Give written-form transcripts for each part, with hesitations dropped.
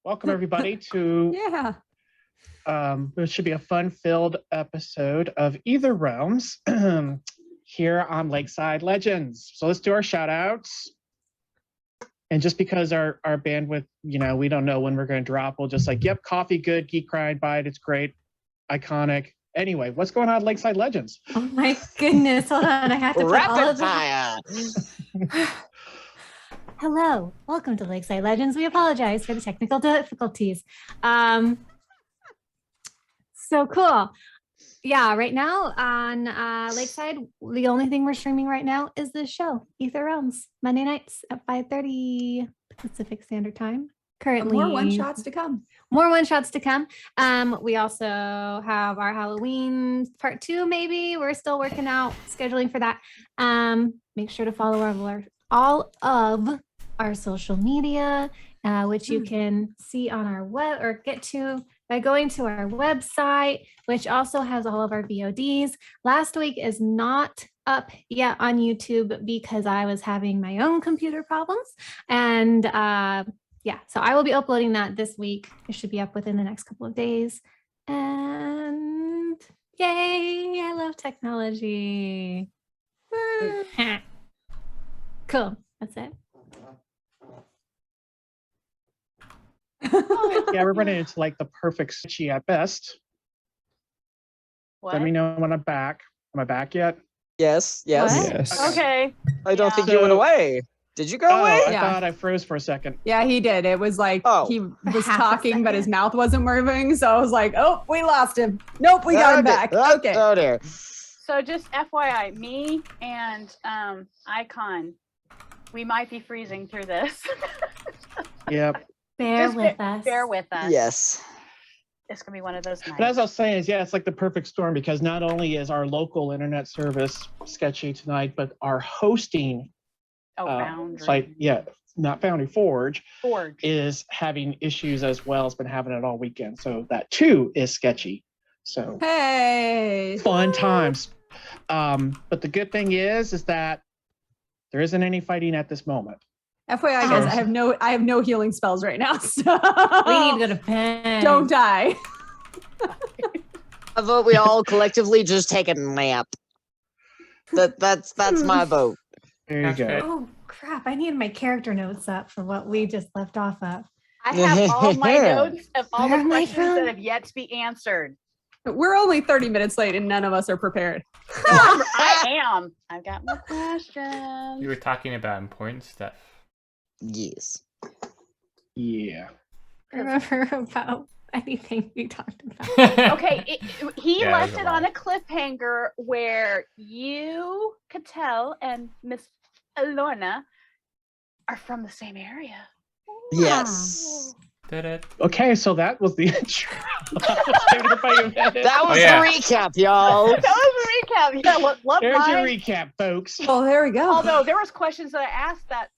Welcome everybody to it should be a fun-filled episode of Ætherealms here on Lakeside Legendz. So let's do our shout-outs. And just because our bandwidth, we don't know when we're going to drop, we'll just like, yep, coffee, good, geek grind, buy it, it's great, iconic. Anyway, what's going on at Lakeside Legendz? Oh my goodness, hold on, I have to put all of fire. Hello, welcome to Lakeside Legendz. We apologize for the technical difficulties. So cool. Yeah, right now on Lakeside, the only thing we're streaming right now is this show, Ætherealms, Monday nights at 5:30 Pacific Standard Time. Currently, more one-shots to come. More one-shots to come. We also have our Halloween part 2, maybe. We're still working out scheduling for that. Make sure to follow all of our social media, which you can see on our web or get to by going to our website, which also has all of our VODs. Last week is not up yet on YouTube because I was having my own computer problems. And yeah, so I will be uploading that this week. It should be up within the next couple of days. And yay, I love technology. Cool, that's it. Yeah, we're running into like the perfect sketchy at best. What? Let me know when I'm back. Am I back yet? Yes. Yes. Okay. I don't think you went away. Did you go away? I thought I froze for a second. Yeah, he did. It was like he was Half a talking, but his second. mouth wasn't moving. So I was like, oh, we lost him. Nope, we got him back. Okay. Oh dear. So just FYI, me and Icon, we might be freezing through this. Yep. Bear Just with us. Bear with us. Yes. It's gonna be one of those But as nights. I was saying, it's like the perfect storm because not only is our local internet service sketchy tonight, but our hosting Boundary. site, not Foundry Forge, Forge. is having issues as well. It's been having it all weekend. So that too is sketchy. So Hey. fun times. But the good thing is that there isn't any fighting at this moment. FYI, guys, I have no healing spells right now. So We need to go to bed. don't die. I vote we all collectively just take a nap. That's my vote. There you go. Oh crap, I need my character notes up for what we just left off of. I have all my notes of all Where the am I questions from? that have yet to be answered. We're only 30 minutes late and none of us are prepared. I am. I've got more questions. You were talking about important stuff. Yes. Yeah. Remember about anything we talked about. Okay, he Yeah, left there's a it on lot. a cliffhanger where you, Cattell, and Miss Lorna are from the same area. Yes. Okay, so that was the intro. That was yeah. the recap, y'all. That was a recap. Yeah, love There's your mine. recap, folks. Oh, there we go. Although there was questions that I asked that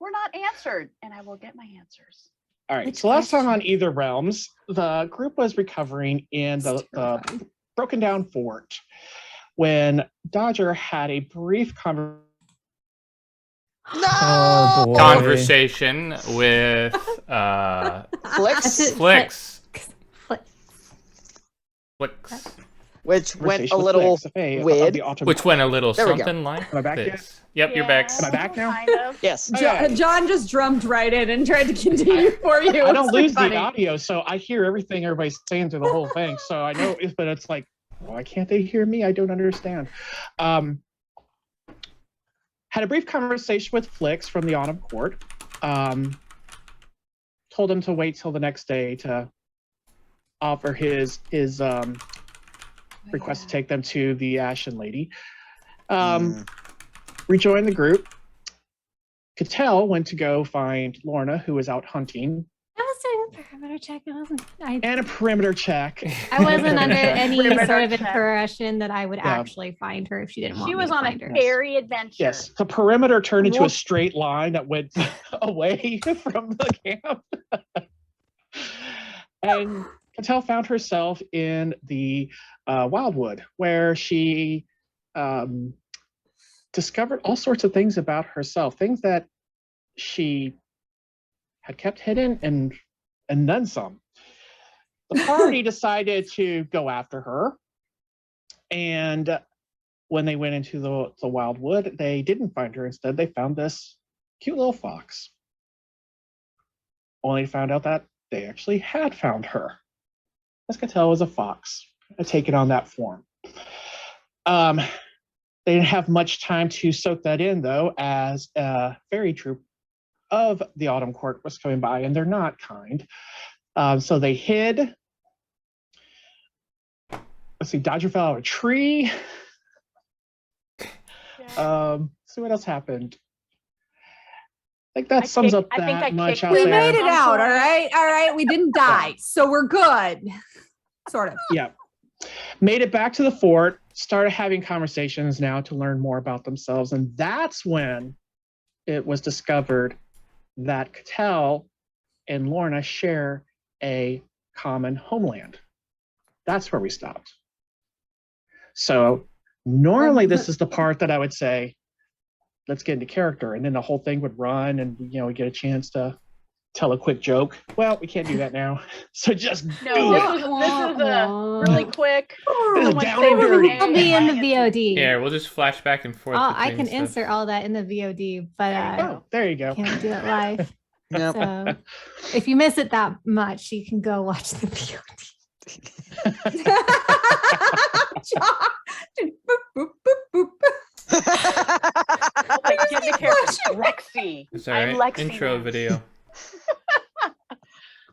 were not answered, and I will get my answers. All right, Which so last time question? on Ætherealms, the group was recovering in the broken down fort when Dodger had a brief conversation. No. boy. Conversation with Flicks, Flicks. Flicks. Flicks. which went a little weird. Which went a little There we go. something like Am I back this. Yet? Yep, you're back. Am I back now? Kind of. Yes. John just drummed right in and tried to continue for you. I don't It's lose funny. the audio, so I hear everything everybody's saying through the whole thing. So I know, but it's like, why can't they hear me? I don't understand. Had a brief conversation with Flicks from the Autumn Court. Told him to wait till the next day to offer his request to take them to the Ashen Lady. Rejoined the group. Cattell went to go find Lorna, who was out hunting, I was doing a perimeter check. and a perimeter check. I wasn't under any Perimeter sort of check. impression that I would Yeah. actually find her if she didn't want She me was to on a find her. fairy adventure. Yes, the perimeter turned into a Whoop. straight line that went away from the camp. And Cattell found herself in the Wildwood, where she discovered all sorts of things about herself, things that she had kept hidden and and then some. The party decided to go after her. And when they went into the Wildwood, they didn't find her. Instead, they found this cute little fox. Only found out that they actually had found her. Escatel was a fox, had taken on that form. They didn't have much time to soak that in, though, as a fairy troop of the Autumn Court was coming by, and they're not kind. So they hid. Let's see, Dodger fell out of a tree. See what else happened. I think that sums up that much out We there. made it out, all right? We didn't die, so we're good. Sort of. Yeah. Made it back to the fort, started having conversations now to learn more about themselves. And that's when it was discovered that Cattell and Lorna share a common homeland. That's where we stopped. So normally this is the part that I would say, let's get into character. And then the whole thing would run and, we get a chance to tell a quick joke. Well, we can't do that now. So just No, do this it. is really quick. This is Someone down say and what dirty. they It'll be in the VOD. Here, we'll just flash back and forth. I between can stuff. insert all that in the VOD, but Oh, there you go. can't do it live. Yep. So if you miss it that much, you can go watch the VOD. Boop, boop, boop, boop. Like, get the character. Lexi. It's all I'm right. Lexi Intro now. video.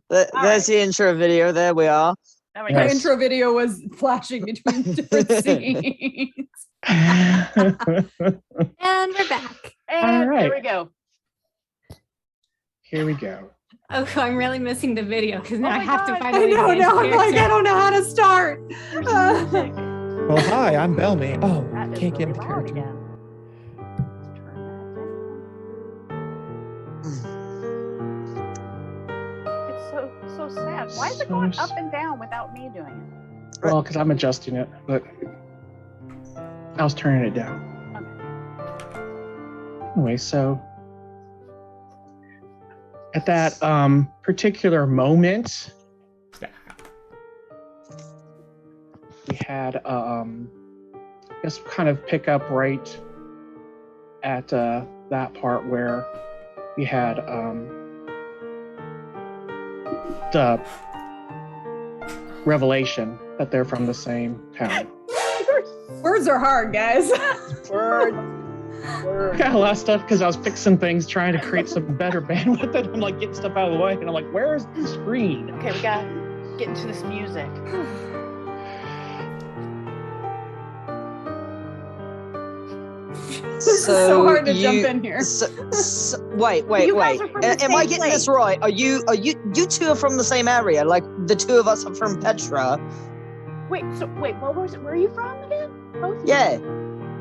There's the intro video. There we are. There we My go. Yes. intro video was flashing between different scenes. And we're back. And right. there we go. Here we go. Oh, I'm really missing the video because now Oh I my have to God. find I a way know, to now I'm get like, I character. don't know how to start. Where's the music? Well, hi, I'm Bellamy. Oh, That is can't get really into loud character. again. Let's turn that down. It's so sad. Why is it going up and down without me doing it? Well, because I'm adjusting it, but I was turning it down. Okay. Anyway, so at that particular moment, we had just kind of pick up right at that part where we had the revelation that they're from the same town. Words are hard, guys. I got a lot of stuff because I was fixing things, trying to create some better bandwidth, and I'm like getting stuff out of the way, and I'm like, where's the screen? Okay, we gotta get into this music. This is so hard to jump in here. Wait. You guys are from the Am I same getting place. this right? Are you two are from the same area? Like the two of us are from Petra. Wait, what was it? Where are you from again? Both of you? Yeah.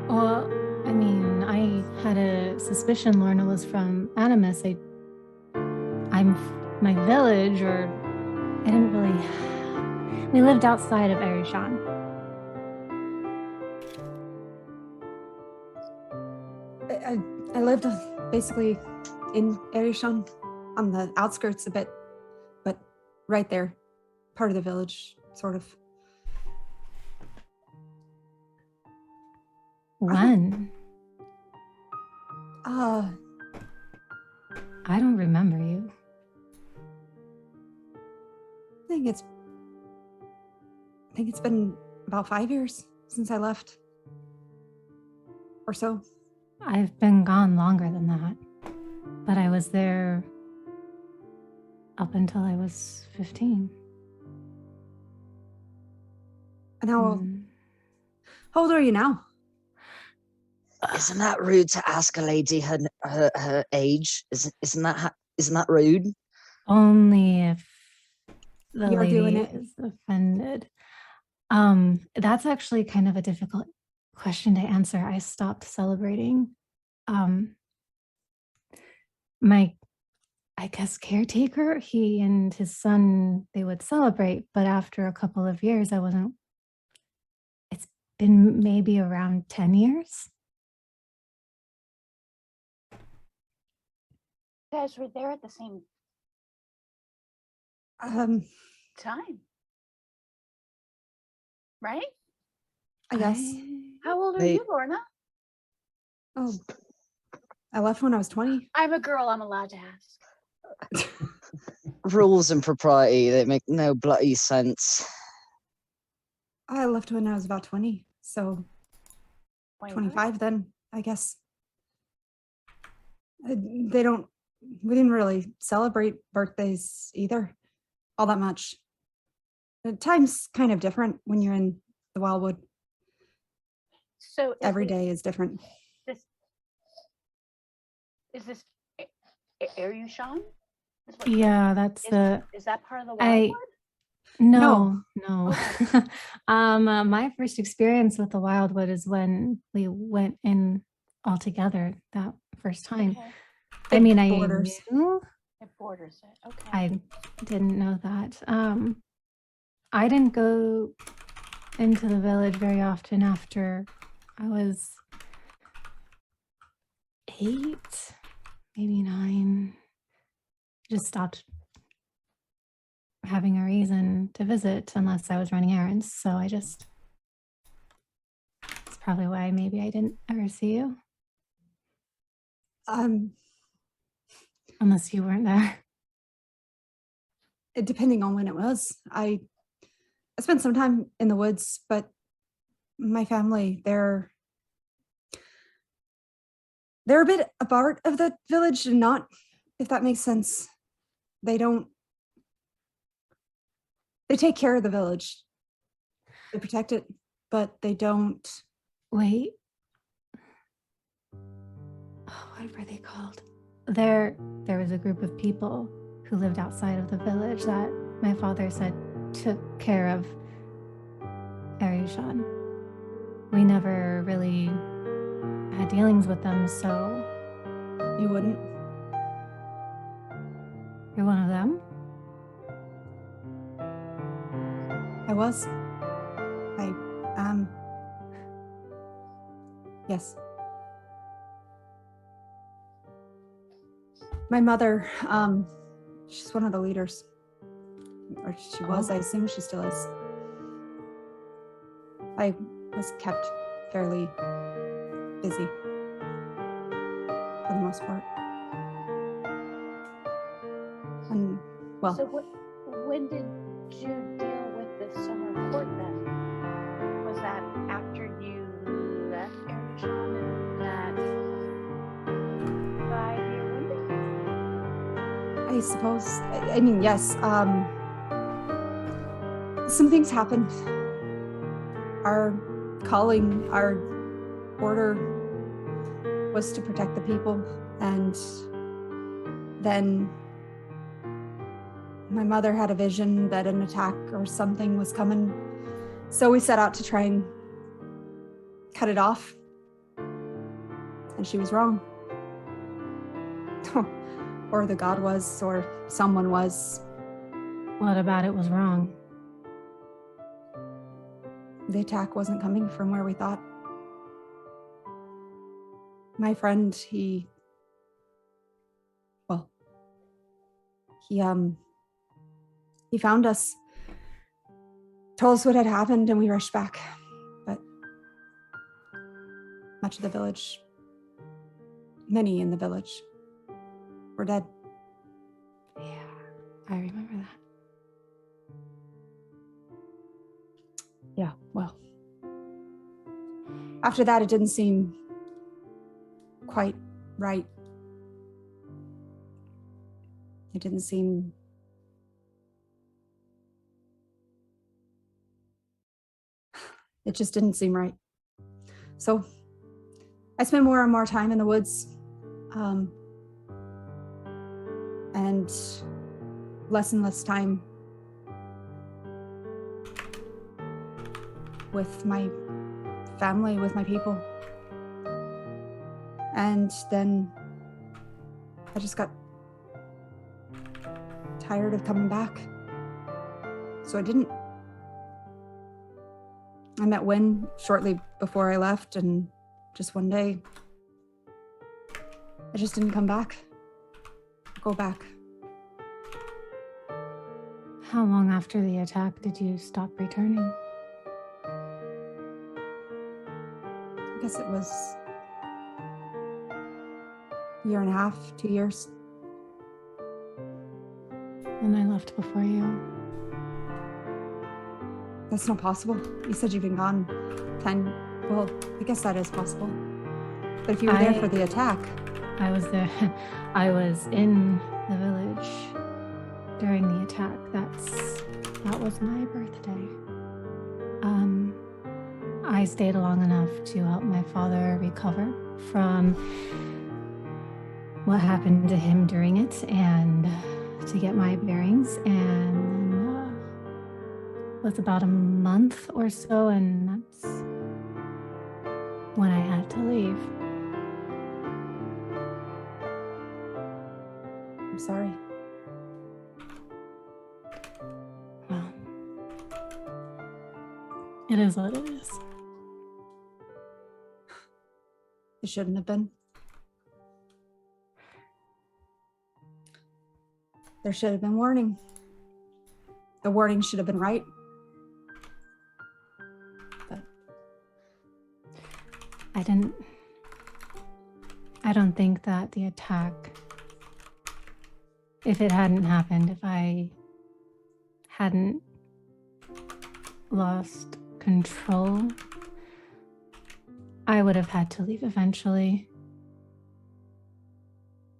Well, I mean, I had a suspicion Lorna was from Anemos. My village, or I didn't really. We lived outside of Arishan. I lived basically in Ætherealms, on the outskirts a bit, but right there, part of the village, sort of. When? Uh, I don't remember you. I think it's been about 5 years since I left, or so. I've been gone longer than that, but I was there up until I was 15. And how Mm. old are you now? Isn't that rude to ask a lady her age? Isn't that rude? Only if the You're lady doing it. is offended. That's actually kind of a difficult question to answer. I stopped celebrating. My, I guess, caretaker, he and his son, they would celebrate, but after a couple of years, I wasn't. It's been maybe around 10 years. You guys were there at the same Time. Right? I guess. How old are Hey. you, Lorna? Oh, I left when I was 20. I'm a girl. I'm allowed to ask. Rules and propriety, they make no bloody sense. I left when I was about 20, so 25 then, I guess. We didn't really celebrate birthdays either, all that much. The time's kind of different when you're in the Wildwood. So Every day is different. Is this Airship? Yeah, that's Is that part of the Wildwood? No. Okay. My first experience with the Wildwood is when we went in all together that first time. Okay. I mean, I borders. knew. It borders it. Okay. I didn't know that. I didn't go into the village very often after I was 8, maybe 9. Just stopped having a reason to visit unless I was running errands. So it's probably why maybe I didn't ever see you. Unless you weren't there. Depending on when it was. I spent some time in the woods, but my family, they're a bit a part of the village and not, if that makes sense. They take care of the village. They protect it, but they don't. Wait. Oh, what were they called? There was a group of people who lived outside of the village that my father said took care of Arishan. We never really had dealings with them, so... You wouldn't? You're one of them? I was. Yes. My mother, she's one of the leaders. Or she was, I assume she still is. I was kept fairly busy for the most part. And, well, So when did you deal with the summer court then? Was that after you left Airship in that 5-year window? I suppose, I mean, yes, some things happened. Our calling, our order was to protect the people, and then my mother had a vision that an attack or something was coming, so we set out to try and cut it off, and she was wrong. Or the god was, or someone was. What about it was wrong? The attack wasn't coming from where we thought. My friend, he found us, told us what had happened, and we rushed back. But much of the village, many in the village, were dead. Yeah, I remember that. Yeah, well, after that, it didn't seem quite right. It didn't seem... It just didn't seem right. So I spent more and more time in the woods, and less time with my family, with my people. And then I just got tired of coming back. So I didn't. I met Wynn shortly before I left, and just one day, I just didn't come back. Go back. How long after the attack did you stop returning? I guess it was a year and a half, 2 years. And I left before you. That's not possible. You said you've been gone 10. Well, I guess that is possible. But if you were there for the attack. I was there. I was in the village during the attack. That was my birthday. I stayed long enough to help my father recover from what happened to him during it and to get my bearings. And it was about a month or so, and that's when I had to leave. I'm sorry. Well, it is what it is. It shouldn't have been. There should have been warning. The warning should have been right. But I don't think that the attack, if it hadn't happened, if I hadn't lost control, I would have had to leave eventually.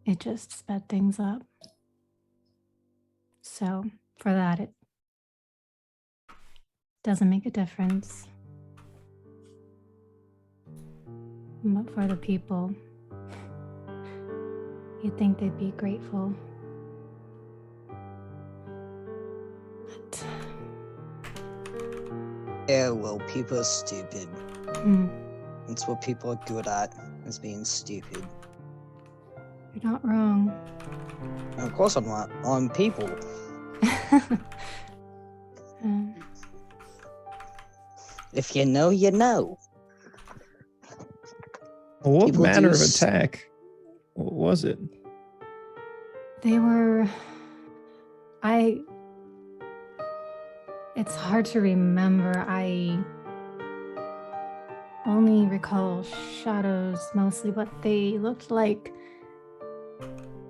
It just sped things up. So for that, it doesn't make a difference. But for the people, you'd think they'd be grateful. But Yeah, well, people are stupid. mm, That's what people are good at, is being stupid. you're not wrong. And of course I'm not. I'm people. Um, If you know, you know. What People manner do of s- attack was it? They were. It's hard to remember. I only recall shadows mostly, but they looked like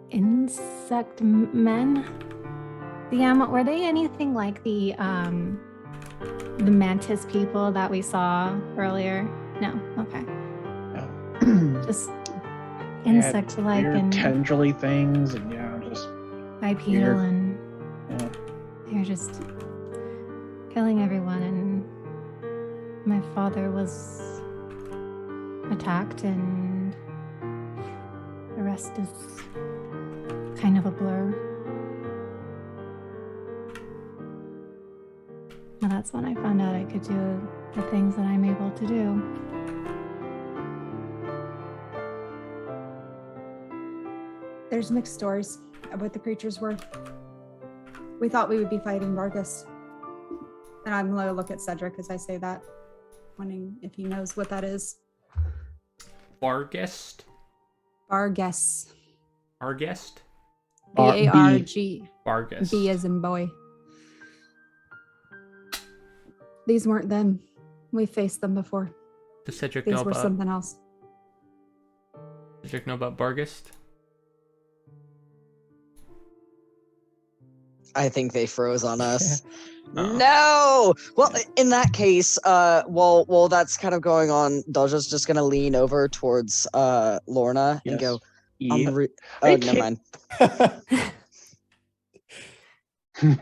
insect men. Were they anything like the mantis people that we saw earlier? No. Okay. Just insect-like weird and tendrily things, and just bipedal, weird. and Yeah. they're just killing everyone. And my father was attacked, and the rest is kind of a blur. But that's when I found out I could do the things that I'm able to do. there's mixed stories of what the creatures were. We thought we would be fighting Vargas. And I'm going to look at Cedric as I say that, wondering if he knows what that is. Bargest? Vargas. Argest? B-A-R-G. Bargest. B as in boy. These weren't them. We faced them before. Does Cedric These know were about something else. Cedric know about Bargest? I think they froze on us. Uh-oh. No! Well, in that case, while that's kind of going on, Dodger's just gonna lean over towards Lorna and go, Yeah. oh, never mind.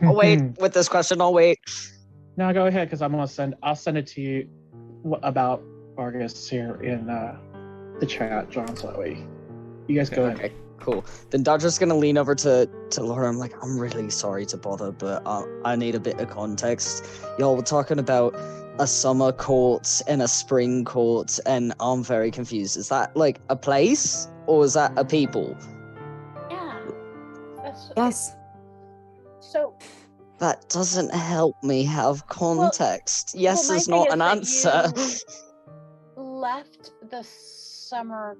I'll wait with this question, I'll wait. No, go ahead, because I'll send it to you about Vargas here in the chat, John. So that way, you guys go ahead. Okay, cool. Then Dodger's gonna lean over to Laura. I'm like, I'm really sorry to bother, but I need a bit of context. Y'all were talking about a summer court and a spring court, and I'm very confused. Is that like a place, or is that a people? Yeah. That's, Yes. So, That doesn't help me have context. Yes my is thing not is an that answer. you left the summer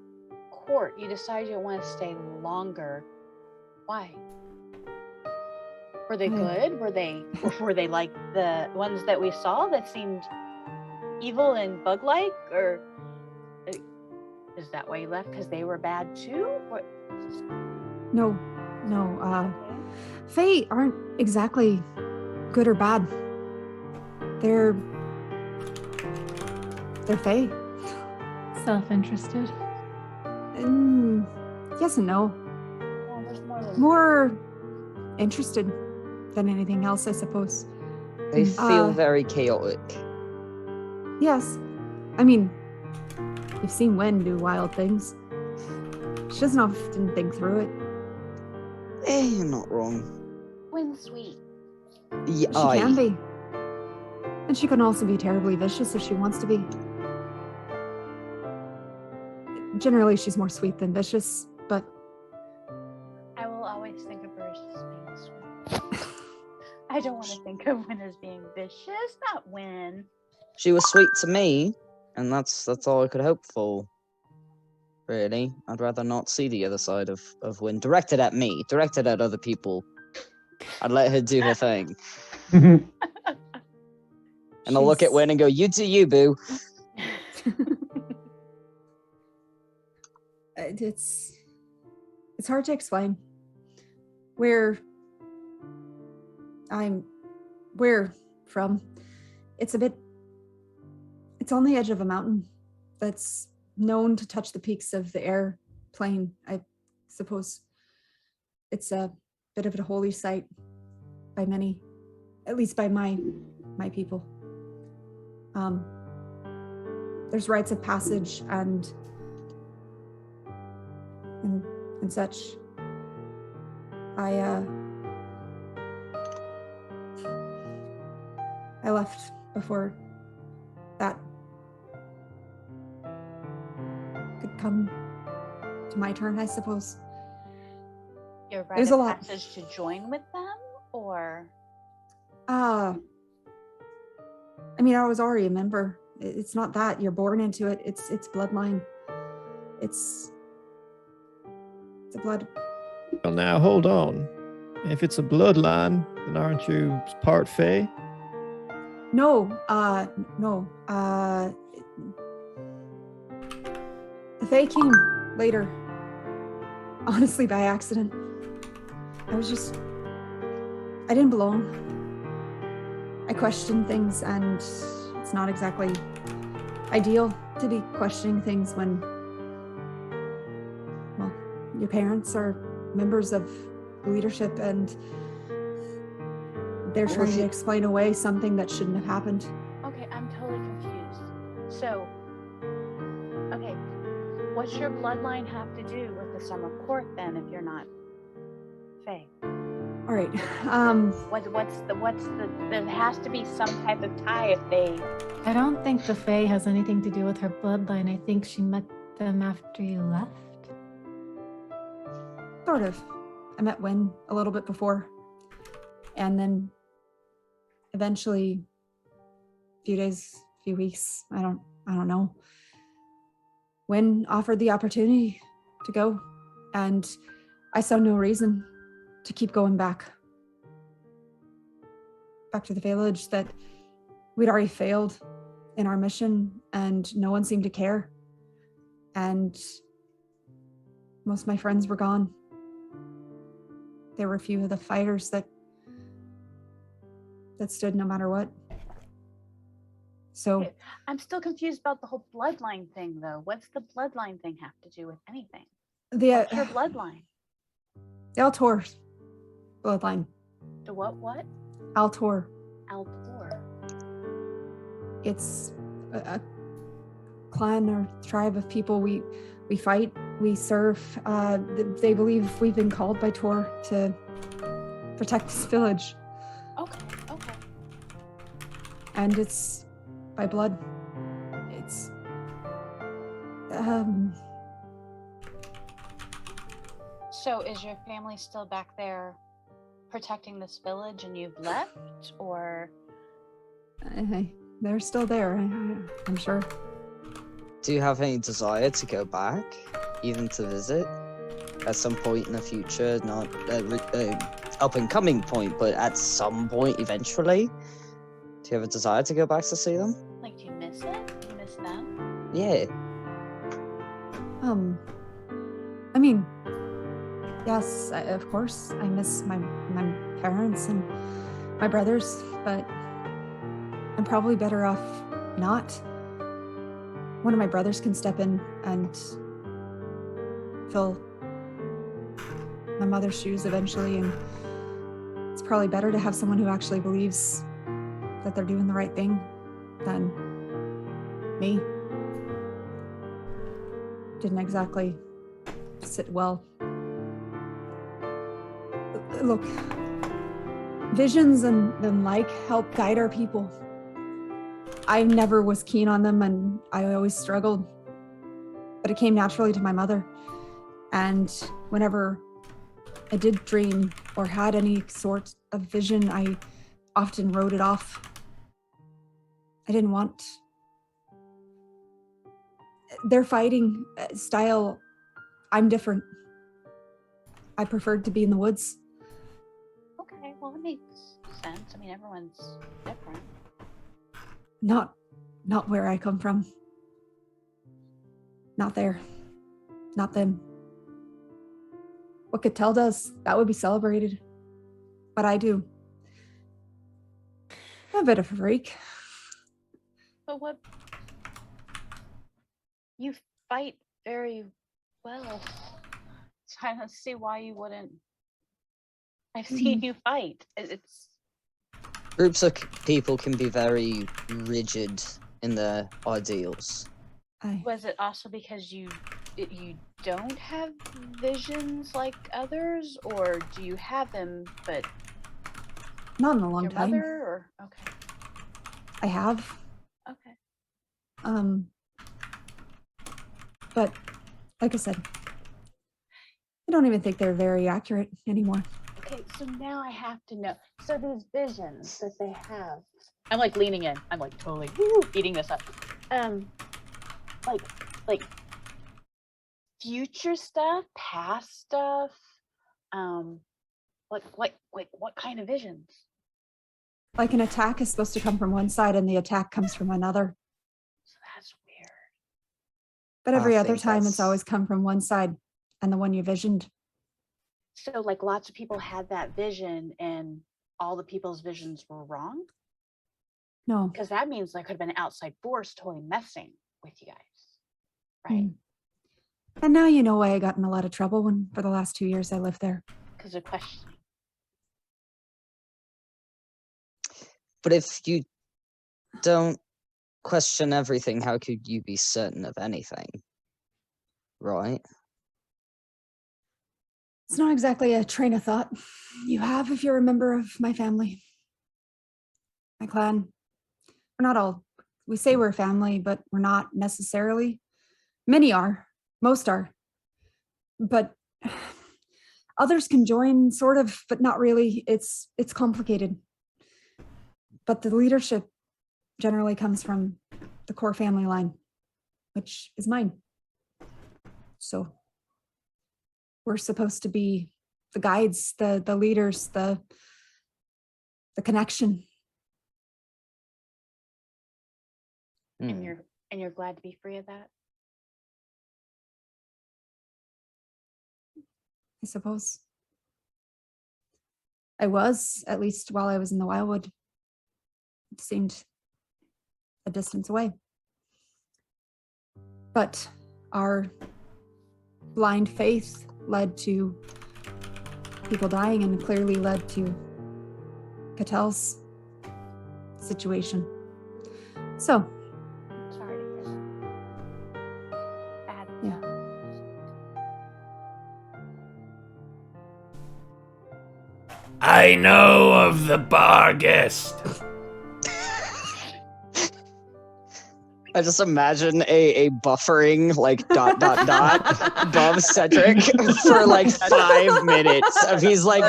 court. You decided you want to stay longer. Why? Were they good? Were they like the ones that we saw that seemed evil and bug-like, or is that why you left? Because they were bad too? What? No. Fae aren't exactly good or bad. They're Fae. Self-interested. Yes and no. Well, there's more than More interested than anything else, I suppose. They feel very chaotic. Yes. I mean, you've seen Wen do wild things. She doesn't often think through it. You're not wrong. When sweet. Yeah, She can be. And she can also be terribly vicious if she wants to be. Generally, she's more sweet than vicious, but I will always think of her as just being sweet. I don't want to think of Win as being vicious, not Win. She was sweet to me, and that's all I could hope for. Really, I'd rather not see the other side of Win directed at me, directed at other people. I'd let her do her thing, and I'll look at Win and go, "You do you, boo." It's hard to explain. Where from, it's on the edge of a mountain that's known to touch the peaks of the airplane. I suppose it's a bit of a holy site by many, at least by my people. There's rites of passage and such. I left before that could come to my turn, I suppose. Your rite There's of a lot. passage to join with them, or I mean, I was already a member. It's not that you're born into it. It's bloodline. It's a blood. Well, now hold on. If it's a bloodline, then aren't you part Fae? No. The Fae came later. Honestly, by accident. I didn't belong. I questioned things, and it's not exactly ideal to be questioning things when, well, your parents are members of leadership and they're trying to explain away something that shouldn't have happened. okay, I'm totally confused. So, okay, what's your bloodline have to do with the summer court then, if you're not Fae? All right. What's the there has to be some type of tie if they. I don't think the Fae has anything to do with her bloodline. I think she met them after you left. Sort of. I met Wen a little bit before. And then eventually, few weeks, I don't know. Wen offered the opportunity to go, and I saw no reason to keep going back to the village, that we'd already failed in our mission and no one seemed to care. And most of my friends were gone. There were a few of the fighters that stood no matter what. So Okay, I'm still confused about the whole bloodline thing, though. What's the bloodline thing have to do with anything? What's your bloodline? the Altor bloodline. The what? Altor. Altor. It's a clan or tribe of people. We fight, we serve. They believe we've been called by Tor to protect this village. Okay. And it's by blood. It's So is your family still back there protecting this village and you've left, or? they're still there, I'm sure. Do you have any desire to go back, even to visit, at some point in the future? Not up and coming point, but at some point eventually. Do you have a desire to go back to see them? Like, do you miss it? You miss them? Yeah. I mean, yes, of course, I miss my parents and my brothers, but I'm probably better off not. One of my brothers can step in and fill my mother's shoes eventually, and it's probably better to have someone who actually believes that they're doing the right thing than me. Didn't exactly sit well. Look, visions and like help guide our people. I never was keen on them, and I always struggled, but it came naturally to my mother. And whenever I did dream or had any sort of vision, I often wrote it off. I didn't want their fighting style. I'm different. I preferred to be in the woods. Okay, well, it makes sense. I mean, everyone's different. Not where I come from. Not there. Not them. What Cattell does, that would be celebrated. What I do, I'm a bit of a freak. But what? You fight very well. So I don't see why you wouldn't. I've seen you fight. It's Groups of people can be very rigid in their ideals. Was it also because you don't have visions like others, or do you have them but Not in a long your time. mother? Or okay, I have. okay. But like I said, I don't even think they're very accurate anymore. Okay, so now I have to know. So these visions that they have, I'm like leaning in. I'm like totally eating this up. Like future stuff, past stuff. Like what kind of visions? Like an attack is supposed to come from one side and the attack comes from another. So that's weird. But every I other think time it's that's- always come from one side and the one you visioned. So like lots of people had that vision and all the people's visions were wrong? No. Because that means there could have been an outside force totally messing with you guys. Right? Mm. And now you know why I got in a lot of trouble when for the last 2 years I lived there. Because they're questioning. But if you don't question everything, how could you be certain of anything? Right? It's not exactly a train of thought you have if you're a member of my family. My clan. We're not all, we say we're family, but we're not necessarily. Many are, most are. But others can join, sort of, but not really. It's complicated. But the leadership generally comes from the core family line, which is mine. So we're supposed to be the guides, the leaders, the connection. And you're glad to be free of that? I suppose. I was, at least while I was in the Wildwood. It seemed a distance away. But our blind faith led to people dying and clearly led to Cattell's situation. So, Sorry to hear that. Bad. yeah. I know of the Barghest. I just imagine a buffering like ... above Cedric for like 5 minutes of he's like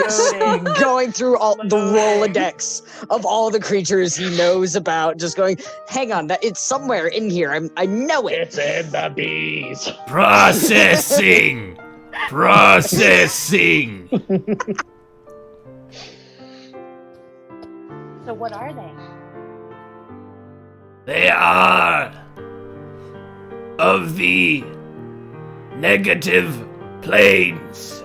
going through all the Rolodex of all the creatures he knows about, just going, hang on, it's somewhere in here. I know it. It's in the bees. Processing. So what are they? They are of the negative planes.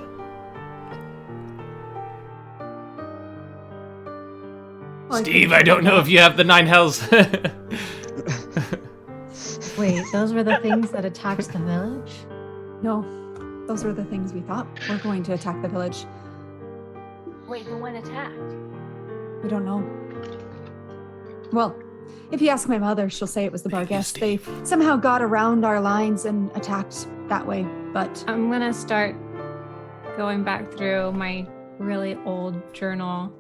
Well, Steve, I don't know if you have the 9 hells. Wait, those were the things that attacked the village? No, those were the things we thought were going to attack the village. Wait, who went attacked? We don't know. Well, if you ask my mother, she'll say it was the Barghest. They somehow got around our lines and attacked that way, but I'm gonna start going back through my really old journal,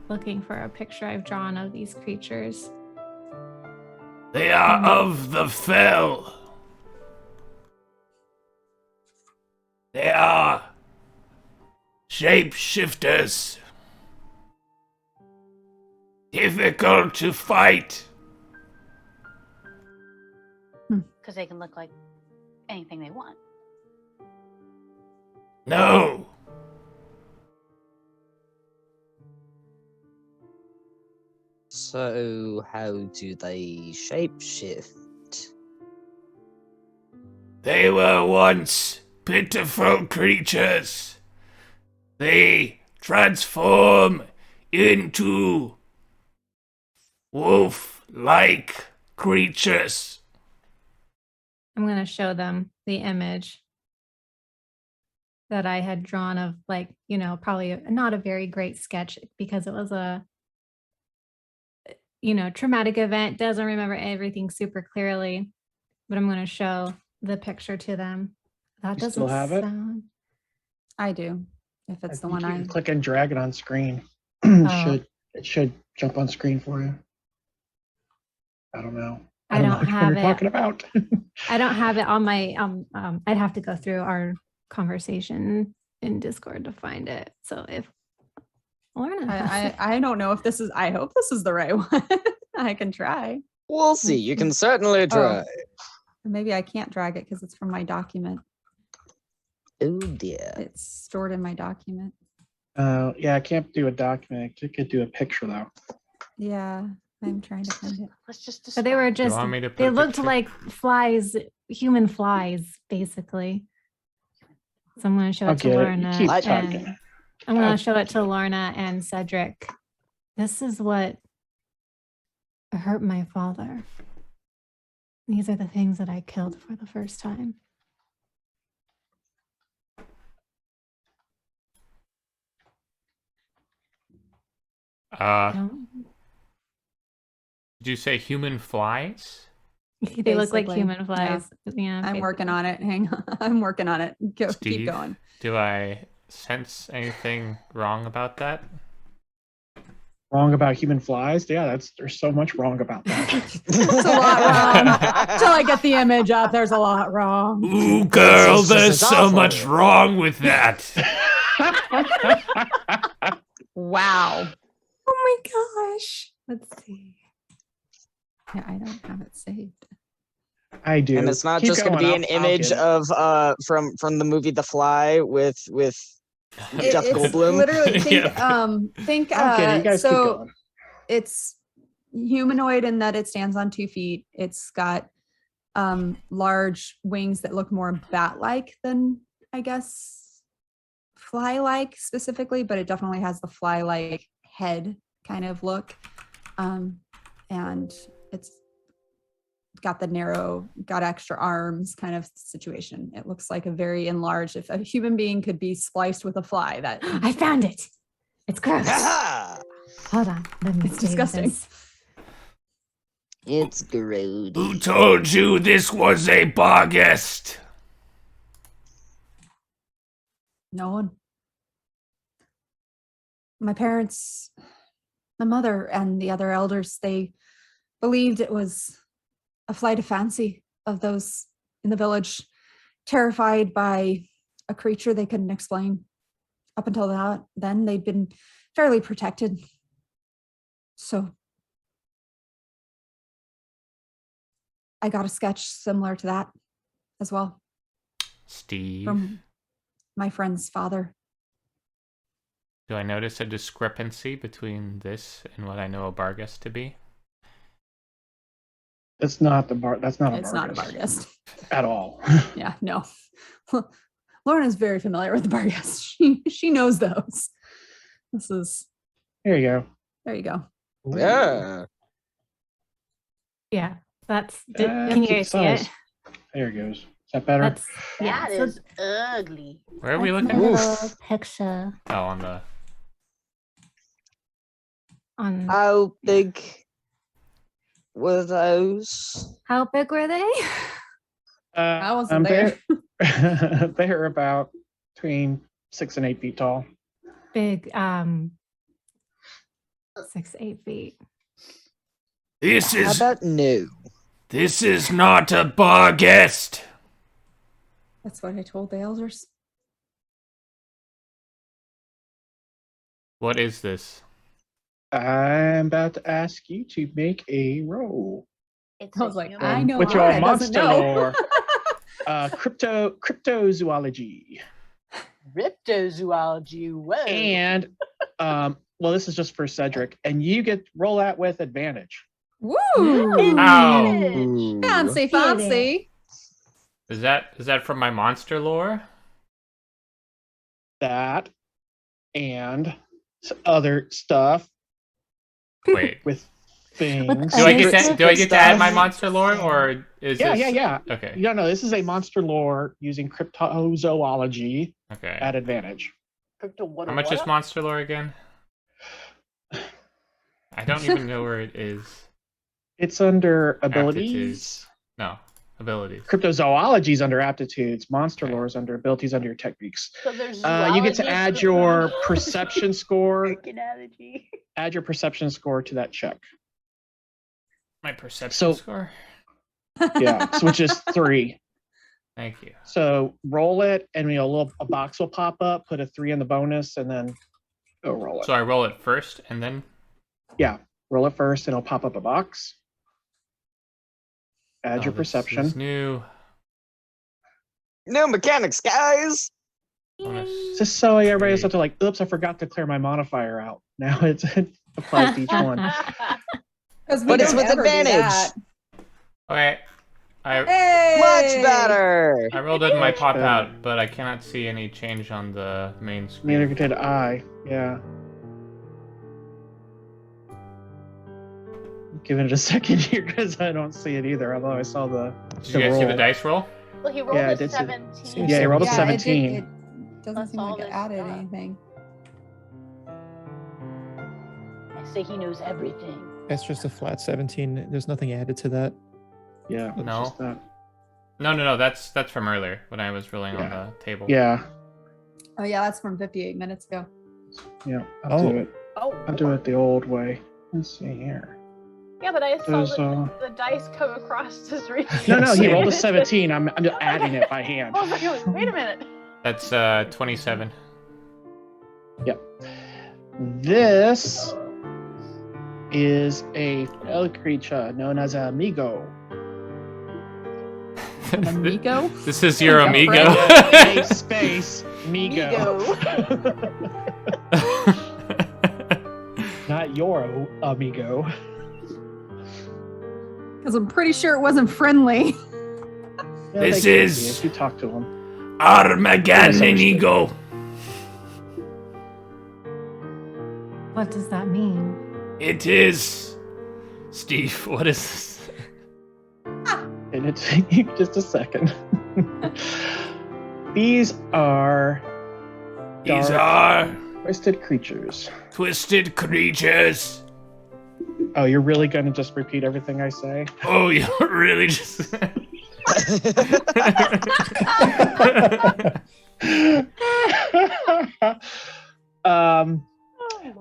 looking for a picture I've drawn of these creatures. They are of the fell. They are shapeshifters. Difficult to fight. Because they can look like anything they want. No. So, how do they shapeshift? They were once pitiful creatures. They transform into wolf-like creatures. I'm gonna show them the image that I had drawn of, like, probably not a very great sketch because it was a traumatic event, doesn't remember everything super clearly, but I'm going to show the picture to them. That You doesn't still have it? sound. I do. If it's the one You I can click and drag it on screen. Oh. It should jump on screen for you. I don't know. I don't know which one have you're it. talking about. I don't have it on my I'd have to go through our conversation in Discord to find it. So if Lorna has it. I don't know if this is. I hope this is the right one. I can try. We'll see. You can certainly try. Maybe I can't drag it because it's from my document. Oh dear. It's stored in my document. Yeah, I can't do a document. I could do a picture though. Yeah, I'm trying to find it. Let's just But they were describe. just want me to put they a looked picture? like flies, human flies, basically. So I'm going to show I'll it to get it. You Lorna. keep and talking. I'm going to show it to Lorna and Cedric. This is what hurt my father. These are the things that I killed for the first time. Don't- Did you say human flies? They look like Basically, human yeah. flies. Yeah, I'm working on it. Hang on. I'm working on it. Keep Steve? going. Do I sense anything wrong about that? Wrong about human flies? Yeah, there's so much wrong about that. There's a lot wrong. Until I get the image up, there's a lot wrong. Ooh, girl, It's just there's so awful. much wrong with that. Wow. Oh my gosh. Let's see. Yeah, I don't have it saved. I do. And it's not Keep just going to be going, an I'll image get it. of from the movie The Fly with Jeff It's Goldblum. literally think Yeah. think I'll get it. You guys keep so going. it's humanoid in that it stands on 2 feet. It's got large wings that look more bat-like than, I guess, fly-like specifically, but it definitely has the fly-like head kind of look. And it's got the narrow, got extra arms kind of situation. It looks like a very enlarged, if a human being could be spliced with a fly, that I found it. It's gross. Ha! Hold on. Let me It's save disgusting. this. It's grody. Who told you this was a barghest? no one. My parents, my mother and the other elders, they believed it was a flight of fancy of those in the village, terrified by a creature they couldn't explain. Up until then, they'd been fairly protected. So I got a sketch similar to that as well Steve. from my friend's father. Do I notice a discrepancy between this and what I know a Barghest to be? It's not the bar. That's not a It's not a Barghest Barghest. at all. Yeah, no. Lauren is very familiar with the Barghest. She knows those. This is. Here you go. There you go. Yeah. Yeah, that's. That's Can you its guys see it? size. There it goes. Is that better? That's That so is ugly. Where are we that's looking? a Oof. little picture Oh, on the. on. How big were those? How big were they? I wasn't there. They're about between 6 and 8 feet tall. Big. 6-8 feet. This How about no? This is not a Barghest. That's what I told the elders. What is this? I'm about to ask you to make a roll. It's I a was like, human. I know With your Ara doesn't monster know. lore. Cryptozoology. Cryptozoology. Whoa. And well, this is just for Cedric, and you get roll that with advantage. Woo! Ow. Fancy, fancy. Is that from my monster lore? That and other stuff Wait. with things. Do I get Other to do I get to add my stuff? monster lore, or is Yeah, this... yeah. Okay. You don't know. This is a monster lore using cryptozoology Okay. at advantage. How much is monster lore again? I don't even know where it is. It's under abilities. Aptitudes. No, abilities. Cryptozoology is under aptitudes. Monster Okay. lore is under abilities under your techniques. So there's You get to zoology, add your perception score. arcanology. Add your perception score to that check. My perception So- score. Yeah, which is 3. Thank you. So roll it, and a box will pop up. Put a 3 in the bonus, and then go roll it. So I roll it first, and then Yeah, roll it first, and it'll pop up a box. Add your this perception. is new. No mechanics, guys. Bonus. Just so everybody doesn't have Three. to like, oops, I forgot to clear my modifier out. Now it applies to each one. Because we But it's don't with ever do advantage. that. Okay. I Hey! Much better. rolled it in my pop out, but I cannot see any change on the main screen. Neither did I. Yeah. Giving it a second here because I don't see it either. Although I saw the. Did you guys see the roll. dice roll? Well, he rolled Yeah, I a did see- 17. Yeah, he rolled a Yeah, 17. It doesn't Plus seem all like it this added stuff. anything. I say he knows everything. It's just a flat 17. There's nothing added to that. Yeah. it's No. just that. No. That's from earlier when I was rolling on Yeah. the table. Yeah. Oh yeah, that's from 58 minutes ago. Yeah. I'll Oh. do it. Oh. I'll do it the old way. Let's see here. Yeah, but I saw There's, the dice come across his screen. No, he Same. rolled a 17. I'm just adding it by hand. I was like, wait a minute. That's 27. This is a fell creature known as a Amigo. An amigo? This is your Like a amigo. A space Migo. Not your amigo. Because I'm pretty sure it wasn't friendly. Yeah, This they could is- be if you talk to him. Armageddon Misunderstood. What does that mean? It is. Steve, what is this? And it take you just a second. These are These Dark. are twisted creatures. twisted creatures. Oh, you're really gonna just repeat everything I say? Oh, you're really just.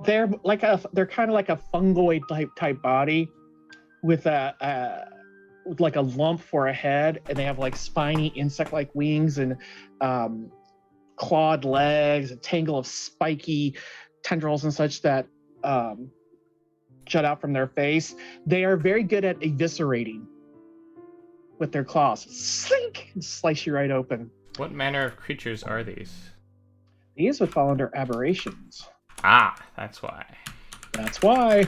They're kind of like a fungoid type body with with like a lump for a head, and they have like spiny insect-like wings and clawed legs, a tangle of spiky tendrils and such that jut out from their face. They are very good at eviscerating with their claws. Slink! And slice you right open. What manner of creatures are these? These would fall under aberrations. Ah, that's why. That's why.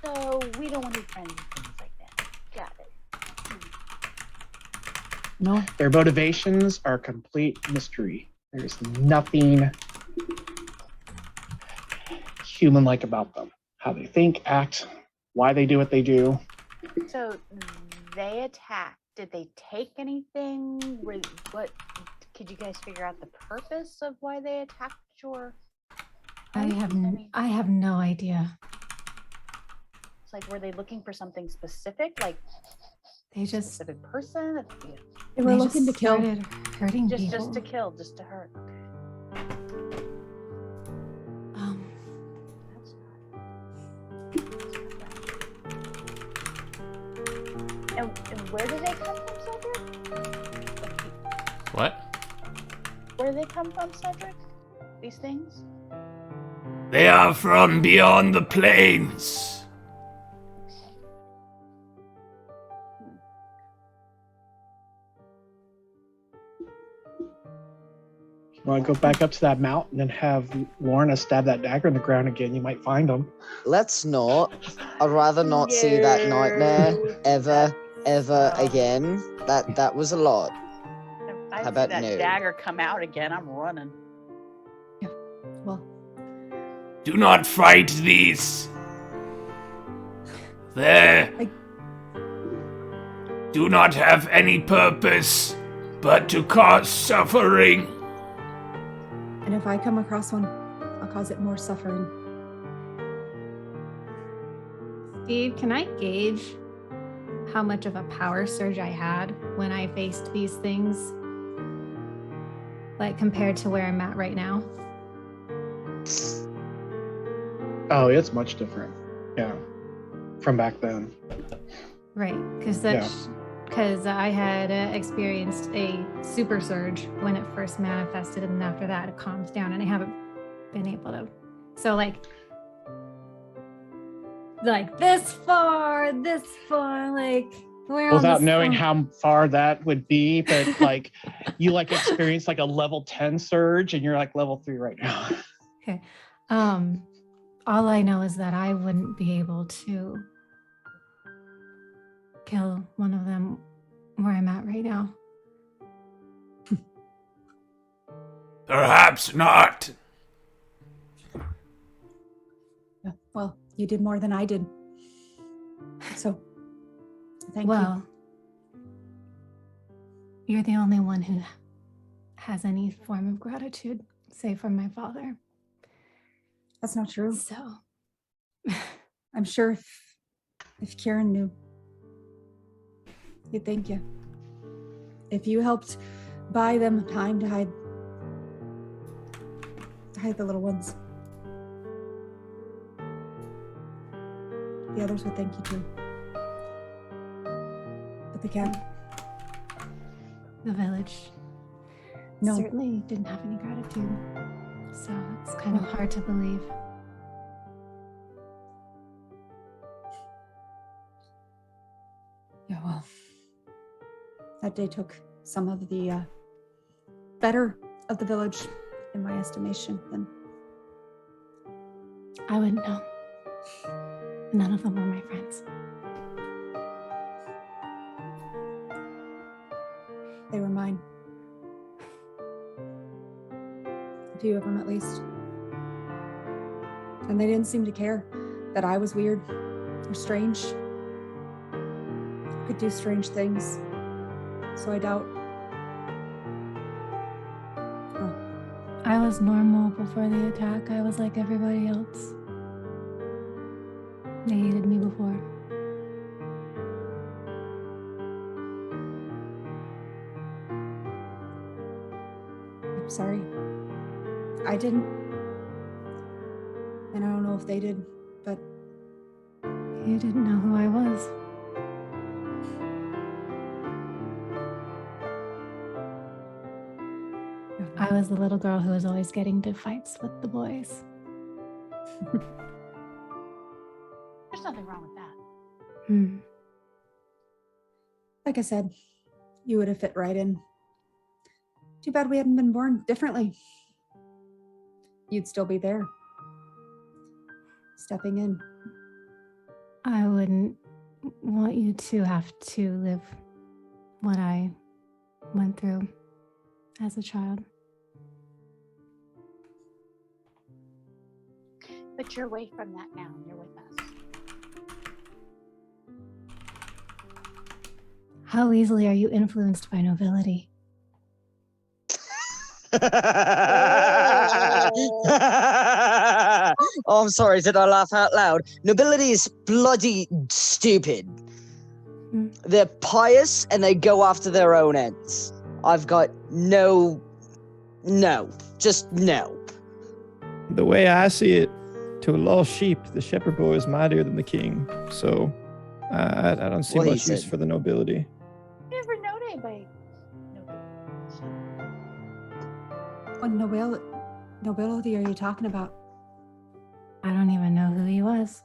So we don't want to be friends with things like that. Got it. No. Their motivations are complete mystery. There's nothing human-like about them. How they think, act, why they do what they do. So they attacked. Did they take anything? What? Could you guys figure out the purpose of why they attacked your? I have no idea. It's like, were they looking for something specific, like They a just specific person? They were looking to kill. started hurting Just people. to kill, just to hurt. That's not. And where do they come from, Cedric? What? Where do they come from, Cedric? These things? They are from beyond the plains. You want to go back up to that mountain and have Lorna stab that dagger in the ground again? You might find them. Let's not. I'd rather not see that nightmare ever again. That was a lot. If I see about that no? dagger come out again, I'm running. Well, Do not fight these. They do not have any purpose but to cause suffering. and if I come across one, I'll cause it more suffering. Steve, can I gauge how much of a power surge I had when I faced these things? Like compared to where I'm at right now? Oh, it's much different. Yeah. From back then. Right, because I had experienced a super surge when it first manifested, and after that it calms down, and I haven't been able to. So like this far, like we're on Without the knowing same- how far that would be, but like you like experience like a level 10 surge and you're like level 3 right now. Okay. All I know is that I wouldn't be able to kill one of them where I'm at right now. Perhaps not. Yeah, well, you did more than I did. So, thank Well, you're the only one who has any form of gratitude, save for my father. you. That's not true. So, I'm sure if Kieran knew, he'd thank you. If you helped buy them time to hide the little ones, the others would thank you too. But they can't. the village No. certainly didn't have any gratitude. So it's kind of hard to believe. Yeah, well, that day took some of the better of the village, in my estimation. And I wouldn't know. None of them were my friends. they were mine. A few of them, at least. And they didn't seem to care that I was weird or strange. Could do strange things. So I doubt. Oh, I was normal before the attack. I was like everybody else. They hated me before. I'm sorry. I didn't. And I don't know if they did, but You didn't know who I was. I was the little girl who was always getting into fights with the boys. There's nothing wrong with that. like I said, you would have fit right in. Too bad we hadn't been born differently. you'd still be there. Stepping in. I wouldn't want you to have to live what I went through as a child. But you're away from that now. You're with us. How easily are you influenced by nobility? Oh, I'm sorry. Did I laugh out loud? Nobility is bloody stupid. They're pious and they go after their own ends. I've got just no. The way I see it, to a lost sheep, the shepherd boy is mightier than the king. So I don't see Well, he much use said- for the nobility. Never known anybody. What nobility are you talking about? I don't even know who he was.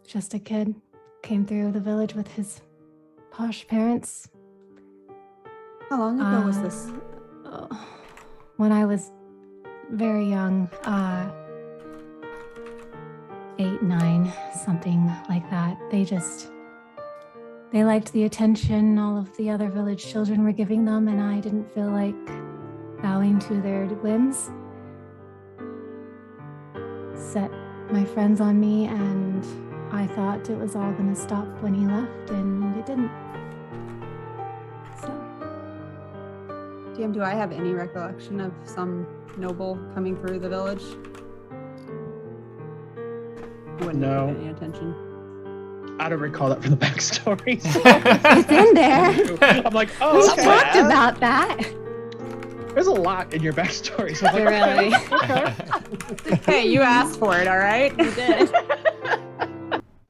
Just a kid. Came through the village with his posh parents. How long ago was this? When I was very young, 8, 9, something like that. They liked the attention all of the other village children were giving them, and I didn't feel like bowing to their whims. Set my friends on me, and I thought it was all gonna stop when he left, and it didn't. So, DM, do I have any recollection of some noble coming through the village? Wouldn't No. give it any attention. I don't recall that from the backstory. it's in there. I'm like, We oh, okay. talked about that. There's a lot in your backstory. So I'm like, Really? Hey, you asked for it, all right? You did.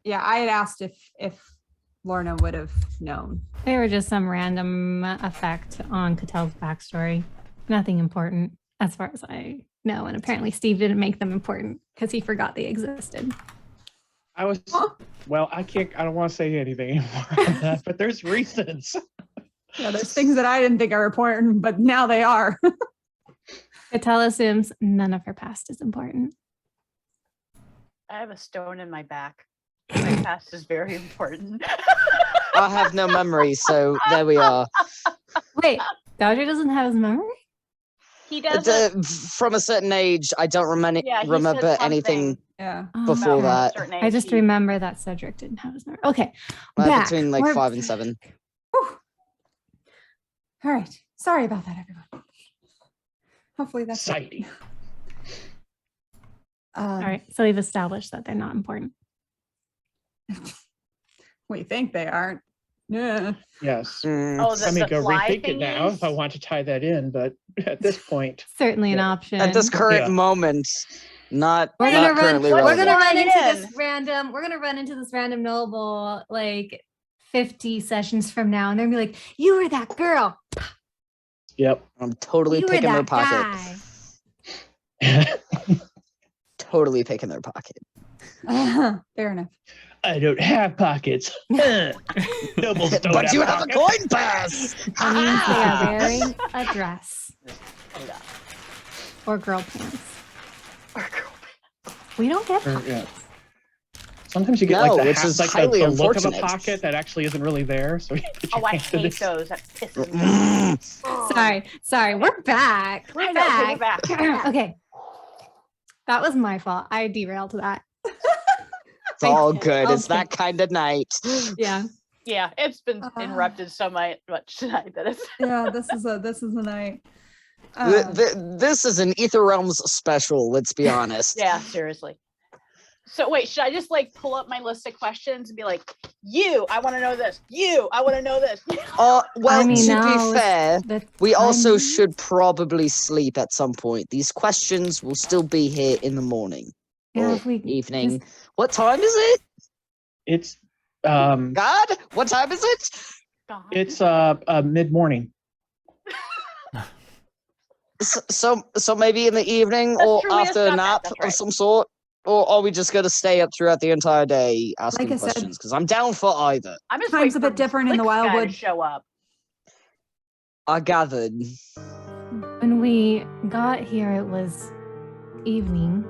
Yeah, I had asked if Lorna would have known. They were just some random effect on Catel's backstory. Nothing important, as far as I know. And apparently Steve didn't make them important because he forgot they existed. I was, well, I don't want to say anything anymore on that, but there's reasons. Yeah, there's things that I didn't think are important, but now they are. Catel assumes none of her past is important. I have a stone in my back. My past is very important. I have no memory, so there we are. Wait, Dodger doesn't have his memory? He doesn't. From a certain age, I don't remember Yeah, he said remember anything something Yeah. before okay. that. Certain I age, just he- remember that Cedric didn't have his memory. Okay, back. Between like We're 5 and 7. Whew. All right. Sorry about that, everyone. Hopefully that's it. Exciting. All right, so we've established that they're not important. We think they aren't. Yeah. Yes. Oh, I may the go fly rethink it thing now is? if I want to tie that in, but at this point, Certainly an Yeah. option. At this current Yeah. moment, not We're not gonna run. currently We're relevant. gonna run Run it into in. this random. We're gonna run into this random noble like 50 sessions from now, and they're gonna be like, "You were that girl. yep. I'm totally You were picking their that pocket. guy." Totally picking their pocket. Fair enough. I don't have pockets. Nobles don't But you have a pockets. coin pass. That means they Ah! are wearing a dress or girl pants. We don't get Or, pockets. yeah. Sometimes you get No, like the, which half, is like highly the look of a unfortunate. pocket that actually isn't really there. So you put your Oh, I hand in hate it. those. That pisses me off. Sorry. We're back. I know, okay, we're back. Okay. That was my fault. I derailed that. It's all did. good. It's Okay. that kind of night. Yeah. Yeah, it's been interrupted so much tonight that it's. Yeah, this is a night. This is an Ætherealms special, let's be honest. Yeah, seriously. So wait, should I just like pull up my list of questions and be like, "You, I want to know this. You, I want to know this." Well, I mean, to now be fair, the we also time- should probably sleep at some point. These questions will still be here in the morning Yeah, or if we evening. just- What time is it? It's God, what time is it? God. it's mid morning. So maybe in the evening That's or true, we just after a got that, nap that's of right. some sort? Or are we just going to stay up throughout the entire day asking Like I said- questions? Because I'm down for either. I'm just Time's waiting a bit for different in the Slick Guy to Wildwood. show up. I gathered. When we got here, it was evening.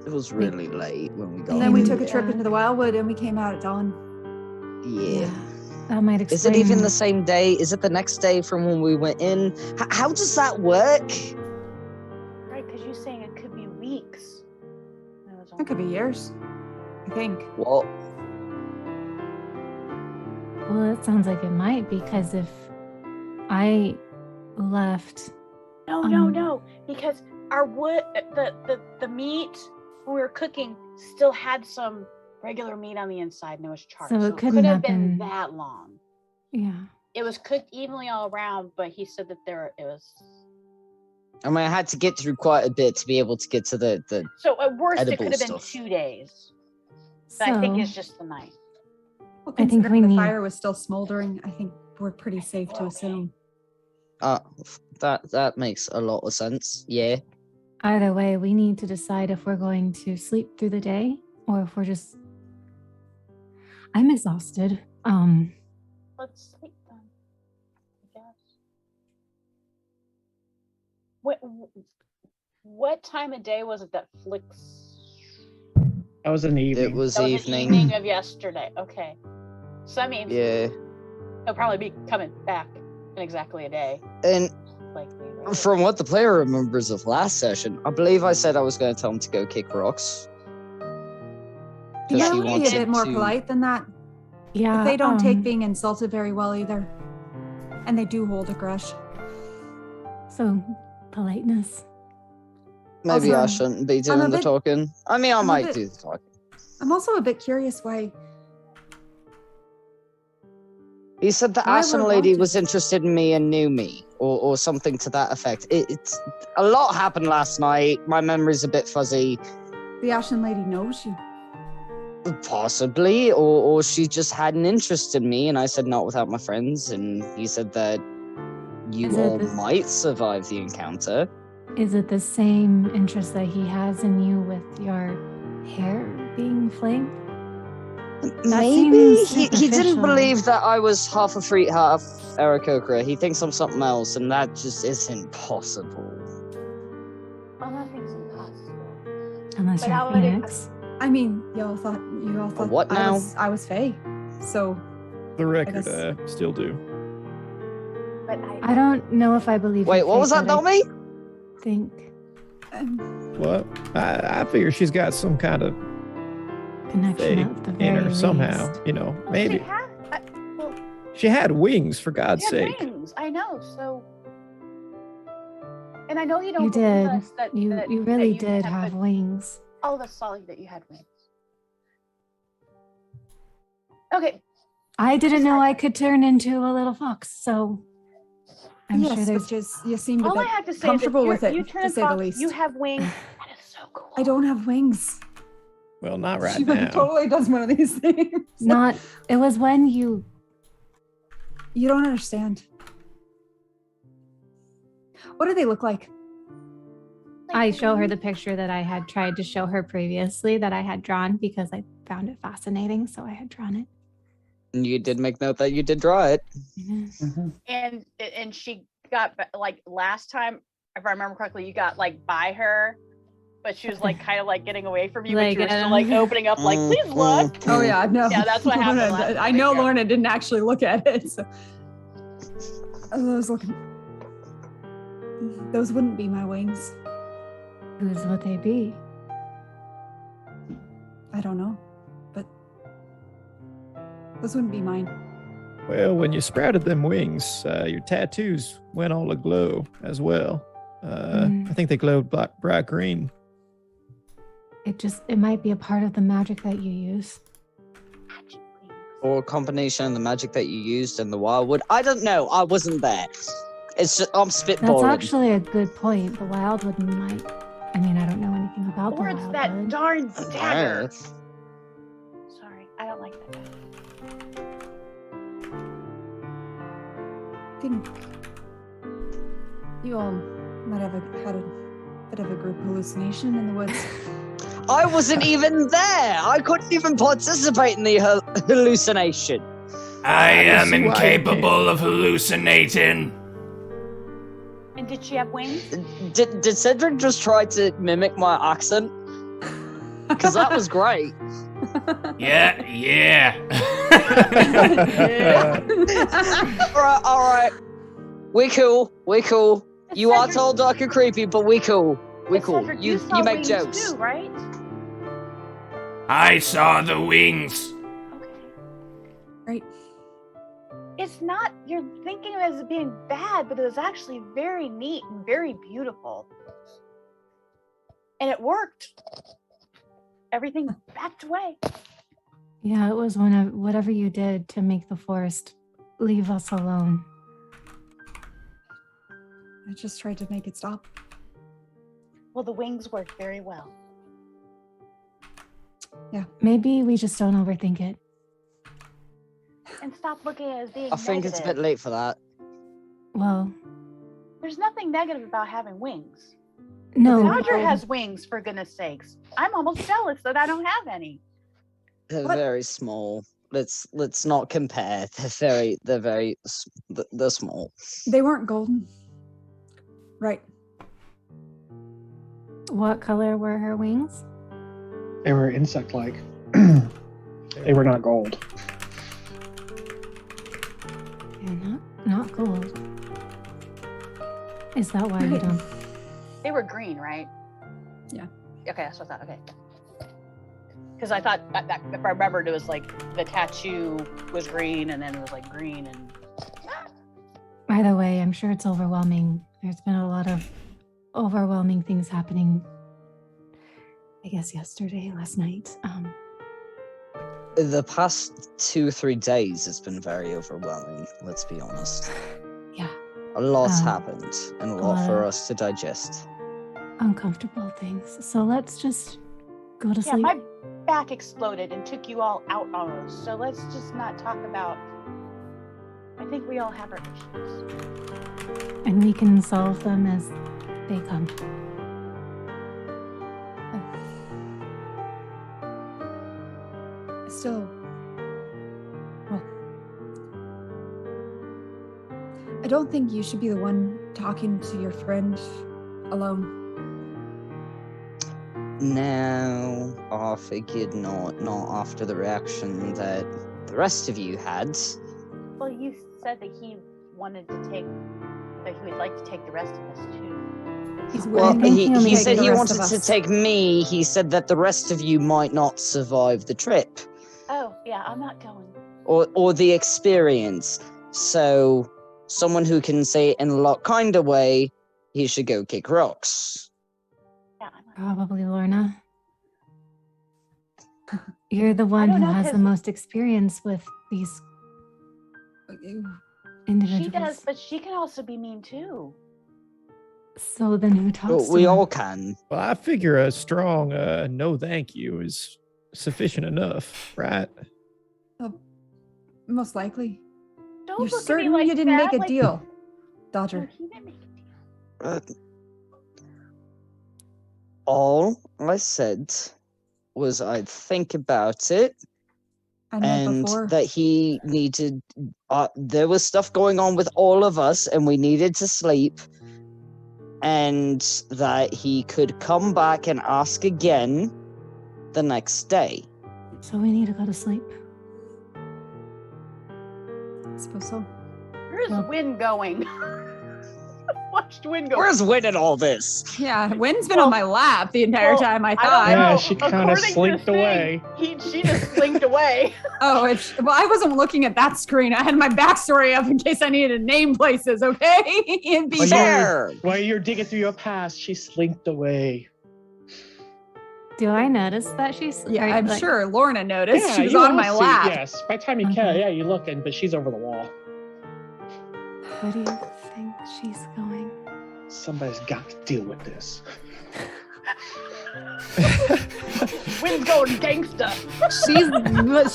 It was really late when we got And then we there. took a trip into the Wildwood and we came out at dawn. Yeah. That might Is explain. it even the same day? Is it the next day from when we went in? How does that work? Right, because you're saying it could be weeks. No, it's It could be only- years, I think. What? Well, it sounds like it might, because if I left, No, because our wood, the meat when we were cooking still had some regular meat on the inside and it was charred. So it it couldn't could have have been been- that long. yeah. It was cooked evenly all around, but he said that it was. I mean, I had to get through quite a bit to be able to get to the So at worst, it Edible could have been stuff. 2 days. So But I think it's just the night. Well, I think considering we the need- fire was still smoldering, I think we're pretty safe to assume. that makes a lot of sense. Yeah. either way, we need to decide if we're going to sleep through the day or if we're just. I'm exhausted. Let's sleep then. I guess. What time of day was it that Flicks? That was in the evening. It was That was evening. the evening of yesterday. Okay. So that means Yeah. he'll probably be coming back in exactly a day. And Likely, right? from what the player remembers of last session, I believe I said I was going to tell him to go kick rocks. You Because might he want to be a wanted bit more to- polite than that. Yeah. They don't take being insulted very well either. And they do hold a grudge. So, politeness. Maybe I Also, shouldn't be I'm doing a the bit- talking. I mean, I I'm a might bit- do the talking. I'm also a bit curious why. He said the Why Ashen would lady want to- was interested in me and knew me, or something to that effect. It's a lot happened last night. My memory's a bit fuzzy. The Ashen Lady knows you. Possibly, or she just had an interest in me, and I said not without my friends, and he said that you Is it all the- might survive the encounter. Is it the same interest that he has in you with your hair being flamed? Maybe seems he didn't superficial. believe that I was half a freak, half Aarakocra. He thinks I'm something else, and that just isn't possible. Well, nothing's impossible. Unless But you're how a would it- phoenix. I mean, you all thought what now? I was Fae. So The record, guess- still do. But I don't know if I believe. Wait, in what was fate, that, but I Domi? think What? I figure she's got some kind of connection Fae at the in very her somehow. least. You know, Well, maybe She had, well, she had wings for God's she had sake. wings. I know. So, and I know you don't You believe did. us that You that, you really that did had, have but wings. all of us saw that you had wings. Okay. I didn't Just know had- I could turn into a little fox, so I'm yes, sure there's. but just you seemed a All I bit have to say is that comfortable you're- with it, you turn to say the fox, least. You have wings. That is so cool. I don't have wings. Well, not right she now. totally does one of these things. Not. It was when you. You don't understand. What do they look like? I show her the picture that I had tried to show her previously that I had drawn because I found it fascinating, so I had drawn it. And you did make note that you did draw it. Mhm. And she got like last time, if I remember correctly, you got like by her, but she was like kind of like getting away from you, but Like, you were still like opening up, like please look. Oh yeah, no. Yeah, that's what happened Lorna- last I time, know yeah. Lorna didn't actually look at it. So. I was looking. Those wouldn't be my wings. Whose would they be? I don't know, but those wouldn't be mine. Well, when you sprouted them wings, your tattoos went all aglow as well. I think they glowed bright green. It might be a part of the magic that you use. Or a combination of the magic that you used and the Wildwood. I don't know. I wasn't there. It's just, I'm That's spitballing. actually a good point. The Wildwood might. I mean, I don't know anything about Or the it's that Wildwood. darn dagger. Yeah. Sorry, I don't like that dagger. Think you all might have had a bit of a group hallucination in the woods. I wasn't even there. I couldn't even participate in the hallucination. I am see why you incapable of hallucinating. And And did she have wings? Did Cedric just try to mimic my accent? Because that was great. Yeah. All right. We cool. You are Cedric- tall, dark, and creepy, but we cool. We But cool. Cedric, You saw make wings jokes. too, right? I saw the wings. Okay. Right. It's not, you're thinking of it as being bad, but it was actually very neat and very beautiful. And it worked. Everything backed away. Yeah, it was one of whatever you did to make the forest leave us alone. I just tried to make it stop. Well, the wings worked very well. Maybe we just don't overthink it. And stop looking at it as being I think it's a bit late for that. Well, There's nothing negative about having wings. no. Roger has wings, for goodness sakes. I'm almost jealous that I don't have any. They're What? very small. Let's not compare. They're small. They weren't golden. Right. What color were her wings? They were insect-like. They were not gold. Yeah, not gold. Is that why you don't? They were green, right? Yeah. Okay, that's what I thought. Okay. Because I thought that if I remembered, it was like the tattoo was green, and then it was like green and. By the way, I'm sure it's overwhelming. There's been a lot of overwhelming things happening. I guess yesterday, last night. The past 2-3 days has been very overwhelming. Let's be honest. Yeah, A lot's happened, and a lot lot for of- us to digest. uncomfortable things. So let's just go to Yeah, sleep. my back exploded and took you all out almost. So let's just not talk about. I think we all have our issues. And we can solve them as they come. Still, well, I don't think you should be the one talking to your friend alone. Now, I figured not after the reaction that the rest of you had. Well, you said that he wanted to take. That he would like to take the rest of us too. He's Well, willing think he, he'll he take said the he rest wanted of to us. take me. He said that the rest of you might not survive the trip Oh yeah, I'm not going. or the experience. So, someone who can say it in a lot kinder way, he should go kick rocks. Yeah, I'm not. Probably Lorna. You're the one don't who know, has the 'cause- most experience with these individuals. She does, but she can also be mean too. So then who talks But to we her? all can. Well, I figure a strong no thank you is sufficient enough, right? Most likely. Don't You're look at me certain like you didn't that, make a like- deal, No, Dodger. he didn't make a deal. All I said was I'd think about it, I know and before. that he needed. There was stuff going on with all of us, and we needed to sleep, and that he could come back and ask again the next day. So we need to go to sleep. I suppose so. Where's Well- Win going? Watched Win go. Where's Win in all this? Yeah, Wynn's been Well- on my lap the entire well, time, I I don't thought. know. Yeah, she kinda According to the slinked thing, away. She just slinked away. Oh, well, I wasn't looking at that screen. I had my backstory up in case I needed to name places, okay? It'd be Oh, yeah. Fair. While you're digging through your past, she slinked away. Do I notice that she's? Yeah, or, I'm like- sure Lorna noticed. she was you on all my see- lap. Yes, by the time you Okay. can, yeah, you're looking, but she's over the wall. Where do you think she's going? Somebody's got to deal with this. Win's going gangsta.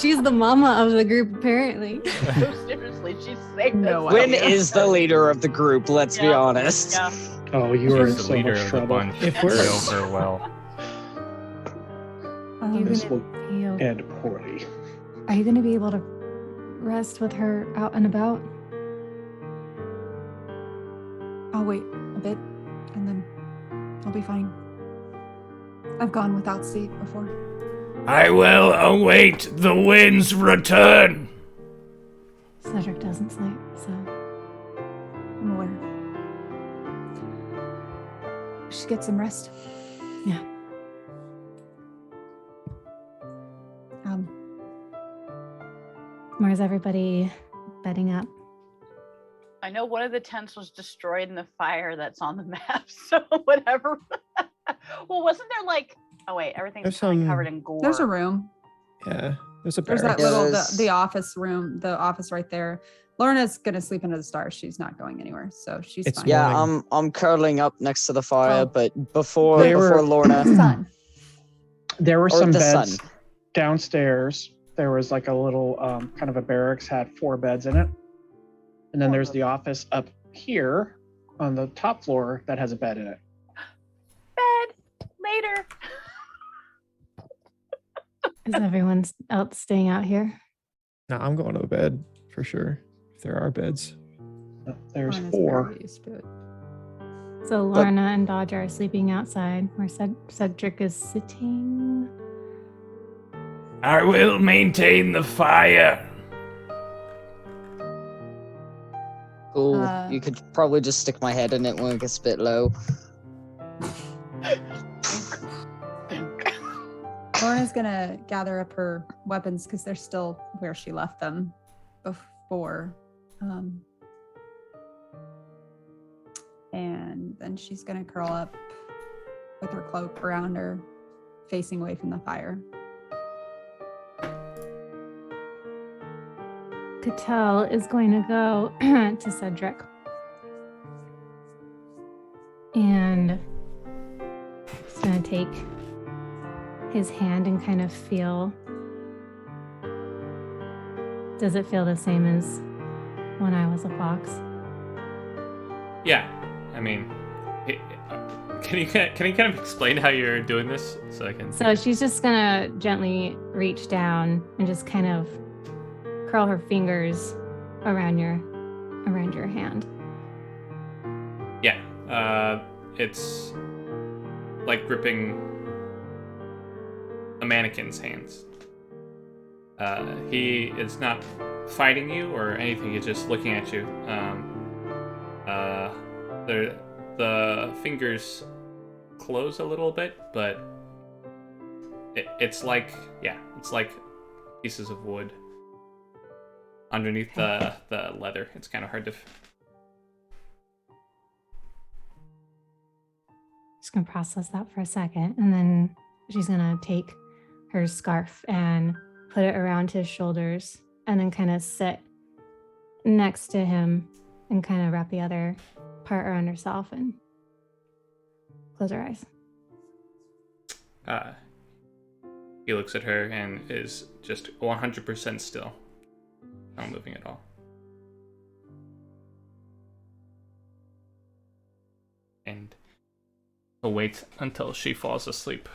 She's the mama of the group, apparently. No, seriously, she's saved No us. Win idea. is the leader of the group, let's be Yeah. honest. Yeah. Oh, you are in He's the so leader much of the trouble. bunch. If We we're- know her well. You're This gonna will be okay. end poorly. Are you going to be able to rest with her out and about? I'll wait bit, and then I'll be fine. I've gone without sleep before. I will await the wind's return. Cedric doesn't sleep, so I'm aware. We should get some rest. yeah. Where's everybody bedding up? I know one of the tents was destroyed in the fire that's on the map, so whatever. Well, wasn't there like? Oh wait, everything's There's kind of some- covered in gore. There's a room. Yeah, there's a There's that barracks. little Yes. the office room, the office right there. Lorna's gonna sleep under the stars. She's not going anywhere, so she's It's fine. Yeah, morning. I'm curling up next to the fire, Oh. but before They were- Lorna. Sun. There were Or some the beds sun. downstairs. There was like a little kind of a barracks, had 4 beds in it. And then there's the office up here on the top floor that has a bed in it. Bed later. Is everyone else staying out here? No, I'm going to bed for sure. If there are beds. There's Lorna's 4. very used to it. So Lorna and Dodger are sleeping outside, where Cedric is sitting. I will maintain the fire. Cool. You could probably just stick my head in it when it gets a bit low. Lorna's gonna gather up her weapons because they're still where she left them before. And then she's gonna curl up with her cloak around her, facing away from the fire. Cattell is going to go to Cedric. And he's going to take his hand and kind of feel. Does it feel the same as when I was a fox? Yeah, I mean, can you kind of explain how you're doing this so I can? So she's just going to gently reach down and just kind of curl her fingers around your hand. Yeah, it's like gripping a mannequin's hands. He is not fighting you or anything. He's just looking at you. The fingers close a little bit, but it's like pieces of wood underneath the leather. It's kind of hard to. Just gonna process that for a second, and then she's gonna take her scarf and put it around his shoulders, and then kind of sit next to him and kind of wrap the other part around herself and close her eyes. He looks at her and is just 100% still, not moving at all. And he'll wait until she falls asleep.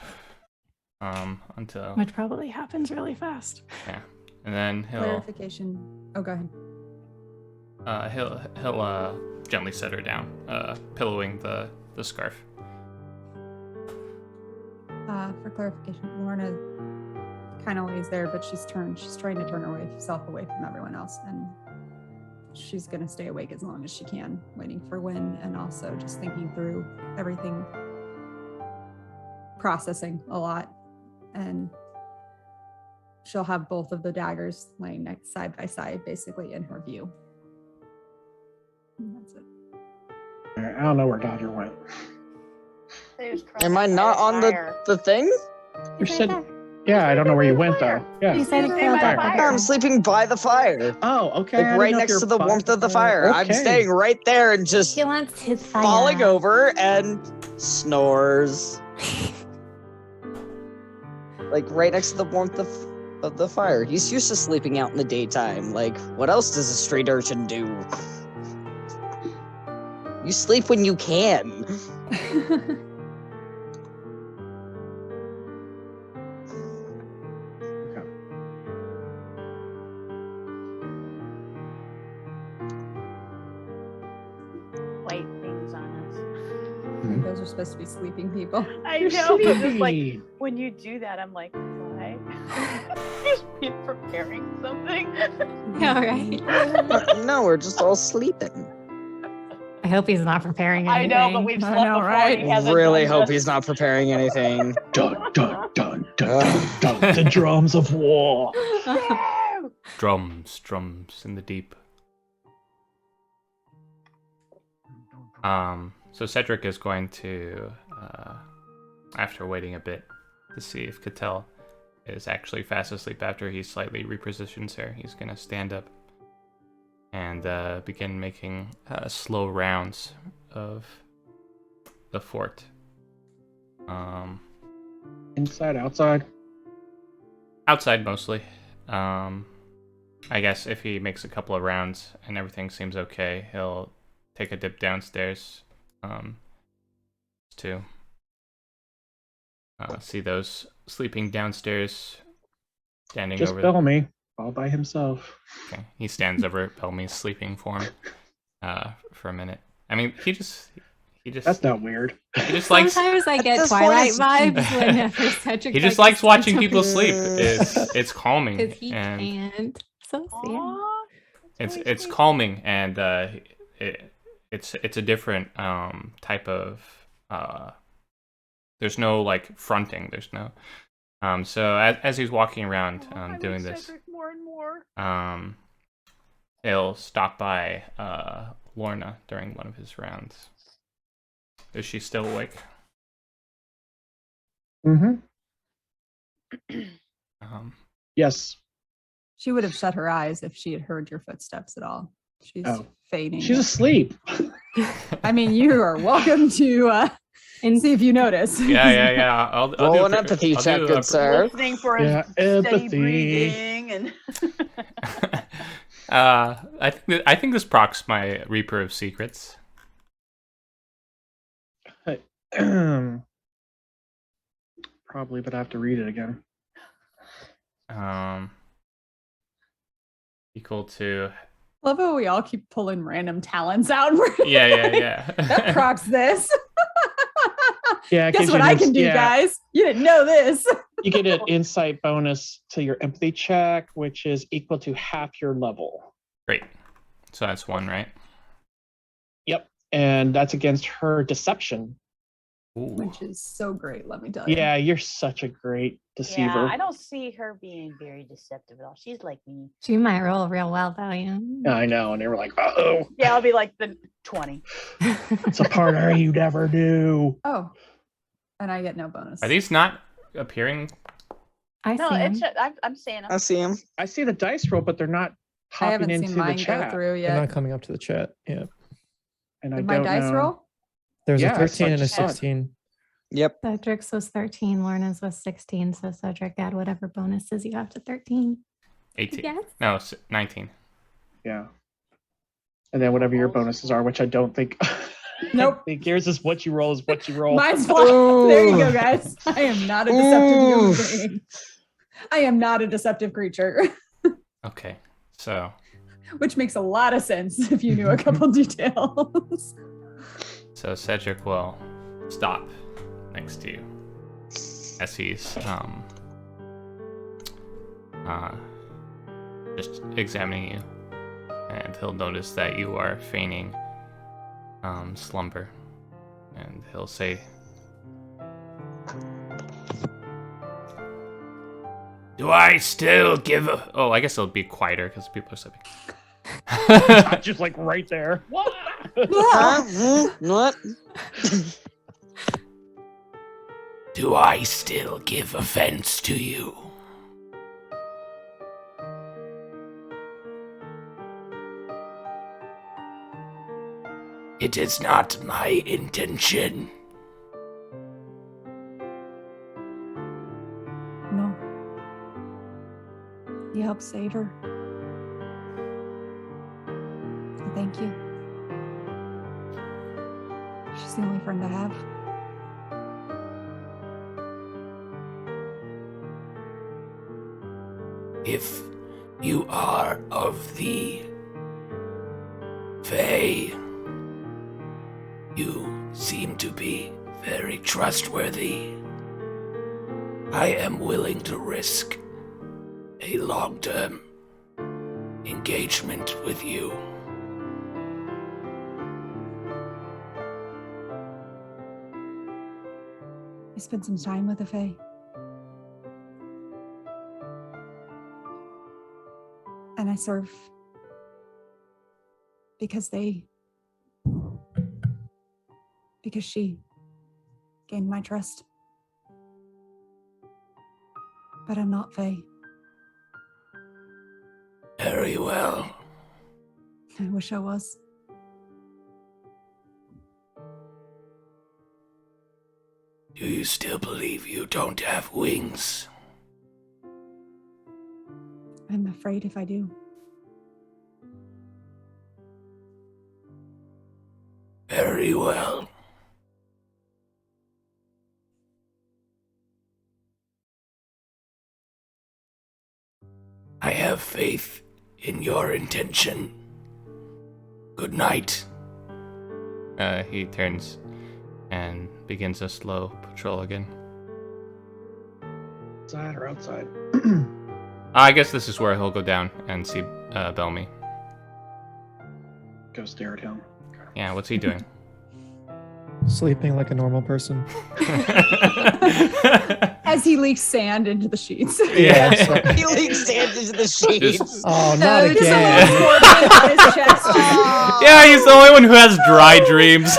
Until Which probably happens really fast. yeah, and then he'll Clarification. Oh, go ahead. he'll gently set her down, pillowing the scarf. For clarification, Lorna kind of lays there, but she's trying to turn herself away from everyone else, and she's going to stay awake as long as she can, waiting for Wynn, and also just thinking through everything, processing a lot. And she'll have both of the daggers laying next side by side, basically in her view. And that's it. I don't know where Dodger went. Am I not on the thing? You said, yeah, I don't know where you went though. You Yeah. said it Stay failed by out. fire. I'm sleeping by the fire. Oh, okay. I Like didn't right know if next you to were the by warmth of the fire. I'm Okay. staying right there and just He wants his fire. falling over and snores. Like right next to the warmth of the fire. He's used to sleeping out in the daytime. Like, what else does a street urchin do? You sleep when you can. White things on us. Those are supposed to be sleeping people. I You're know, but just like sleepy. when you do that, I'm like, why? Just be preparing something. Yeah, right. No, we're just all sleeping. I hope he's not preparing I anything. know, but we've I slept know, before. right? And he hasn't Really done hope this. he's not preparing anything. Dun dun dun dun dun dun. The drums of war. No! Drums in the deep. So Cedric is going to, after waiting a bit to see if Cattell is actually fast asleep after he slightly repositions her, he's going to stand up and begin making slow rounds of the fort. Inside, outside. Outside mostly. I guess if he makes a couple of rounds and everything seems okay, he'll take a dip downstairs to see those sleeping downstairs standing Just over. Bellamy, all by himself. Okay, he stands over at Bellamy's sleeping form for a minute. I mean, he just That's not weird. he just likes Sometimes I At get this Twilight point, vibes whenever Cedric. he just likes watching people sleep. It's calming Because he and can't. So sad. Aw, that's really it's sweet. calming and it's a different type of there's no like fronting, there's no so as he's walking around I miss doing this, Cedric more and more. he'll stop by Lorna during one of his rounds. Is she still awake? Mm-hmm. Yes. She would have shut her eyes if she had heard your footsteps at all. She's feigning. She's it. asleep. I mean, you are welcome to and see if you notice. yeah. I'll Roll do an a- empathy I'll check, do good a- sir. Listening for his Yeah, steady empathy. breathing and I think this procs my Reaper of Secrets. Probably, but I have to read it again. Equal to Love how we all keep pulling random talents out. yeah. That procs this. Yeah, it Guess gives what you I an can do, yeah, guys? You didn't know this. You get an insight bonus to your empathy check, which is equal to half your level. Great. So that's one, right? Oh. And that's against her deception. Ooh. Which is so great, let me tell you. Yeah, you're such a great deceiver. yeah, I don't see her being very deceptive at all. She's like me. She might roll real well though, yeah. I know. And they were like, oh, Yeah, I'll be like the 20. it's a partner you never do. Oh. And I get no bonus. Are these not appearing? I No, see it's him. I'm saying I see him. I see the dice roll, but they're not I popping haven't into seen the mine go chat. through They're yet. not coming up to the chat. Yeah. And I Did my don't dice know. roll? There's Yeah, a I 13 and a just saw it. 16. Yep. Cedric's was 13, Lorna's was 16, so Cedric add whatever bonuses you have to 13. 18. Yes. No, 19. Yeah. And then whatever your bonuses are, which I don't think. Nope. I think yours is what you roll is what you roll. Mine's flat. There you go, Ooh. guys. I am not a deceptive human Oof. being. I am not a deceptive creature, Okay. So which makes a lot of sense if you knew a couple details. Cedric will stop next to you as he's just examining you, and he'll notice that you are feigning slumber, and he'll say, Do I still give a... oh, I guess it'll be quieter because people are sleeping. Not just like right there. Huh? What? Do I still give offense to you? It is not my intention. No. You helped save her. Thank you. She's the only friend I have. If you are of the Fae, you seem to be very trustworthy. I am willing to risk a long-term engagement with you. I spent some time with the Fae. And I serve because she gained my trust. But I'm not Fae. Very well. I wish I was. Do you still believe you don't have wings? I'm afraid if I do. Very well. I have faith in your intention. Good night. He turns and begins a slow patrol again. Inside or outside? I guess this is where he'll go down and see Bellamy. Go stare at him. Yeah, what's he doing? Sleeping like a normal person. As he leaks sand into the sheets. Yeah. He leaks sand into the sheets. Oh, not Just a again. little scorpion on his chest. Yeah, he's the only one who has dry dreams.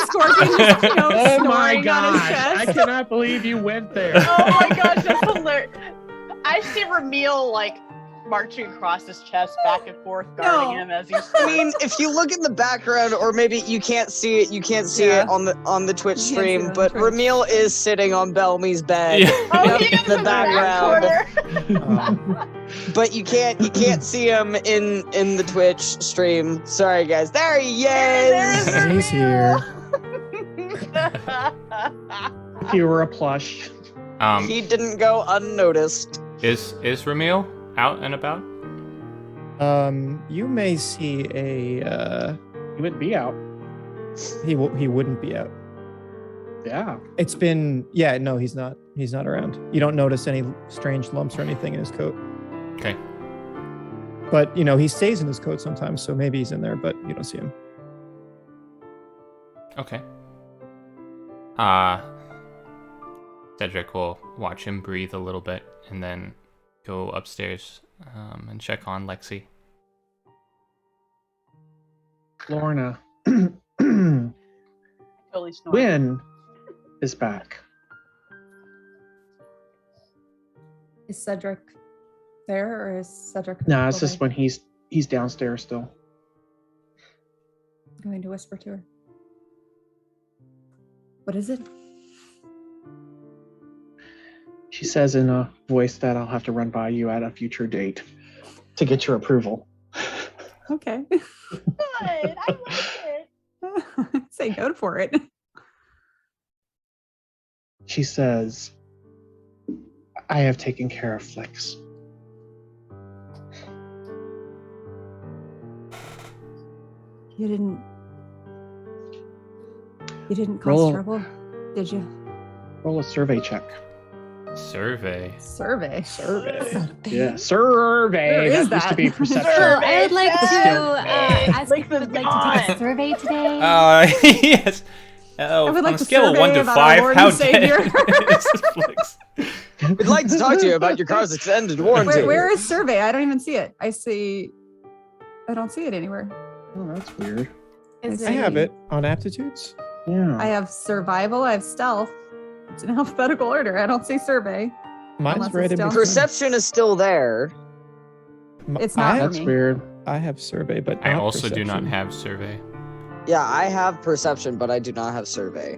Scorpion just, Oh my snoring on his gosh! chest. I cannot believe you went there. Oh my gosh, that's hilarious. I see Ramil like marching across his chest back and forth, guarding him as he's. I mean, if you look in the background, or maybe you can't see it, it on the Twitch You can't see it stream, on but Twitch. Ramil is sitting on Bellamy's bed. Yeah. Oh, Yep, he is in the background. corner. But you can't see him in the Twitch stream. Sorry guys. There he is! There He's here. If you were a plush. He didn't go unnoticed. Is Ramil out and about? You may see a. You wouldn't be out. He wouldn't be out. Yeah. It's been no, he's not around. You don't notice any strange lumps or anything in his coat. Okay. But he stays in his coat sometimes, so maybe he's in there, but you don't see him. Okay. Cedric will watch him breathe a little bit and then go upstairs and check on Lexi. Lorna. Totally snoring. Wynn is back. Is Cedric there, or is Cedric? No, it's away? just when he's downstairs still. I'm going to whisper to her. What is it? She says in a voice that I'll have to run by you at a future date to get your approval. Okay. Good. I like it. Say go for it. She says, I have taken care of Flix. You didn't cause Roll. trouble, did you? Roll a survey check. Survey. Survey. Yeah, survey. Where is That used to that? be So perception. I would like to ask Like if you would the like to take a dawn. survey today. Yes. Oh, I would on like a to scale of survey 1 to about our 5, Lord how and Savior. dead is Flix? We'd like to talk to you about your car's extended warranty. Where is survey? I don't even see it. I don't see it anywhere. Oh, that's weird. Is I have it on aptitudes. Yeah. I have survival. I have stealth. It's in alphabetical order. I don't see survey. Mine's Unless right it's in down. between. Perception is still there. It's not I for have, That's me. weird. I have survey, but I not also do not perception. have survey. Yeah, I have perception, but I do not have survey.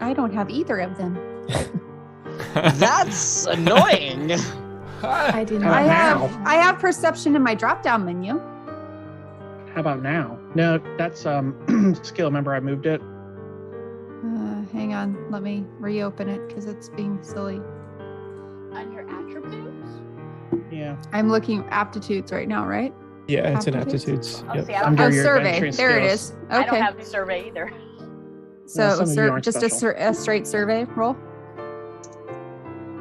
I don't have either of them. That's annoying. I do How not. about I have perception in my drop-down menu. How about now? No, that's skill. Remember I moved it? Hang on. Let me reopen it because it's being silly. On your attributes? Yeah. I'm looking aptitudes right now, right? Yeah, it's in Aptitudes? aptitudes. Oh, Yep. see, I don't, Under Oh, your survey. adventuring There it skills. is. I don't Okay. have survey either. So some of you aren't just special. a straight survey roll.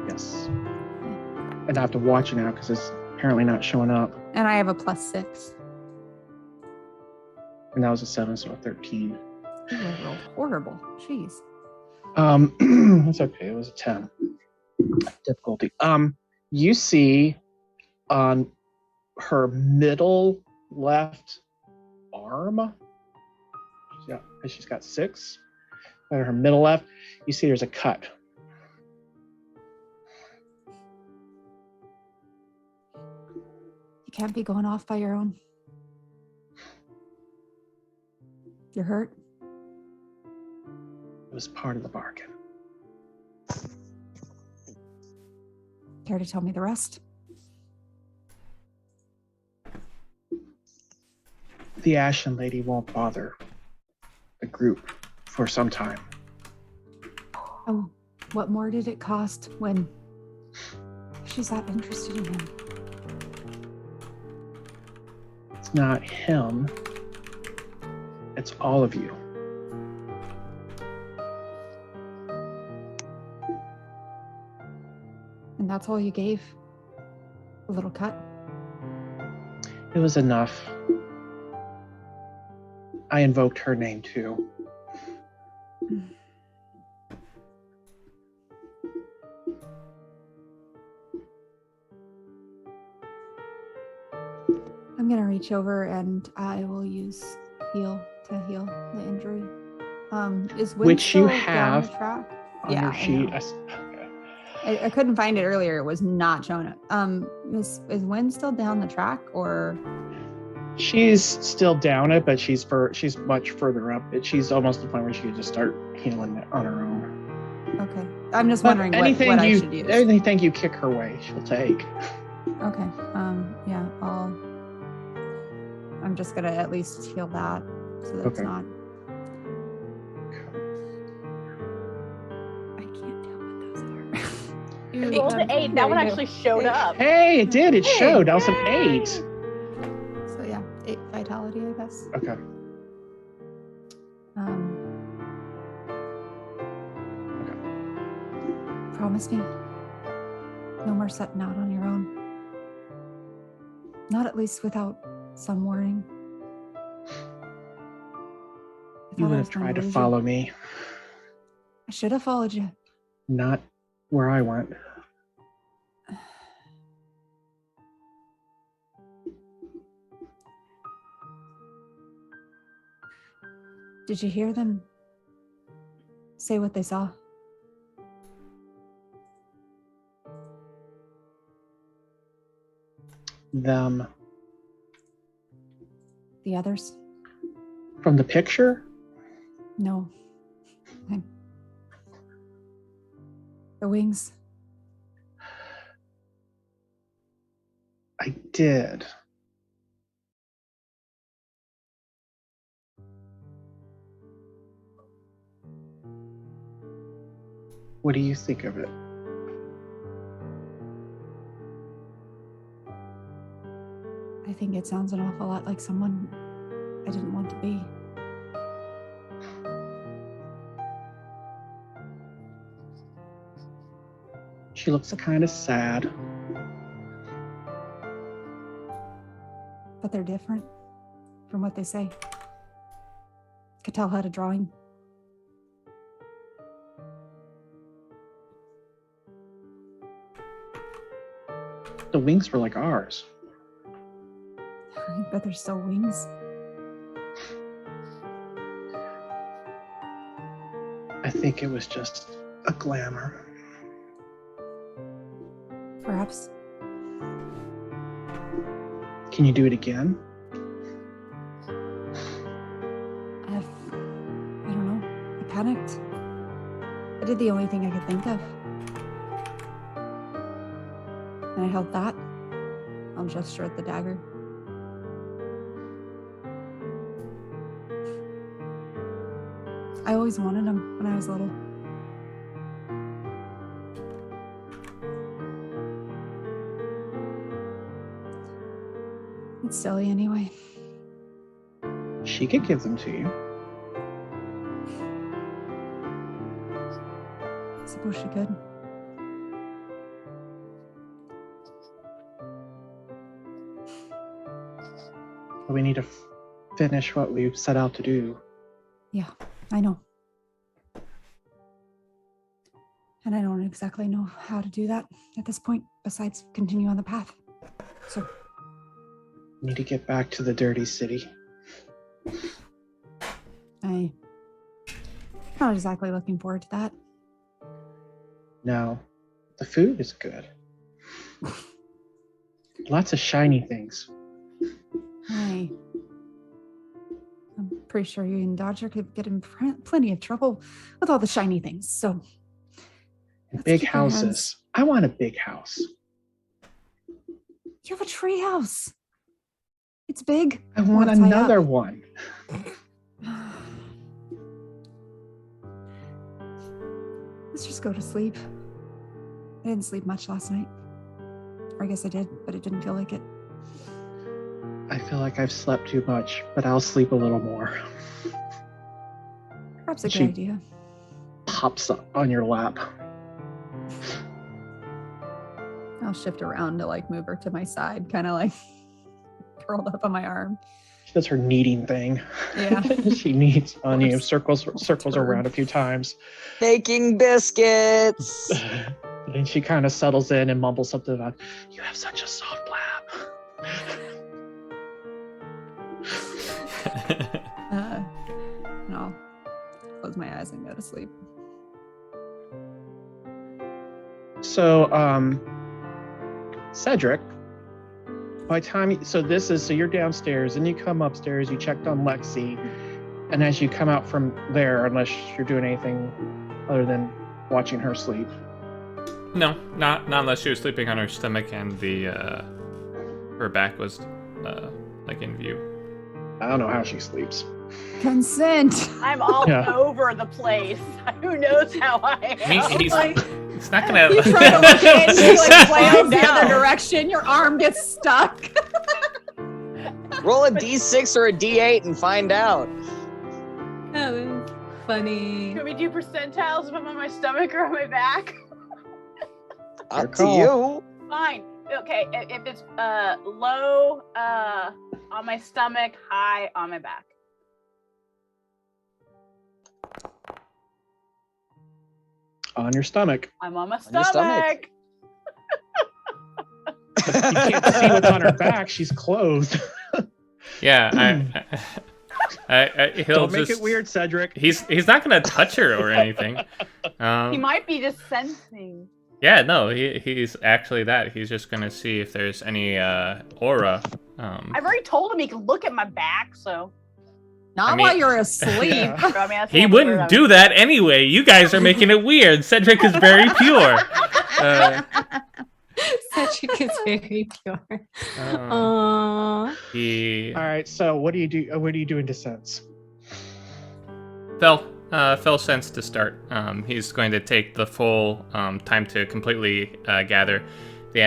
Yes. And I have to watch it now because it's apparently not showing up. And I have a +6. And that was a 7, so a 13. You rolled horrible. Jeez. That's okay. It was a 10. Difficulty. You see on her middle left arm, she's got 6. On her middle left, you see there's a cut. You can't be going off by your own. You're hurt? It was part of the bargain. Care to tell me the rest? The Ashen Lady won't bother the group for some time. Oh, what more did it cost when she's that interested in him? It's not him. It's all of you. And that's all you gave? A little cut? It was enough. I invoked her name too. I'm gonna reach over and I will use heal to heal the injury. Is wind Which you still down have the track? On Yeah, your I sheet. know. I couldn't find it earlier. It was not showing up. Is Wynn still down the track or? She's still down it, but she's much further up. She's almost to the point where she could just start healing it on her own. Okay. I'm just But wondering what I should use. Anything you kick her way, she'll take. Okay. Yeah, I'm just gonna at least heal that so that it's Okay. not. I can't tell what those are. You rolled an 8. That one actually showed up. Hey, it did. It showed. That was an 8. So yeah, 8 vitality, I guess. Okay. Promise me, no more setting out on your own. Not at least without some warning. You would have tried to follow me. I should have followed you. Not where I went. Did you hear them say what they saw? Them. The others? From the picture? No. The wings. I did. What do you think of it? I think it sounds an awful lot like someone I didn't want to be. She looks kind of sad. But they're different from what they say. Could tell had a drawing. The wings were like ours. But they're still wings. I think it was just a glamour. Perhaps. Can you do it again? I don't know. I panicked. I did the only thing I could think of. And I held that. I'll gesture at the dagger. I always wanted them when I was little. It's silly anyway. She could give them to you. suppose she could. But we need to finish what we've set out to do. Yeah, I know. And I don't exactly know how to do that at this point, besides continue on the path. So We need to get back to the dirty city. I'm not exactly looking forward to that. No, the food is good. Lots of shiny things. I'm pretty sure you and Dodger could get in plenty of trouble with all the shiny things. So And let's big keep our hands- houses. I want a big house. You have a tree house. It's big. I want Let's tie another up. one. Let's just go to sleep. I didn't sleep much last night. Or I guess I did, but it didn't feel like it. I feel like I've slept too much, but I'll sleep a little more. Perhaps a She- good idea. Pops up on your lap. I'll shift around to like move her to my side, kind of like curled up on my arm. She does her kneading thing. Yeah. She kneads on you, course. circles Turd. around a few times. Baking biscuits. And then she kind of settles in and mumbles something about, "You have such a soft lap." And I'll close my eyes and go to sleep. So, Cedric, by the time, so you're downstairs and you come upstairs, you checked on Lexi, and as you come out from there, unless you're doing anything other than watching her sleep. No, not unless she was sleeping on her stomach and the her back was like in view. I don't know how she sleeps. Consent. I'm all Yeah. over the place. Who knows how I am? He's not gonna. You try to look in, she like flails the other direction. Your arm gets stuck. Roll a d6 or a d8 and find out. That was funny. Can we do percentiles if I'm on my stomach or on my back? Up to call. you. Fine. Okay, if it's low on my stomach, high on my back. On your stomach. I'm on my On your stomach. stomach. You can't see what's on her back. She's clothed. Yeah, he'll Don't make just, it weird, Cedric. He's not gonna touch her or anything. He might be just sensing. Yeah, no, he's actually that. He's just gonna see if there's any aura. I've already told him he can look at my back, so. Not I mean- while you're asleep. Yeah. I mean, that's He a little wouldn't weird. do that anyway. You guys are making it weird. Cedric is very pure. Cedric is very pure. Um, Aww. he All right. So what do you do? What are you doing to sense? fell sense to start. He's going to take the full time to completely gather the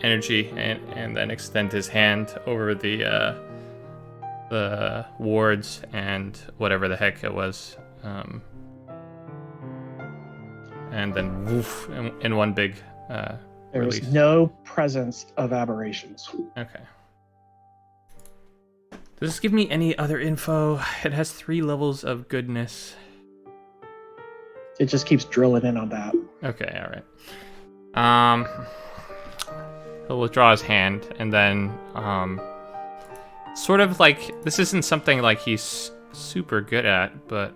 energy and then extend his hand over the wards and whatever the heck it was. And then woof in one big There is release. no presence of aberrations. Okay. Does this give me any other info? It has 3 levels of goodness. It just keeps drilling in on that. Okay, all right. He'll withdraw his hand and then sort of like, this isn't something like he's super good at, but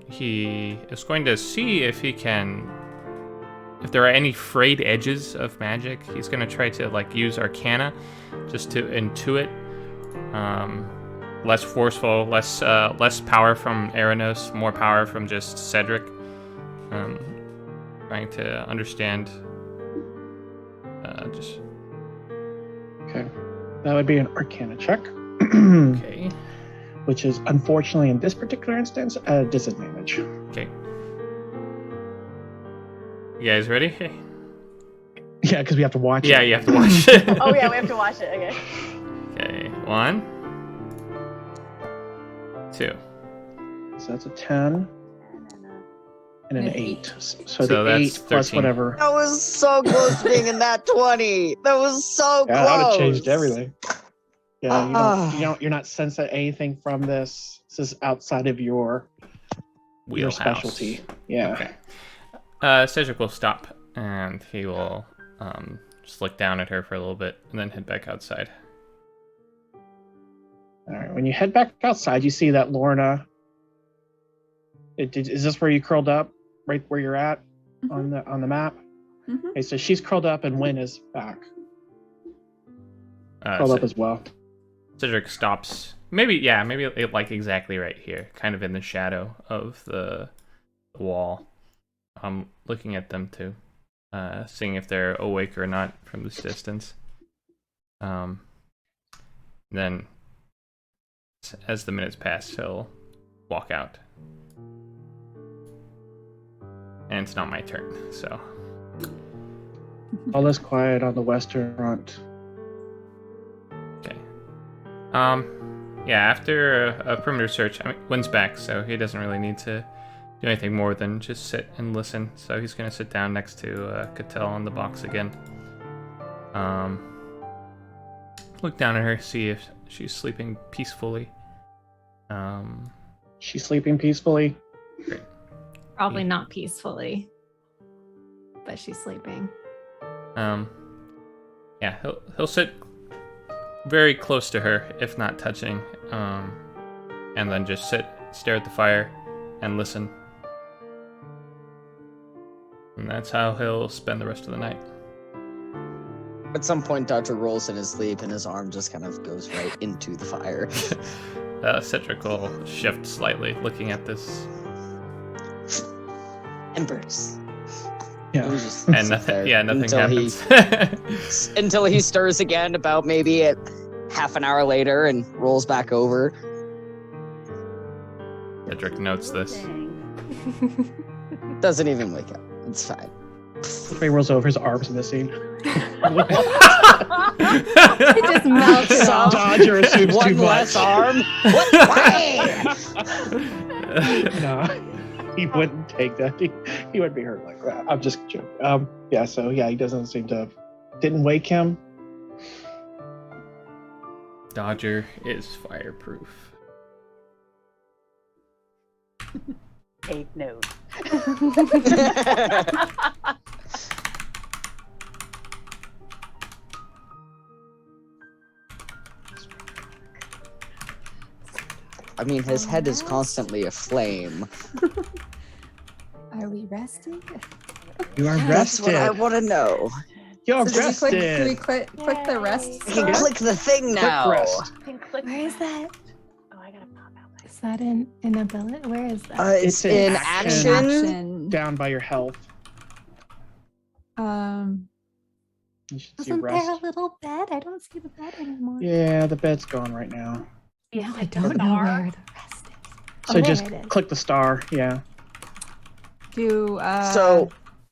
he is going to see if he can, if there are any frayed edges of magic. He's going to try to like use arcana just to intuit. Less forceful, less power from Anemos, more power from just Cedric. Trying to understand. Just Okay. That would be an arcana check. okay. Which is unfortunately in this particular instance a disadvantage. Okay. You guys ready? Yeah, because we have to watch Yeah, it. you have to watch it. Oh yeah, we have to watch it. Okay. Okay. 1, 2. So that's a 10 and an And an 8. So So the that's 8 plus 13. whatever. That was so close to being in that 20. That was so Yeah, close. that would have changed everything. Yeah, Ah. you're not sensing anything from this. This is outside of your Wheelhouse. specialty. Yeah. Okay. Cedric will stop, and he will just look down at her for a little bit, and then head back outside. All right. When you head back outside, you see that Lorna. Is this where you curled up? Right where you're at on the map? Mhm. Okay, so she's curled up, and Wynn is back. Curled up as well. Cedric stops. Maybe like exactly right here, kind of in the shadow of the wall. I'm looking at them too, seeing if they're awake or not from this distance. Then, as the minutes pass, he'll walk out. And it's not my turn, so. All is quiet on the western front. Okay. Yeah, after a perimeter search, Wynn's back, so he doesn't really need to do anything more than just sit and listen. So he's gonna sit down next to Cattell on the box again. Look down at her, see if she's sleeping peacefully. She's sleeping peacefully. Great. Probably not peacefully, but she's sleeping. Yeah, he'll sit very close to her, if not touching, and then just stare at the fire, and listen. And that's how he'll spend the rest of the night. At some point, Dodger rolls in his sleep and his arm just kind of goes right into the fire. Cedric will shift slightly, looking at this. Embers. Yeah. He just And sits nothing, there yeah, nothing until happens. until he stirs again about maybe at half an hour later and rolls back over. Cedric notes this. Dang. Doesn't even wake up. It's fine. He rolls over, his arm's missing. It just melts off. Dodger assumes One too much. less arm. What? Why? No, he wouldn't take that. He wouldn't be hurt like that. I'm just joking. Yeah, so yeah, he doesn't seem to. Didn't wake him. Dodger is fireproof. Take note. I mean, his head is constantly aflame. Are we rested? You are That's what I rested. want to know. You're So do we rested. click the rest? I can star? click the thing now. rest. You can click Where is that? Oh, I gotta pop out my Is that an ability? Where is that? It's It's in in action. action. Action. Down by your health. You should see Wasn't rest. there a little bed? I don't see the bed anymore. Yeah, the bed's gone right now. No, I Hit the don't know star. where the rest is. So there just it is. click the star. Yeah. So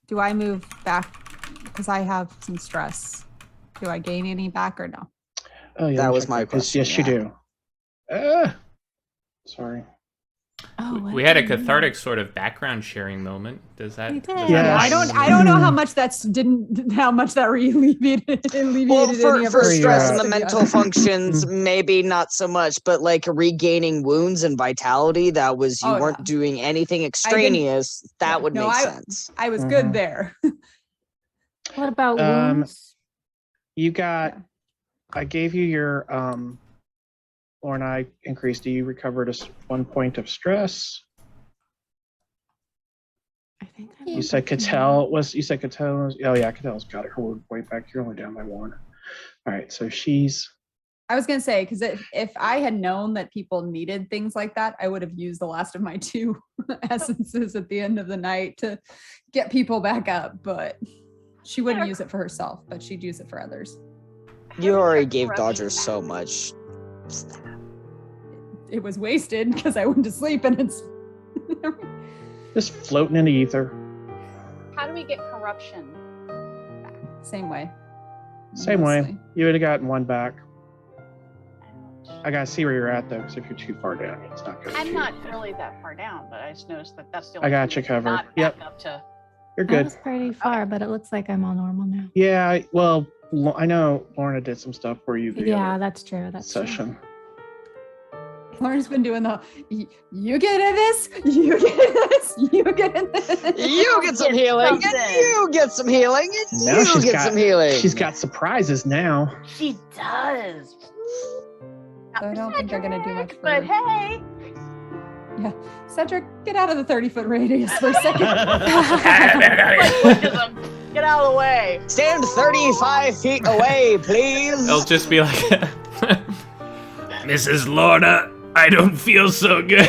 Do I move back because I have some stress? Do I gain any back or no? Oh yeah. That let me was check my Yes, question, yes, you do. Sorry. Oh, We had a I didn't know. cathartic sort of background sharing moment. Does that? We did. does Yeah. that I don't know how much that alleviated well, for any of for her stress Yeah. and the to be mental honest. functions, maybe not so much, but like regaining wounds and vitality, that was you Oh, weren't yeah. doing anything extraneous. That Yeah, would no, make I- sense. I was Mhm. good there. What about Um, wounds? You got. Yeah. I gave you your Lorna, I increased. You recovered 1 point of stress. I think I You went said back to Cattell was. You said Cattell was. Oh yeah, Cattell's got her 1 point back. You're only down by 1. All right, so she's. I was gonna say because if I had known that people needed things like that, I would have used the last of my 2 essences at the end of the night to get people back up. But she wouldn't use it for herself, but she'd use it for others. You already gave Corruption Dodger back. so much. It was wasted because I went to sleep and it's. Just floating in the ether. How do we get corruption? Same way. Same way. Mostly. You would have gotten 1 back. I gotta see where you're at though, because if you're too far down, it's not good. I'm not really that far down, but I just noticed that that's the only I got thing you that's covered. not Yep. back up to. You're That good. was pretty far, but it looks like I'm all normal now. Yeah, well, I know Lorna did some stuff for you the Yeah, other that's true. That's true. session. Lauren's been doing the you get in this, you get in this, you get in this. You get some healing, and something. you get some healing, and Now you she's get got- some healing. She's got surprises now. She does. So I don't think they're gonna do much for But her. hey, Cedric, get out of the 30-foot radius for a second. like, look at them. Get out of the way. Stand 35 feet away, please. It'll just be like, Mrs. Lorna, I don't feel so good.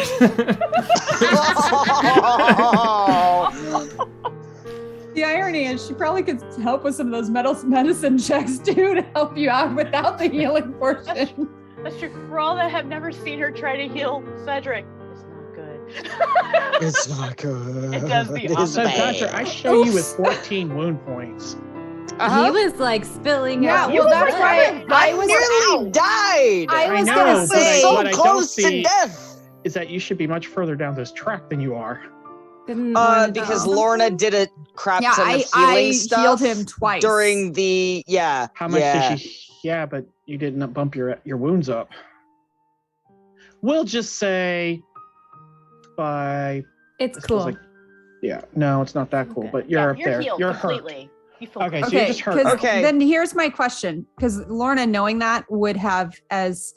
The irony is she probably could help with some of those medicine checks too to help you out without the healing portion. That's true. For all that have never seen her try to heal Cedric, it's not good. It's not good. It does the It is So, opposite. Dodger, I show you with 14 wound points. Uh-huh. He was like spilling Yeah, out. well, that's why I was nearly died. I was know, gonna but say so what I don't close to see death. is that you should be much further down this track than you are. Didn't Lorna Because know? Lorna did a crap yeah, ton of I healing stuff healed him twice during the How much did she? Yeah, but you didn't bump your wounds up. We'll just say by. It's this feels cool. like- yeah, no, it's not that cool. Okay. But you're up you're there. healed You're hurt. completely. You feel Okay, great. so you're Okay, just hurt. 'cause Okay. then here's my question, because Lorna knowing that would have as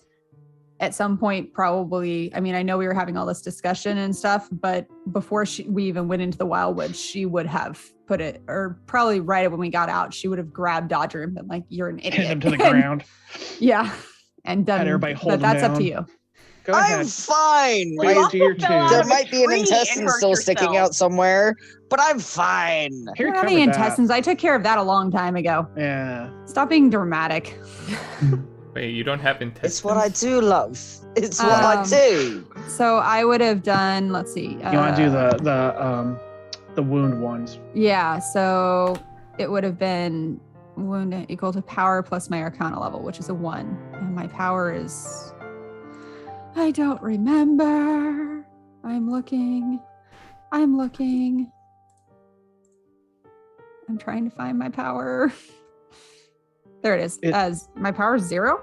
at some point probably, I mean, I know we were having all this discussion and stuff, but before we even went into the Wildwood, she would have put it, or probably right when we got out, she would have grabbed Dodger and been like, you're an idiot. Hit him to the And- ground. Yeah. And done. everybody hold but him that's up down. to you. Go I'm ahead. fine. Go ahead, do your fell out two. There of a might be an tree and intestine hurt still sticking yourself. out somewhere, but I'm fine. Here, I don't have cover any that. intestines. I took care of that a long time ago. Yeah. Stop being dramatic. wait, you don't have intestines? It's what I do, love. It's what I Um, do. So I would have done, let's see. You want to do the wound ones? Yeah, so it would have been wound equal to power plus my arcana level, which is a 1. And my power is, I don't remember. I'm looking. I'm trying to find my power. There it is. As my power is 0.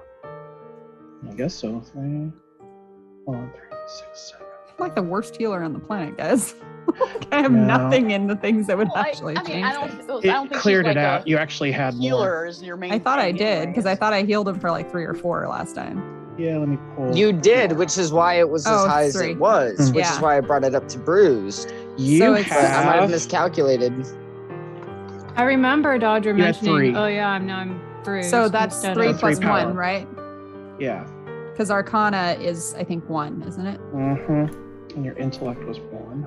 I guess so. 3, 4, 3, 6, 7. I'm like the worst healer on the planet, guys. I have No. nothing in the things that would Well, actually I mean, change I don't, things. I It don't think cleared she's it like out. You actually had more. healer is your main I thought I thing did, because I anyways. thought I healed him for like 3 or 4 last time. Yeah, let me pull. You did, which is why it was as Oh, high as 3. it was, which Yeah. is why I brought it up to bruised. You So it's- But I might have have. miscalculated. I remember Dodger You had mentioning, 3. oh yeah, I'm bruised. So that's instead 3 of- plus three power. 1, right? Yeah. Because Arcana is, I think, 1, isn't it? Mm-hmm. And your intellect was 1.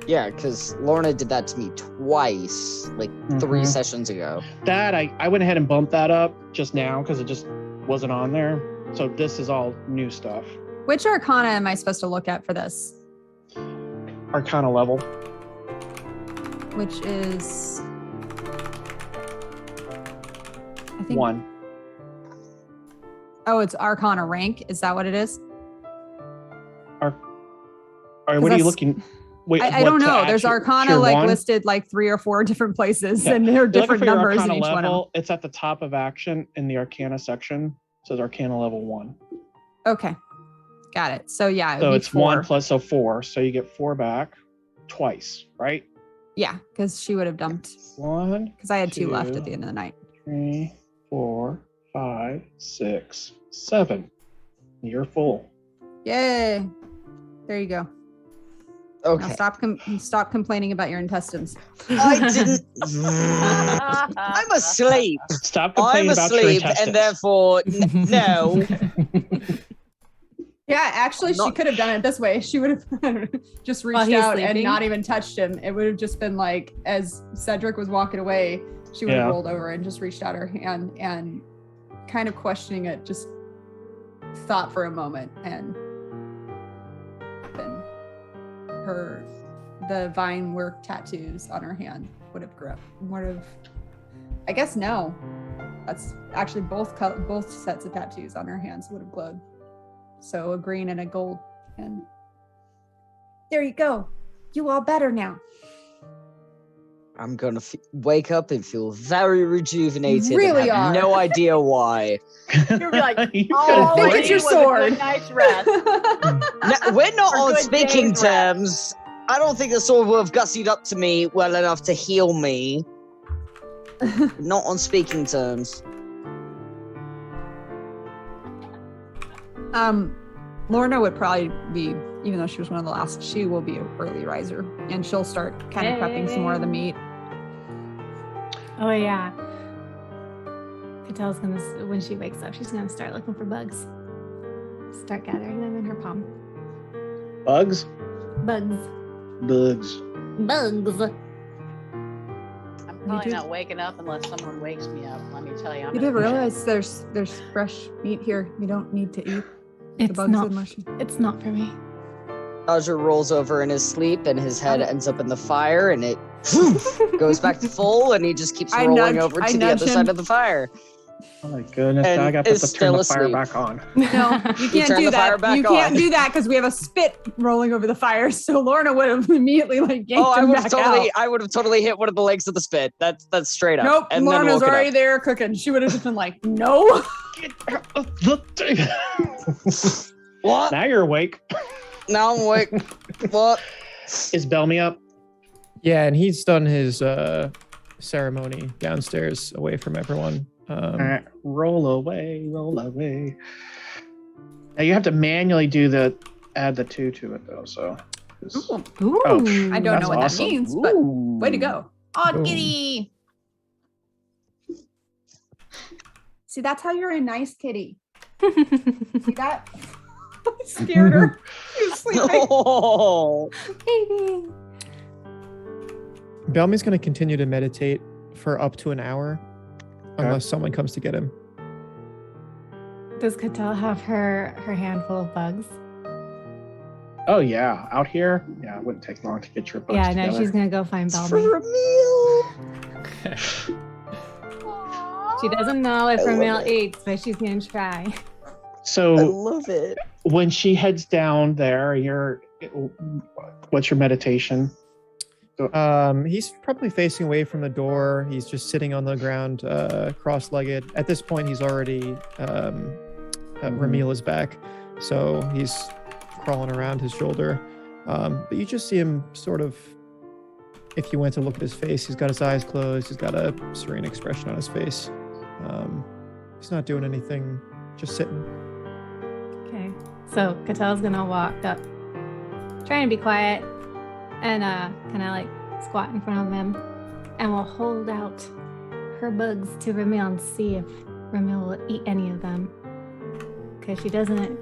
Yeah, because Lorna did that to me twice, like 3 Mhm. sessions ago. That I went ahead and bumped that up just now because it just wasn't on there. So this is all new stuff. Which Arcana am I supposed to look at for this? Arcana level. Which is, I think. 1. Oh, it's Arcana rank. Is that what it is? All right, what are you that's- looking? Wait, I what don't to know. add There's to- to Arcana your like one? listed like 3 or 4 different places, Yeah. and there are You're looking different for your numbers in Arcana each one of them. level. It's at the top of action in the Arcana section. It says Arcana level 1. Okay, got it. So yeah, it So would be it's 4. 1 plus 4. So you get 4 back twice, right? Yeah, because she would have dumped. 1, Because I had 2 left 2. at the end of the night. 3, 4, 5, 6, 7. You're full. Yay! There you go. Now Okay. stop complaining about your intestines. I didn't. I'm asleep. Stop I'm complaining about your asleep, intestines. and therefore, no. Yeah, actually, she Not- could have done it this way. She would have just While reached he's out and sleeping? not even touched him. It would have just been like, as Cedric was walking away, she would have Yeah. rolled over and just reached out her hand and kind of questioning it, just thought for a moment, and then the vine work tattoos on her hand would have I guess no. That's actually both sets of tattoos on her hands would have glowed. So a green and a gold. And there you go. You all better now. I'm gonna wake up and feel very rejuvenated. Really and have are. no idea why. You'll be like, You oh, could've think waited. it's your was a sword. good night's rest. No, we're not Or on good speaking day's rest. terms. I don't think the sword would have gussied up to me well enough to heal me. Not on speaking terms. Lorna would probably be, even though she was one of the last, she will be an early riser, and she'll start kind of prepping some more of the meat. Oh yeah. Catel's gonna, when she wakes up, she's gonna start looking for bugs. Start gathering them in her palm. Bugs? Bugs. Bugs. Bugs. I'm probably not waking up unless someone wakes me up. Let me tell you. I'm You gonna do realize there's fresh meat here. You don't need to eat the It's bugs not. unless you... It's not for me. Dodger rolls over in his sleep and his head ends up in the fire and it goes back to full and he just keeps I rolling nudge- over I to the nudge other him. side of the fire. Oh my goodness, And now I got to is turn still the fire asleep. back on. No, you can't turn do the fire that. back You can't on. do that because we have a spit rolling over the fire. So Lorna would have immediately like yanked Oh, him back out. I would have totally hit one of the legs of the spit. That's straight up. Nope, And then Lorna's woken already up. there cooking. She would have just been like, no. What? Now you're awake. Now I'm awake. What? Is Bellamy up? Yeah, and he's done his ceremony downstairs away from everyone. All right, roll away, roll away. Now you have to manually add the 2 to it though. So. Ooh. Oh, I don't That's know what awesome. that means, but way to go. Oh, Boom. kitty. See, that's how you're a nice kitty. See that? I scared her. She was sleeping. Oh. Baby. Bellamy's going to continue to meditate for up to an hour unless someone comes to get him. Does Catel have her handful of bugs? Oh yeah, out here. Yeah, it wouldn't take long to get your bugs Yeah, no, together. she's gonna go find It's Bellamy. for a meal. She doesn't know if I her love meal it. eats, but she's gonna try. I So love it. when she heads down there, what's your meditation? He's probably facing away from the door. He's just sitting on the ground, cross-legged. At this point, he's already Ramil is back, so he's crawling around his shoulder. But you just see him sort of. If you went to look at his face, he's got his eyes closed. He's got a serene expression on his face. He's not doing anything, just sitting. Okay. So Catel's gonna walk up, trying to be quiet, and kind of like squat in front of him, and will hold out her bugs to Ramil and see if Ramil will eat any of them. Because she doesn't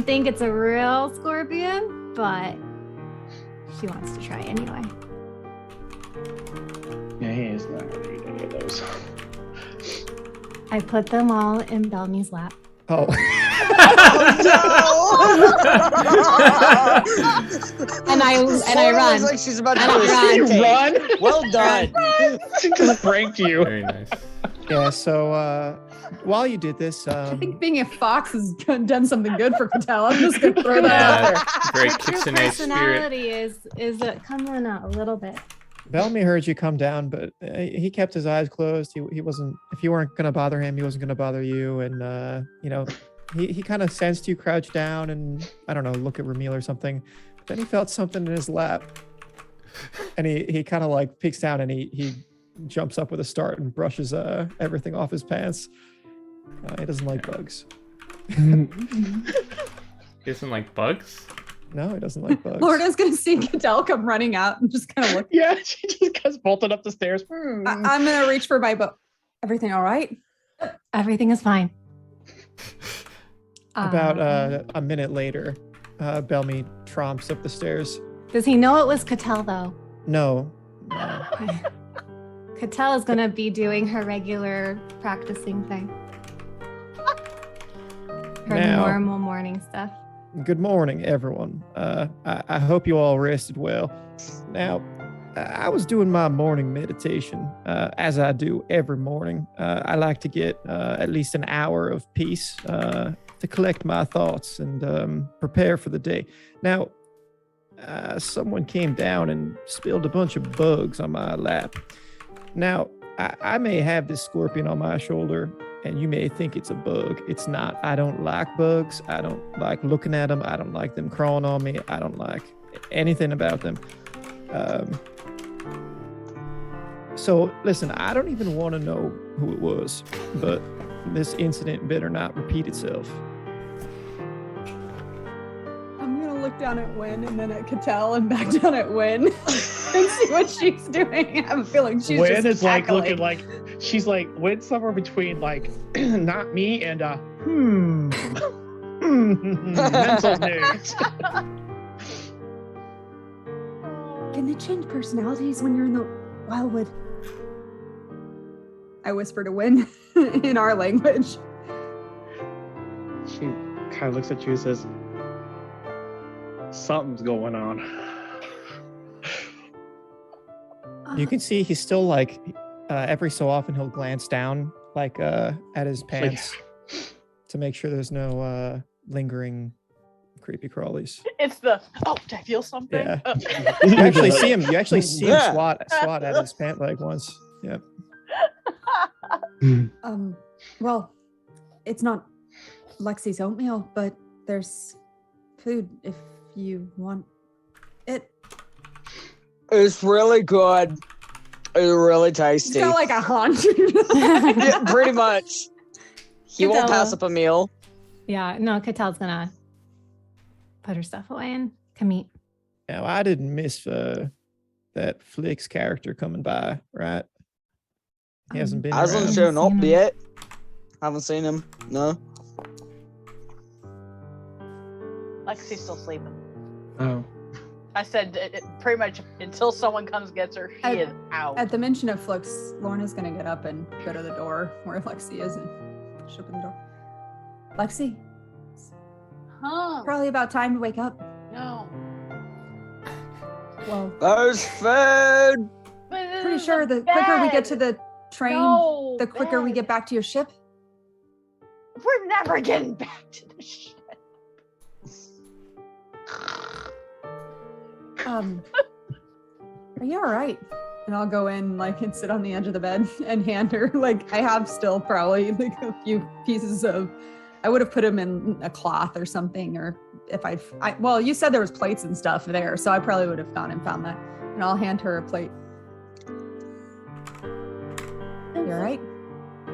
think it's a real scorpion, but she wants to try anyway. Yeah, he is not going to eat any of those. I put them all in Bellamy's lap. Oh. And I Flora run. looks like she's about to And do I a run. spin take. Run? Well done. She just pranked you. Very nice. Yeah, so while you did this, I think being a fox has done something good for Catel. I'm just gonna throw that out there. Very Your Kitsune spirit. personality is coming out a little bit. Bellamy heard you come down, but he kept his eyes closed. He wasn't. If you weren't going to bother him, he wasn't going to bother you. And he kind of sensed you crouch down and I don't know, look at Ramil or something. But then he felt something in his lap, and he kind of like peeks down and he jumps up with a start and brushes everything off his pants. He doesn't like bugs. He doesn't like bugs? No, he doesn't like bugs. Lorna's gonna see Catel come running out and just kind of look. Yeah, she just gets bolted up the stairs. I'm gonna reach for my book. Everything all right? Everything is fine. About a minute later, Bellamy tromps up the stairs. Does he know it was Catel though? No. Catel is gonna be doing her regular practicing thing. Her Now- normal morning stuff. Good morning, everyone. I hope you all rested well. Now, I was doing my morning meditation, as I do every morning. I like to get at least an hour of peace to collect my thoughts and prepare for the day. Now, someone came down and spilled a bunch of bugs on my lap. Now, I may have this scorpion on my shoulder, and you may think it's a bug. It's not. I don't like bugs. I don't like looking at them. I don't like them crawling on me. I don't like anything about them. So, listen, I don't even want to know who it was, but this incident better not repeat itself. I'm going to look down at Wynn and then at Cattell and back down at Wynn and see what she's doing. I have a feeling she's Wynn just is like cackling. looking like she's like Wynn somewhere between like not me and mental news. Can they change personalities when you're in the Wildwood? I whisper to Wynn in our language. She kind of looks at you and says, "Something's going on." You can see he's still like, every so often he'll glance down like at his pants to make sure there's no lingering creepy crawlies. It's the did I feel something? Yeah. Oh. You actually see him. You actually see him swat at his pant leg once. Yep. Well, it's not Lexi's oatmeal, but there's food if you want it. It's really good. It's really It's tasty. got like a haunch. Yeah, pretty much. He won't Cattell. pass up a meal. Yeah, no, Cattell's gonna put her stuff away and come eat. Now I didn't miss that Flick's character coming by, right? He hasn't been Hasn't around. shown up Seen him. yet. Haven't seen him. No. Lexi's still sleeping. Oh. I said pretty much until someone comes and gets her, she is out. At the mention of Flux, Lorna's gonna get up and go to the door where Lexi is and push open the door. Lexi, Huh? probably about time to wake up. No. Well, There's food. But this pretty is sure a the quicker we get to bed. the train, No, the quicker we bed. get back to your ship. We're never getting back to the ship. Are you all right? And I'll go in like and sit on the edge of the bed and hand her like I have still probably like a few pieces of. I would have put them in a cloth or something, or if well, you said there was plates and stuff there, so I probably would have gone and found that. And I'll hand her a plate. You all right?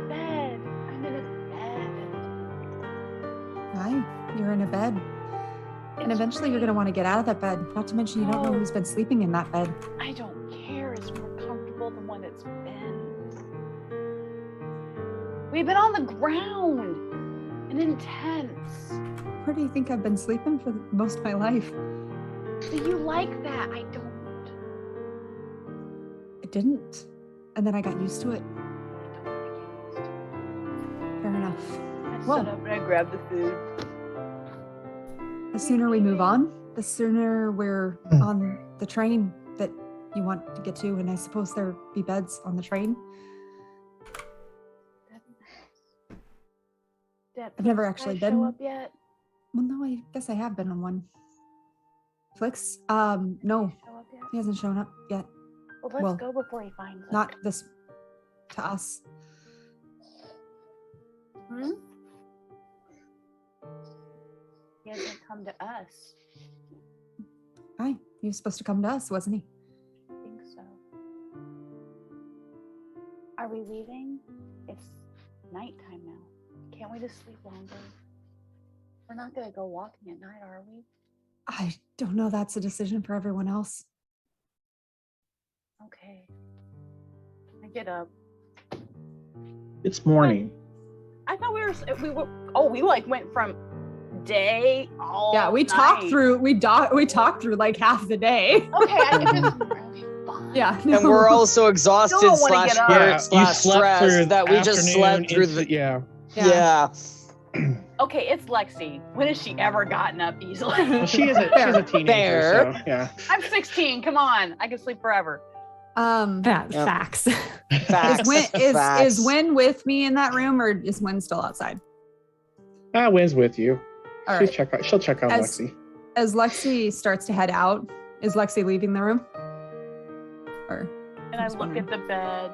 Bed. I'm in a bed. Hi, you're in a bed. And eventually you're going to want to get out of that bed. Not to mention you don't know who's been sleeping in that bed. I don't care. It's more comfortable than what it's been. We've been on the ground and intense. Where do you think I've been sleeping for most of my life? Do you like that? I don't. I didn't. And then I got used to it. I don't like it. Fair enough. I Whoa. stood up and I grabbed the food. The sooner we move on, the sooner we're on the train that you want to get to. And I suppose there'll be beds on the train. I've never actually been. Show up yet? Well, no, I guess I have been on one. Flix? No, Show up yet? he hasn't shown up yet. Well, let's well, go before he finds us. Not this, to us. Hmm? He hasn't come to us. Hi, he was supposed to come to us, wasn't he? I think so. Are we leaving? It's nighttime now. Can't we just sleep longer? We're not gonna go walking at night, are we? I don't know. That's a decision for everyone else. Okay. I get up. It's morning. I thought we were. Oh, we like went from day all. Yeah, we talked night. through. We talked through like half the day. Okay, I just. Okay, fine. Yeah, And we're all so exhausted Still don't wanna slash get up. hurt Yeah, you slash slept through stressed that we just slept afternoon through into- the. yeah. Yeah. Okay, it's Lexi. When has she ever gotten up easily? Well, she's a teenager, Fair. so yeah. I'm 16. Come on, I can sleep forever. Facts. Facts. Is Facts. Wynn with me in that room, or is Wynn still outside? Wynn's with you. All She'll right. she'll check on As- Lexi. As Lexi starts to head out, is Lexi leaving the room? Or And I just look wondering. at the bed.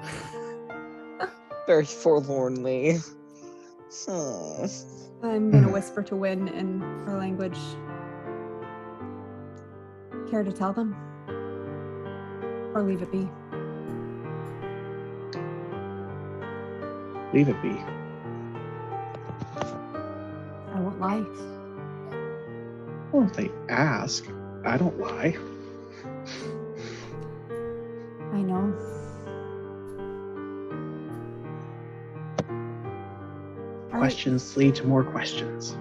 I'm like, Very forlornly. Hmm. I'm gonna whisper to Wynn in her language. Care to tell them? Or leave it be? Leave it be. I won't lie. Well, if they ask, I don't lie. I know. All right, Questions lead to more questions.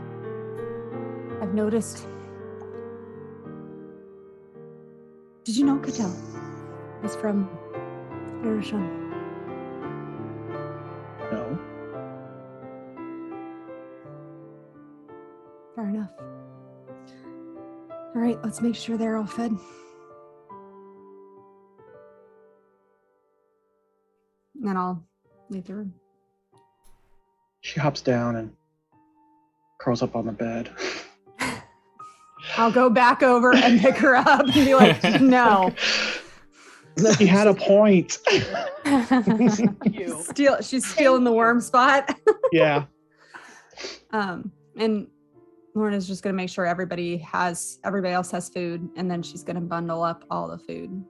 I've noticed. Did you know Qadan was from Ætherealms? No. Fair enough. All right, let's make sure they're all fed. And then I'll leave the room. She hops down and curls up on the bed. I'll go back over and pick her up and be like, no. He had a point. you. She's stealing the worm spot. Yeah. And Lorna's just gonna make sure everybody else has food, and then she's gonna bundle up all the food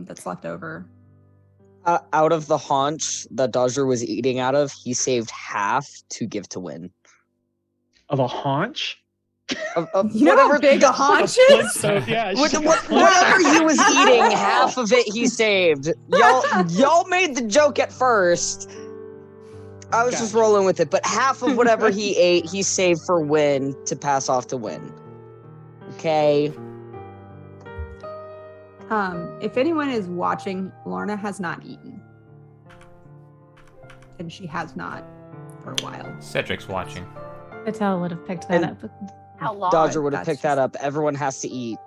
that's left over. Out of the haunch that Dodger was eating out of, he saved half to give to Win. Of a haunch? Of You know how big a Like haunch flint is? stone, yeah. Whatever he was eating, half of it he saved. Y'all made the joke at first. I was just Gotcha. rolling with it, but half of whatever he ate, he saved for Win to pass off to Win. Okay. If anyone is watching, Lorna has not eaten. And she has not for a while. Cedric's watching. Patel would have picked that And- up. How long? Dodger would have That's picked that up. Everyone has to eat.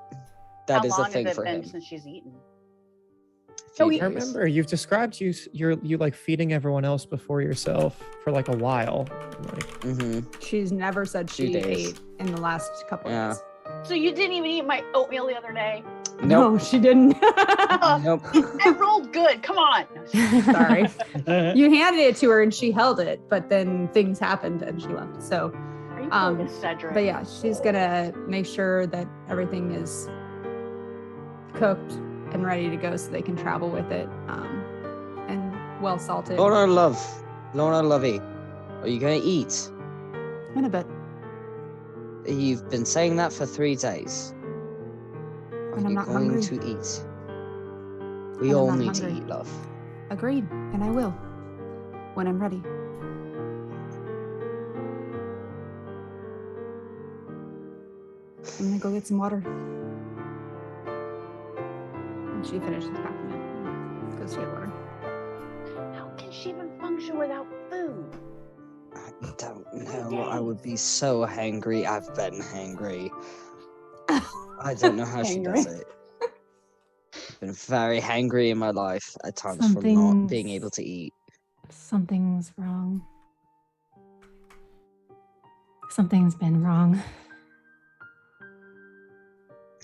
That how is long a thing has it for been him. since she's eaten? Few I days. remember you've described you like feeding everyone else before yourself for like a while. Like, Mhm. She's never said Few she days. ate in the last couple Yeah. days. So you didn't even eat my oatmeal the other day? Nope. No, she didn't. Nope. I rolled good. Come on. Sorry. You handed it to her and she held it, but then things happened and she left. So, Are you pulling a Cedric? but yeah, she's gonna make sure that everything is cooked and ready to go so they can travel with it. And well salted. Lorna Lovey, are you gonna eat? In a bit. You've been saying that for 3 days. Are And I'm you not going hungry. to eat? We And I'm all not need to hungry. eat, love. Agreed. And I will. When I'm ready. I'm gonna go get some water. And she finishes packing it. Goes to get water. How can she even function without food? I don't know. I would be so hangry. I've been hangry. I don't know how she does Hangry. it. I've been very hangry in my life at times from not being Something's- able to eat. Something's wrong. Something's been wrong.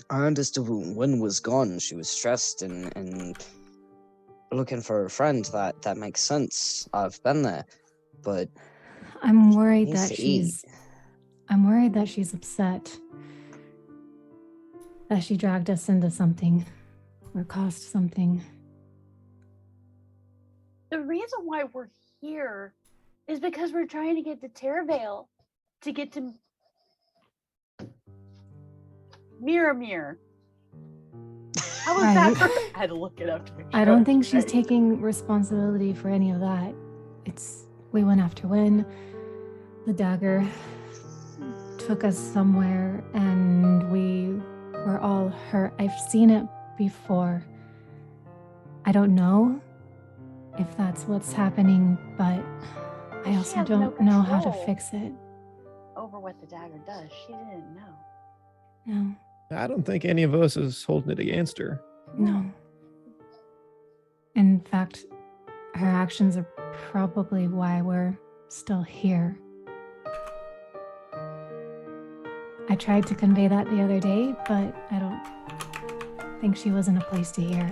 I understood when was gone, she was stressed and looking for a friend. That makes sense. I've been there, but I'm worried needs that to eat. I'm worried that she's upset. That she dragged us into something or caused something. The reason why we're here is because we're trying to get to Terravale to get to Mirror. How was that? Right. I had to look it up to make sure. I don't was think she's right. taking responsibility for any of that. We went after Wynn. The dagger took us somewhere and we were all hurt. I've seen it before. I don't know if that's what's happening, but I She also has no don't know how to control. fix it. Over what the dagger does. She didn't know. No, I don't think any of us is holding it against her. no. In fact, her actions are probably why we're still here. I tried to convey that the other day, but I don't think she was in a place to hear.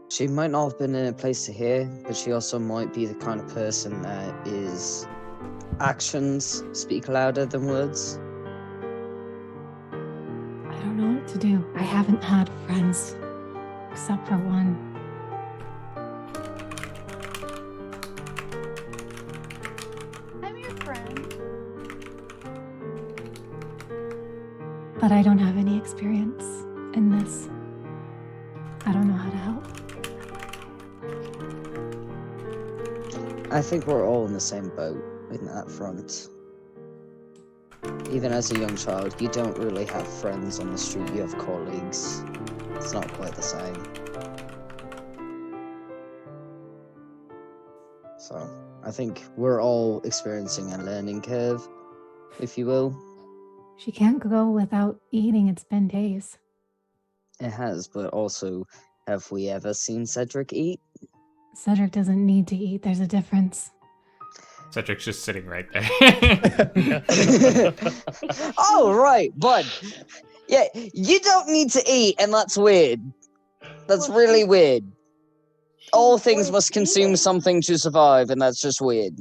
She might not have been in a place to hear, but she also might be the kind of person that is actions speak louder than words. I don't know what to do. I haven't had friends, except for one. I'm your friend. But I don't have any experience in this. I don't know how to help. I think we're all in the same boat in that front. Even as a young child, you don't really have friends on the street, you have colleagues. It's not quite the same. So, I think we're all experiencing a learning curve, if you will. She can't go without eating. It's been days. It has, but also, have we ever seen Cedric eat? Cedric doesn't need to eat. There's a difference. Cedric's just sitting right there. Oh, right, bud. Yeah, you don't need to eat, and that's weird. That's really weird. All things must consume something to survive, and that's just weird.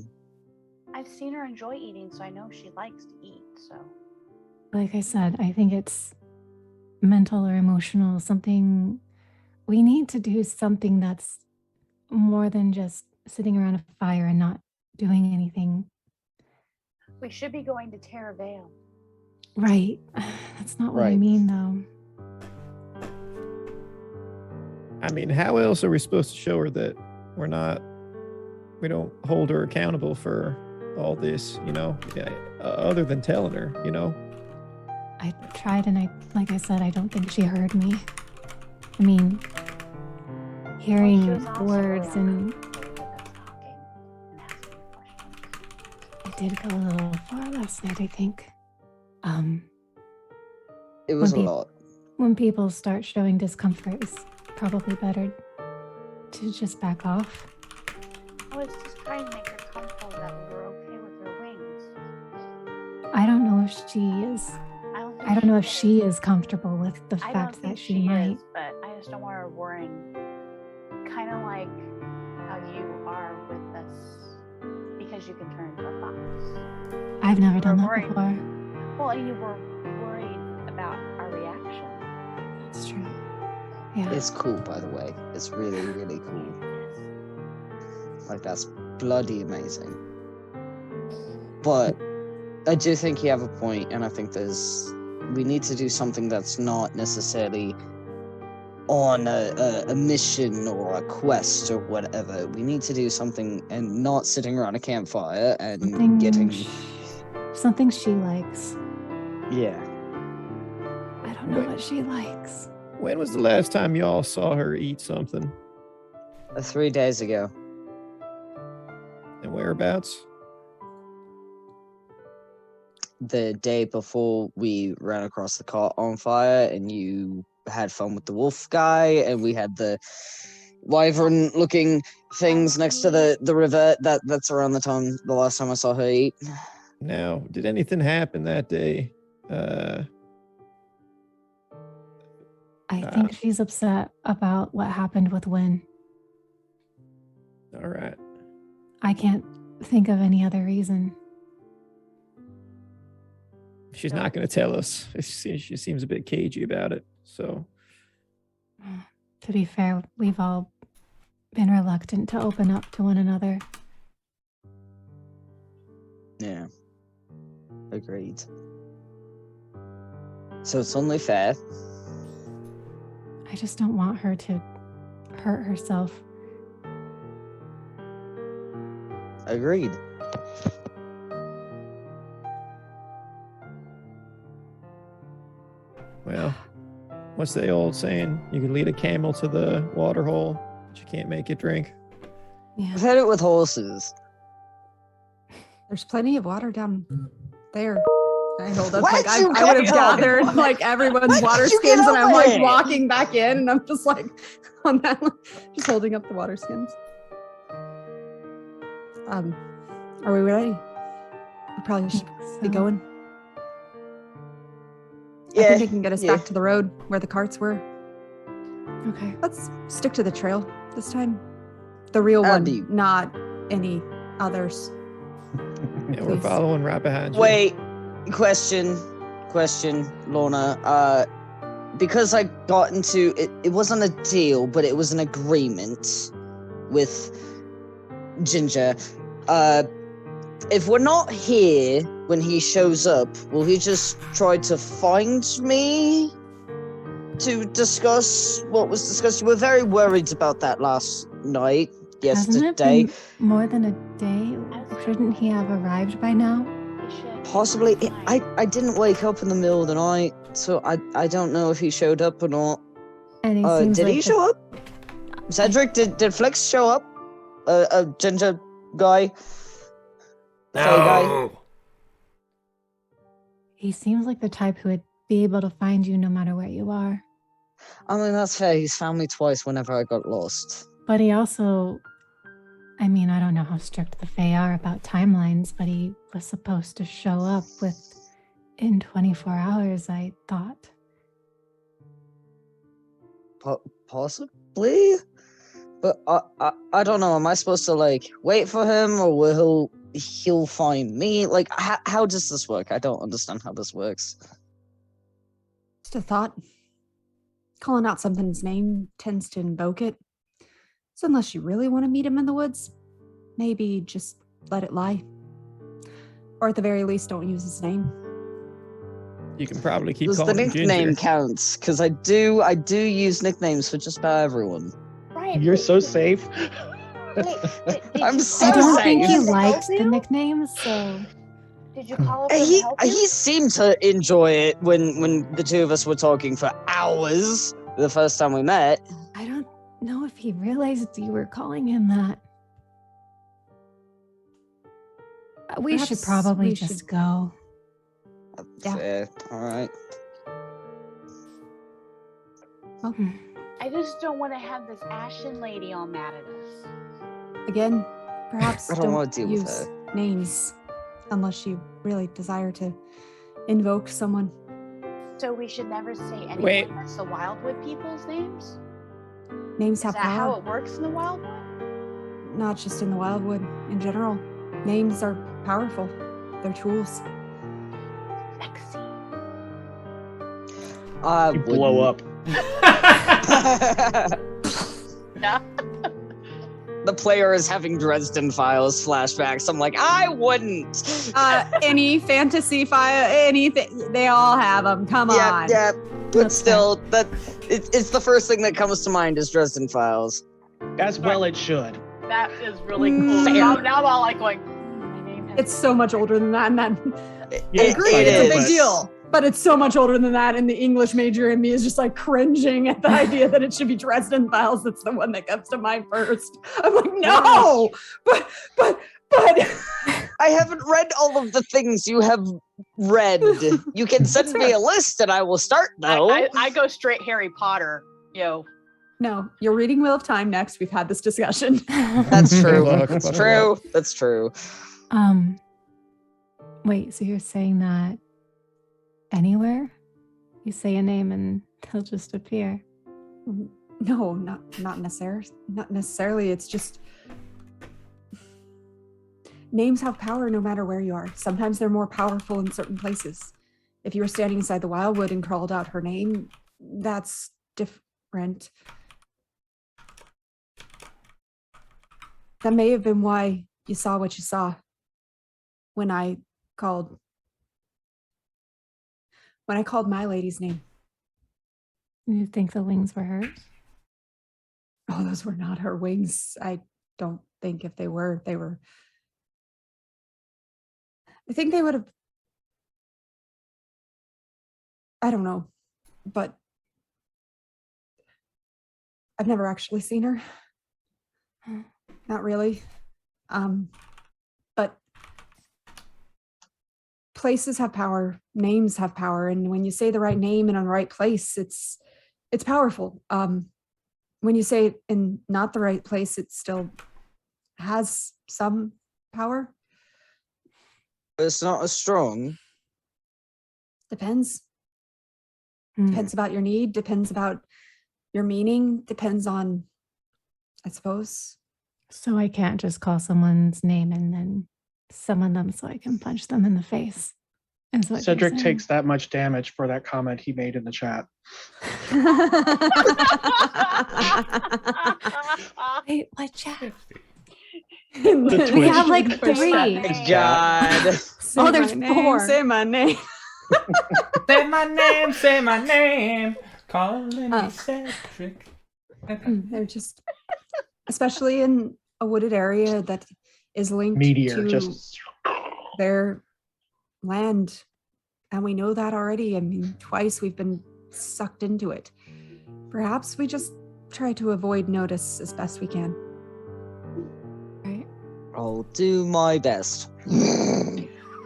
I've seen her enjoy eating, so I know she likes to eat, so. Like I said, I think it's mental or emotional, something. We need to do something that's more than just sitting around a fire and not doing anything. We should be going to Terra Vale. Right. That's not what I Right. mean, though. I mean, how else are we supposed to show her that we don't hold her accountable for all this, other than telling her, I tried, and like I said, I don't think she heard me. I mean, hearing She was also words really and uncomfortable with us talking and asking questions. it did go a little far last night, I think. It was a When lot. When people start showing discomfort, it's probably better to just back off. I was just trying to make her comfortable that we were okay with her wings. I don't know if she is. I don't know if she is comfortable with the I don't fact think that she might. is, but I just don't want her worrying. Kind of like how you are with us, because you can turn into a fox. I've never done that worried. before. Well, and you were worried about our reaction. That's true. Yeah. It's cool, by the way. It's really, really cool. Like, that's bloody amazing. But I do think you have a point, and I think we need to do something that's not necessarily on a mission or a quest or whatever. We need to do something and not sitting around a campfire and something she likes. Yeah. I don't know what she likes. When was the last time y'all saw her eat something? 3 days ago. And whereabouts? The day before we ran across the cart on fire and you had fun with the wolf guy and we had the wyvern looking things next to the river. That's around the last time I saw her eat. Now, did anything happen that day? I think she's upset about what happened with Wynn. All right. I can't think of any other reason. She's not going to tell us. She seems a bit cagey about it. So, To be fair, we've all been reluctant to open up to one another. Yeah. Agreed. So it's only fair. I just don't want her to hurt herself. Agreed. well, what's the old saying? You can lead a camel to the water hole, but you can't make it drink. Yeah. I've had it with horses. There's plenty of water down there. I hold up, Why'd like you I would have get gathered up? like everyone's Why'd water you get skins, and up I'm like there? walking back in, and I'm just like on that, just holding up the water skins. Are we ready? We probably should be going. I think they can get us yeah. back to the road where the carts were. Okay. Let's stick to the trail this time. The real Abby. one, not any others. Yeah, we're Please. following right behind you. Wait, question, Lorna. Because I got into it wasn't a deal, but it was an agreement with Ginger. If we're not here when he shows up, will he just try to find me to discuss what was discussed? You were very worried about that last night, Hasn't it yesterday. been more than a day? Shouldn't he have arrived by now? We should. Possibly. I didn't wake up in the middle of the night, so I don't know if he showed up or not. And he seems Did like he show up? Cedric, did Flex show up? A ginger guy? Fey guy? No. He seems like the type who would be able to find you no matter where you are. I mean, that's fair. He's found me twice whenever I got lost. But he also, I mean, I don't know how strict the Fae are about timelines, but he was supposed to show up in 24 hours, I thought. Possibly? But I don't know. Am I supposed to, like, wait for him, or will he'll find me? Like, how does this work? I don't understand how this works. Just a thought. Calling out something's name tends to invoke it. So unless you really want to meet him in the woods, maybe just let it lie. Or at the very least, don't use his name. You can probably keep Does the calling him nickname Ginger. counts? Because I do use nicknames for just about everyone. Right. You're so safe. I'm so I don't safe. think he Did likes you? the nicknames, so Did you call up and He help him? seemed to enjoy it when the two of us were talking for hours the first time we met. I don't know if he realized you were calling him that. We should Perhaps probably we just should- go. Yeah. Fair. All right. I just don't want to have this Ashen lady all mad at us. Again, perhaps I don't wanna deal with use names unless you really desire to invoke someone. So we should never say anything Wait. that's the Wildwood people's names? Names Is have that power. how it works in the Wildwood? Not just in the Wildwood, in general. Names are powerful. They're tools. Sexy. I You blow up. No. The player is having Dresden Files flashbacks. I'm like, I wouldn't. Any fantasy file, anything, they all have them. Come on. Yeah. But That's still, it's the first thing that comes to mind is Dresden Files. As well it should. That is really cool. Fair. Now I'm all like going, my name has It's so much older than that. And that Yeah, I agree, it it's a is. big deal. But it's so much older than that. And the English major in me is just like cringing at the idea that it should be Dresden Files. That's the one that comes to mind first. I'm like, no, but. I haven't read all of the things you have read. You can send me a list and I will start, though. I go straight Harry Potter, No, you're reading Wheel of Time next. We've had this discussion. That's true. Look, That's look, true. look. That's true. Wait, so you're saying that anywhere you say a name and they'll just appear? No, not necessarily. Not necessarily. It's just names have power no matter where you are. Sometimes they're more powerful in certain places. If you were standing inside the Wildwood and called out her name, that's different. That may have been why you saw what you saw when I called my lady's name. You think the wings were hers? Oh, those were not her wings. I don't think if they were. I think they would have. I don't know, but I've never actually seen her. Not really. But places have power, names have power, and when you say the right name and on the right place, it's powerful. When you say it in not the right place, it still has some power. It's not as strong. Depends. Depends about your need, depends about your meaning, depends on, I suppose. So I can't just call someone's name and then summon them so I can punch them in the face. Is what you're Cedric saying. takes that much damage for that comment he made in the chat. Wait, what chat? The We Twitch. have like Twitch 3. chat. Thank God. Say Oh, there's my name, 4. Say my name. Say my name, say my name. Calling Uh. me Cedric. They're just, especially in a wooded area that is linked Meteor to just their land. And we know that already. I mean, twice we've been sucked into it. Perhaps we just try to avoid notice as best we can. Right. I'll do my best.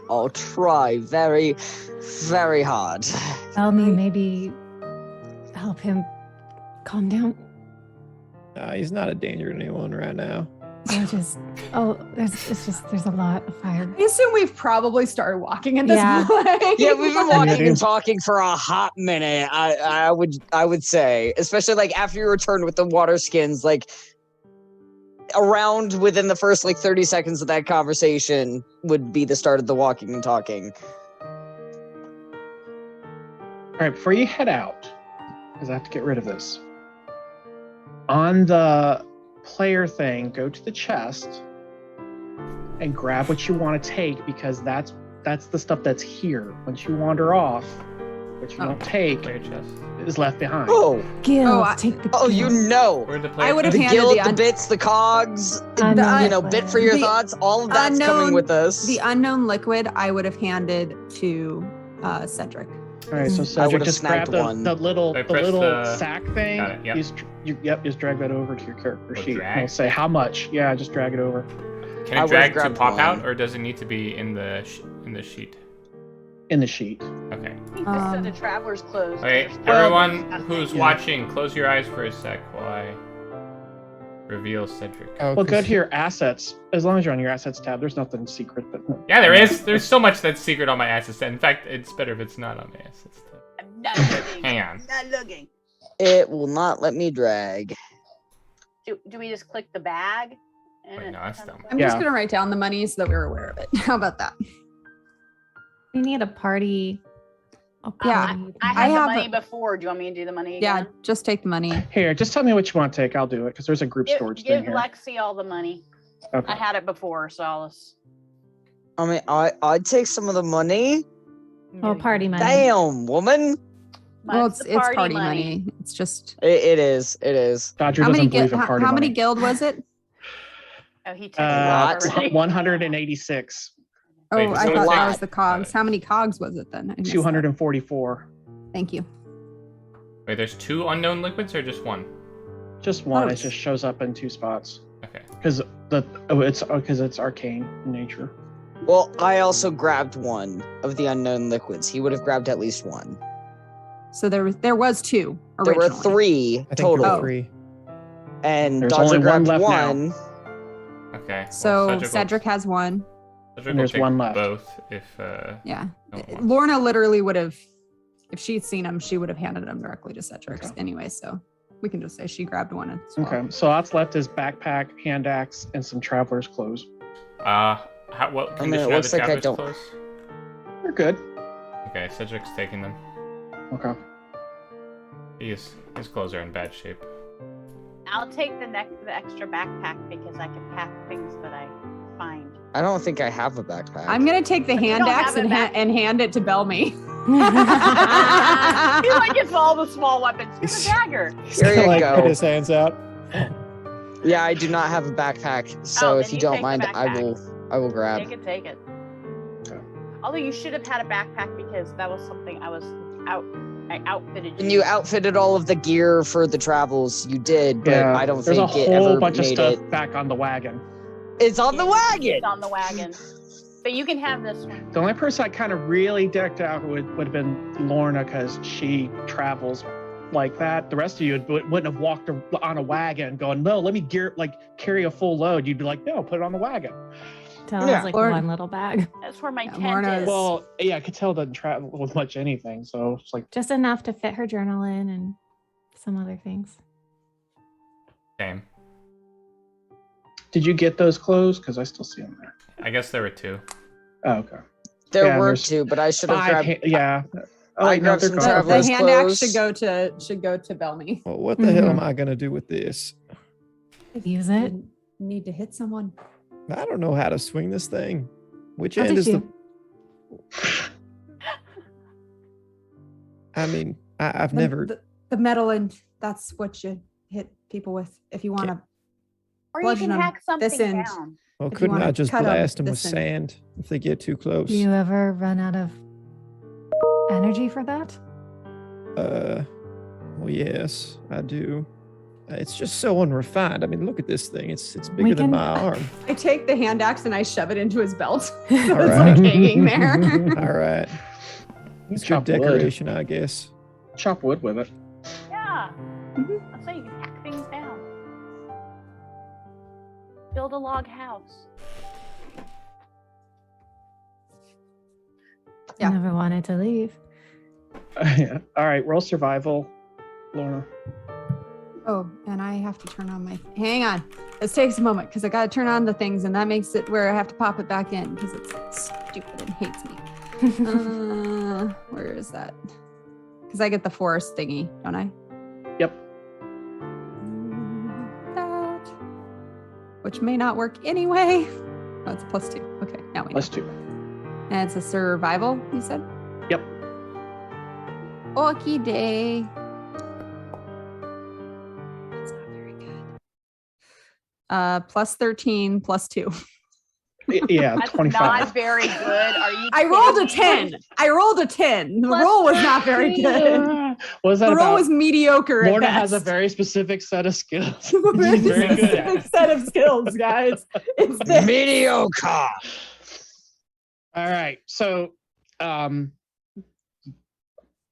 I'll try very, very hard. Tell me, maybe help him calm down. He's not a danger to anyone right now. There's a lot of fire. I assume we've probably started walking at this Yeah. point. Yeah, we've been walking Yeah. and talking for a hot minute. I would say, especially like after you returned with the water skins, like around within the first like 30 seconds of that conversation would be the start of the walking and talking. All right, before you head out, because I have to get rid of this. On the player thing, go to the chest and grab what you want to take, because that's the stuff that's here. Once you wander off, what you don't take Player chest. is left behind. Oh, Gil, Oh, take the oh, you know. Where'd the player I would've The handed guild, the the un- bits, the cogs, Unknown you know, liquid. bit for your The thoughts, all of that's coming unknown- with us. The unknown liquid I would have handed to Cedric. All right, so I Cedric, would've just grab snagged the, one. the little I pressed the- sack thing. Got it, yep. Just drag that over to your character Oh, sheet. drag? And it'll say how much. Yeah, just drag it over Can I it would've drag to grabbed pop one. out, or does it need to be in the sheet? in the sheet. Okay. I think this is the traveler's clothes. Okay, Well, everyone who's watching, close your eyes for a sec while I reveal Cedric. Oh, Well, go 'cause- to your assets. As long as you're on your assets tab, there's nothing secret. Yeah, there is. There's so much that's secret on my assets. In fact, it's better if it's not on my assets. I'm not looking. Hang on. I'm not looking. It will not let me drag. Do we just click the bag? And Wait, it no, that's comes dumb. up? I'm just Yeah. going to write down the money so that we're aware of it. How about that? We need a party. Yeah, I I had the have money a- before. Do you want me to do the money Yeah, again? just take the money. Here, just tell me what you want to take. I'll do it because there's a group storage Give thing here. Lexi all the money. Okay. I had it before, so I'll just... I mean, I'd take some of the money. Oh, party money. Damn, woman. Well, Mine's it's the party money. It's just It is. It is. Dodger how many doesn't believe in party how many money. guild was it? Oh, he took a lot lot. already. 186, Oh, Wait, I so thought lot. that was the cogs. How many cogs was it then? I missed that. 244. Thank you. Wait, there's 2 unknown liquids or just 1? Just one. Oh. It just shows up in 2 spots Okay. because it's arcane in nature. Well, I also grabbed one of the unknown liquids. He would have grabbed at least one. So there was 2 There originally. were 3 I think total, there Oh. were 3. and There's Dodger only one grabbed left now. one. Okay. well, So will- Cedric has one. Cedric and will there's take one left. both if Yeah. no one wants. Lorna literally would have, if she'd seen him, she would have handed him directly to Cedric anyway. So we can just say she grabbed one as well. Okay, so that's left is backpack, hand axe, and some traveler's clothes. What I mean, condition it are looks the like I traveler's don't- clothes? We're good. Okay, Cedric's taking them. Okay. His clothes are in bad shape. I'll take the extra backpack because I can pack things that I find. I don't think I have a backpack. I'm gonna take the You hand don't axe have it back. and hand it to Bellamy. He like gets all the small weapons. Here's a dagger. Here you Like, go. put his hands out. Yeah, I do not have a backpack, so Oh, if then you you don't take the mind, I backpack. will grab. Take it. Okay. Although you should have had a backpack because that was something I outfitted When you outfitted all of the gear for the travels, you did, but Yeah, I don't there's think a it whole ever bunch of made stuff it. back on the wagon. It's on the wagon. It's on the wagon. But you can have this one. The only person I kind of really decked out would have been Lorna because she travels like that. The rest of you wouldn't have walked on a wagon going, no, let me carry a full load. You'd be like, no, put it on the wagon. Cattell Yeah. has like Or- one little bag. That's where my Yeah, tent Lorna's- is. Well, yeah, Cattell doesn't travel with much anything, so it's like, Just enough to fit her journal in and some other things. Same. did you get those clothes? Because I still see them there. I guess there were 2. Oh, okay. There Yeah, were there's 2, but I should have grabbed. Yeah. Oh, I wait, no, grabbed they're some gone. The travelers hand axe clothes. should go to Belmy. Well, what the hell Mhm. am I gonna do with this? Use it. You need to hit someone. I don't know how to swing this thing. Which I'll end teach is you. I mean, I've The- never. the metal end. That's what you hit people with if you want to. Or you bludgeon can 'em hack something this end. down. Well, if you couldn't wanna I just cut 'em blast them with this end. sand if they get too close? Do you ever run out of energy for that? Well, yes, I do. It's just so unrefined. I mean, look at this thing. It's We bigger than can- my arm. I take the hand axe and I shove it into his belt. All It's right. like hanging there. All right. You It's good chop wood. decoration, I guess. Chop wood with it. Yeah. Mhm. That's how you can hack things down. Build a log house. Yeah. I never wanted to leave. Yeah. All right, roll survival, Lorna. Oh, and I have to turn on my. Hang on. This takes a moment because I got to turn on the things, and that makes it where I have to pop it back in because it's stupid and hates me. Where is that? Because I get the forest thingy, don't I? Yep. That. Which may not work anyway. Oh, it's +2. Okay, now we know. Plus 2. And it's a survival, you said? Yep. Okie day. That's not very good. +13, +2. Yeah, That's 25. not very good. Are you? I rolled a kidding me? 10. I rolled a 10. The Plus roll was not very good. What is that The roll about? was mediocre. at Lorna has a best. very specific set of skills. Very She's very good at specific it. set of skills, guys. It's this. Mediocre. All right, so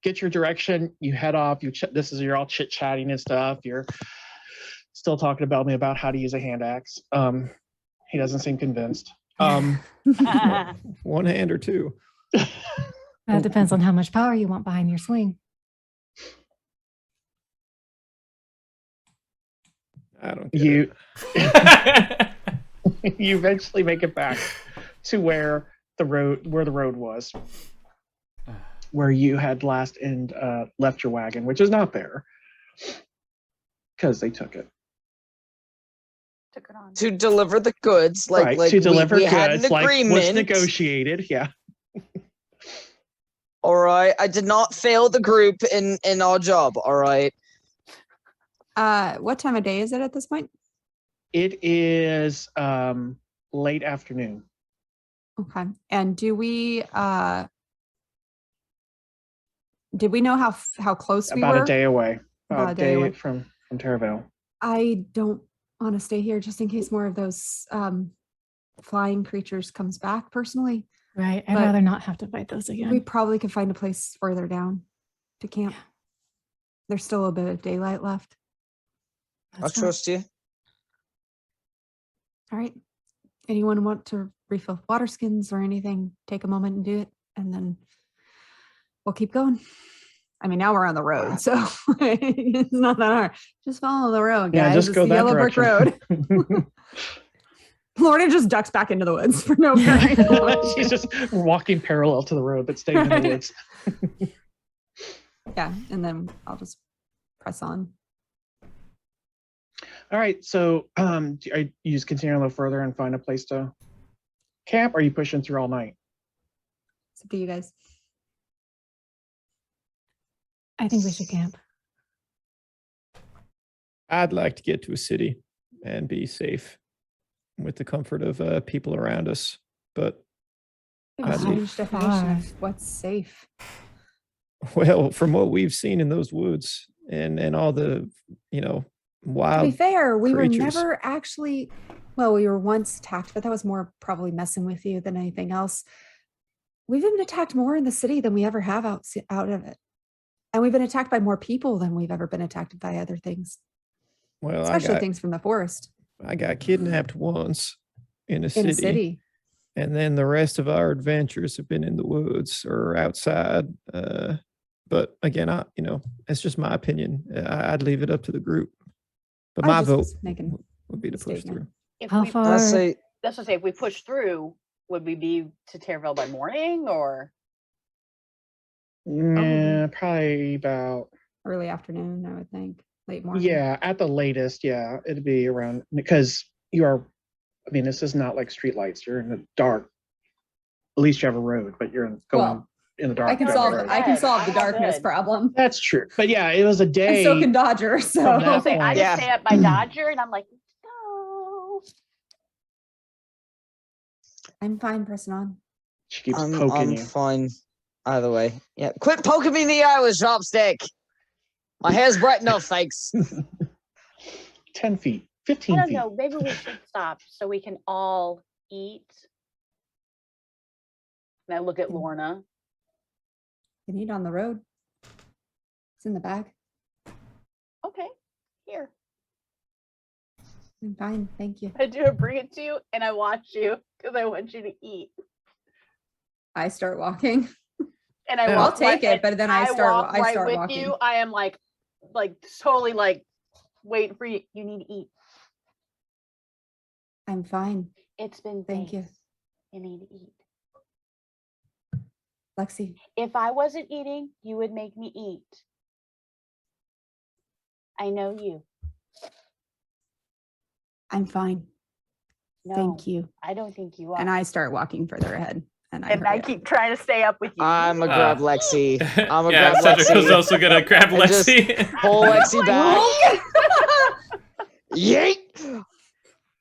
get your direction. You head off. This is you're all chit chatting and stuff. You're still talking about me about how to use a hand axe. He doesn't seem convinced. One hand or two. That depends on how much power you want behind your swing. I don't get You it. you eventually make it back to where the road was, where you had last left your wagon, which is not there because they took it. Took it on. To deliver the goods, like Right, like to deliver we goods, had an like agreement. what's negotiated. Yeah. All right, I did not fail the group in our job. All right. What time of day is it at this point? It is late afternoon. Okay. And do we did we know how close we About were? a day away. About A a day day away. from Terravale. I don't want to stay here just in case more of those flying creatures comes back personally. Right. I'd But rather not have to fight those again. We probably could find a place further down to camp. There's still a bit of daylight left. I'll That's fine. trust you. All right. Anyone want to refill water skins or anything? Take a moment and do it, and then we'll keep going. I mean, now we're on the road, so it's not that hard. Just follow the road, guys. Yeah, just It's go the that yellow brick road. direction. Lorna just ducks back into the woods for no reason. She's just walking parallel to the road, but staying in the Right. woods. Yeah, and then I'll just press on. All right, so are you just continue a little further and find a place to camp? Or are you pushing through all night? It's up to you guys. I think we should camp. I'd like to get to a city and be safe with the comfort of people around us. But We have a I'd strange definition far. of what's safe. well, from what we've seen in those woods and all the, To wild be fair, we creatures. were never actually, well, we were once attacked, but that was more probably messing with you than anything else. We've been attacked more in the city than we ever have out of it. And we've been attacked by more people than we've ever been attacked by other things, well, especially things from the forest I got kidnapped once in a in city. a city. And then the rest of our adventures have been in the woods or outside. But again, it's just my opinion. I'd leave it up to the group. But I my just vote was making would be to push statement. through. If How we, far? I say that's what I say. If we push through, would we be to Terraville by morning or? Yeah, probably about, Early afternoon, I would think. Late morning. yeah, at the latest, yeah, it'd be around, because this is not like streetlights. You're in the dark. At least you have a road, but you're going in the dark. I can down solve the road. I can solve the I'm all darkness good. problem. That's true. But yeah, it was a And day. so can Dodger. So From that Say, I point. just Yeah. stay up by Dodger and I'm like, no. I'm fine, pressing on. She keeps poking I'm you. fine either way. Yeah, quit poking me in the eye with chopstick. My hair's bright enough, thanks. 10 feet, I 15 don't feet. know. Maybe we should stop so we can all eat. And I look at Lorna. You can eat on the road. It's in the bag. Okay, here. I'm fine, thank you. I do bring it to you and I watch you because I want you to eat. I start walking. And I Yeah. walk I'll take right- it, but then I walk start right with walking. you. I am like totally like waiting for you. You need to eat. I'm fine. It's been Thank you. days. You need to eat. Lexi, If I wasn't eating, you would make me eat. I know you. I'm fine. No, Thank you. I don't think you are. And I start walking further ahead. And I, and I hurry up. keep trying to stay up with you. I'm a grab Lexi. I'm a yeah, grab Cedric was Lexi. also gonna grab And just Lexi. Pull Lexi back. Yeet!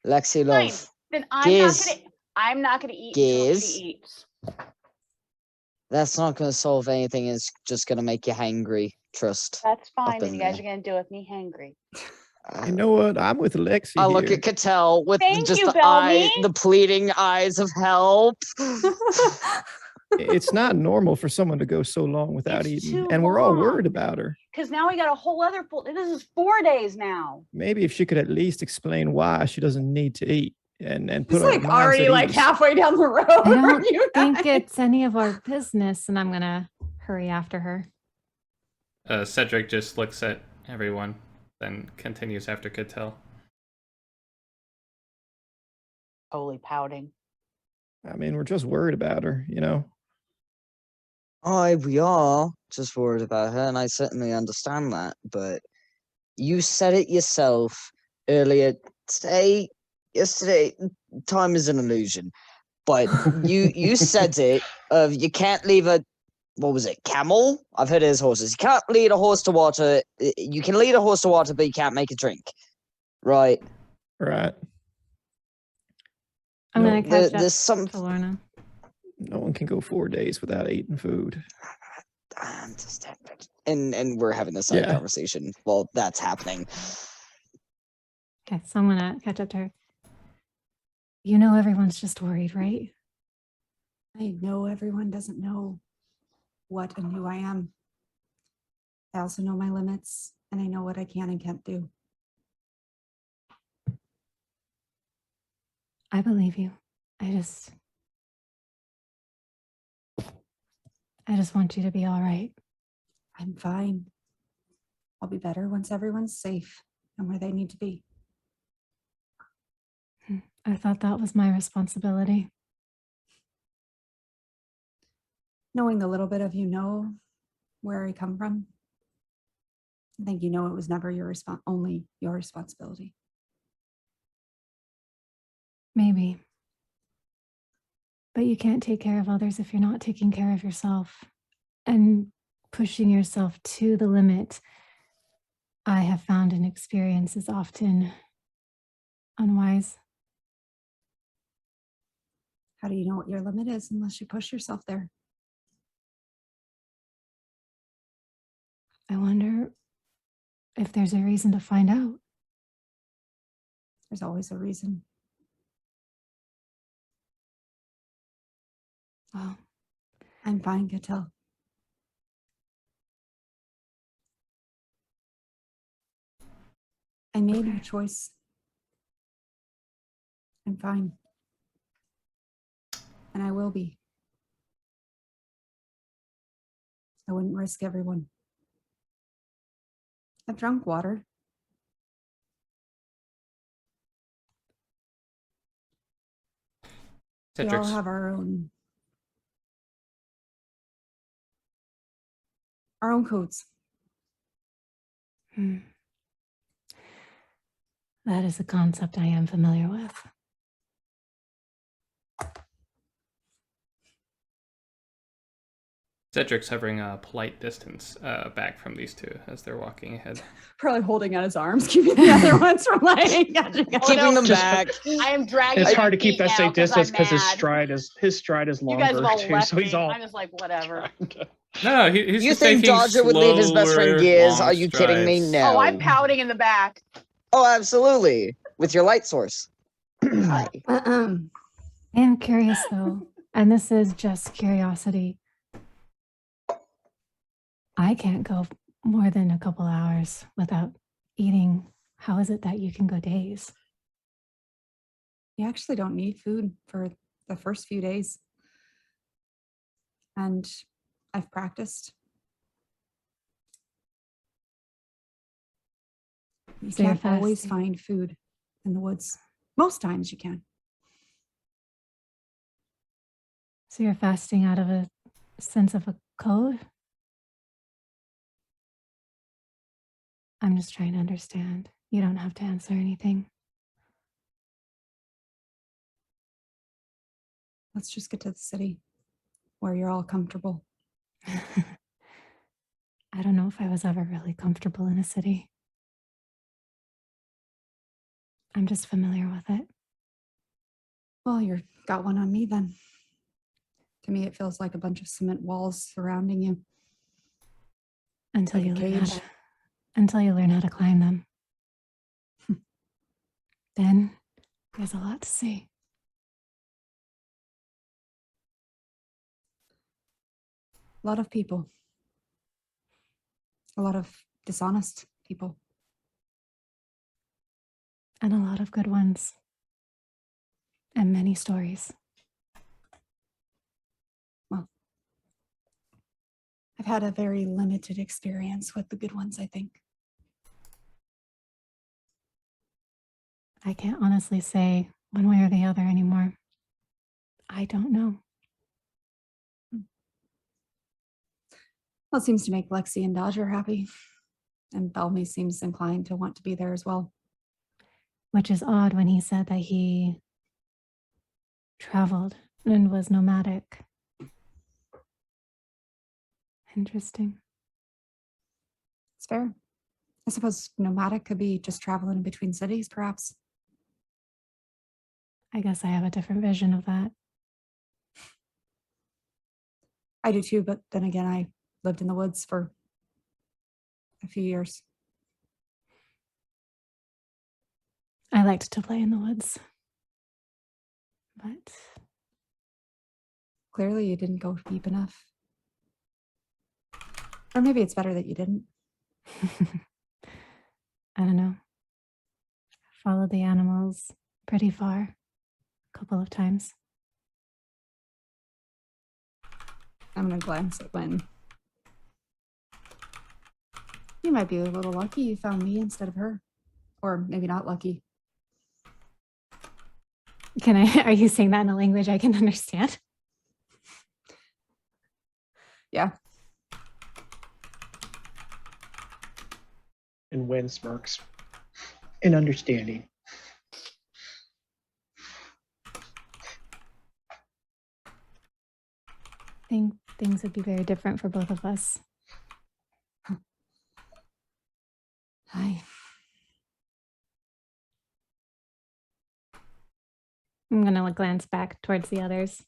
Lexi, Fine. love. Then Giz. I'm not gonna eat until Giz. she eats. That's not going to solve anything. It's just going to make you hangry. Trust. That's fine. been And you guys there. are gonna do with me hangry. You know what? I'm with Lexi I look here. at Cattell with Thank just you, the Belmy. pleading eyes of help. It's not normal for someone to go so long without It's eating, too and we're all long. worried about her. Because now we got a whole other full. This is 4 days now. Maybe if she could at least explain why she doesn't need to eat and put It's our like minds already at like ease. halfway down the road. I for don't you think guys. it's any of our business, and I'm gonna hurry after her. Cedric just looks at everyone, then continues after Cattell. Totally pouting. I mean, we're just worried about her, you know. We are just worried about her, and I certainly understand that. But you said it yourself earlier today, yesterday. Time is an illusion. But you said it. You can't leave a what was it? Camel? I've heard it as horses. You can't lead a horse to water. You can lead a horse to water, but you can't make it drink. Right. Right. I'm No, gonna catch up There's some. to Lorna. No one can go 4 days without eating food. I understand. And we're having the same Yeah. conversation while that's happening. Okay, so I'm gonna catch up to her. You know everyone's just worried, right? I know everyone doesn't know what and who I am. I also know my limits, and I know what I can and can't do. I believe you. I just want you to be all right. I'm fine. I'll be better once everyone's safe and where they need to be. I thought that was my responsibility. Knowing the little bit of you know where I come from, I think you know it was never your only your responsibility. Maybe. But you can't take care of others if you're not taking care of yourself. And pushing yourself to the limit, I have found in experience, is often unwise. How do you know what your limit is unless you push yourself there? I wonder if there's a reason to find out. There's always a reason. Well, I'm fine, Cattell. I made a choice. I'm fine. And I will be. I wouldn't risk everyone. I've drunk water. We all Cedric's have our own codes. That is a concept I am familiar with. Cedric's hovering a polite distance back from these two as they're walking ahead. Probably holding out his arms, keeping the other ones from like Keeping them Just- back. I am dragging. It's my hard to keep feet that now safe distance because because I'm his stride is You longer guys have all too. left So he's me. all. I'm just like, whatever. No, he's You just think taking Dodger would leave his best friend slower, Gears? long Are you kidding me? strides. No. Oh, I'm pouting in the back. Oh, absolutely. With your light source. Hi. I am curious though, and this is just curiosity. I can't go more than a couple hours without eating. How is it that you can go days? You actually don't need food for the first few days. And I've practiced. You So you're can't always fasting. find food in the woods. Most times you can. So you're fasting out of a sense of a code? I'm just trying to understand. You don't have to answer anything. Let's just get to the city where you're all comfortable. I don't know if I was ever really comfortable in a city. I'm just familiar with it. Well, you've got one on me then. To me, it feels like a bunch of cement walls surrounding you. Until Like you a learn how cage. to, until you learn how to climb them. Then there's a lot to see. A lot of people. A lot of dishonest people. And a lot of good ones. And many stories. Well, I've had a very limited experience with the good ones, I think. I can't honestly say one way or the other anymore. I don't know. Well, it seems to make Lexi and Dodger happy. And Belmy seems inclined to want to be there as well. Which is odd when he said that he traveled and was nomadic. Interesting. It's fair. I suppose nomadic could be just traveling between cities, perhaps. I guess I have a different vision of that. I do too, but then again, I lived in the woods for a few years. I liked to play in the woods. But Clearly, you didn't go deep enough. Or maybe it's better that you didn't. I don't know. Followed the animals pretty far, a couple of times. I'm going to glance at Wynn. You might be a little lucky you found me instead of her. Or maybe not lucky. Are you saying that in a language I can understand? Yeah. And Wynn smirks. In understanding. I think things would be very different for both of us. Hi. I'm going to glance back towards the others.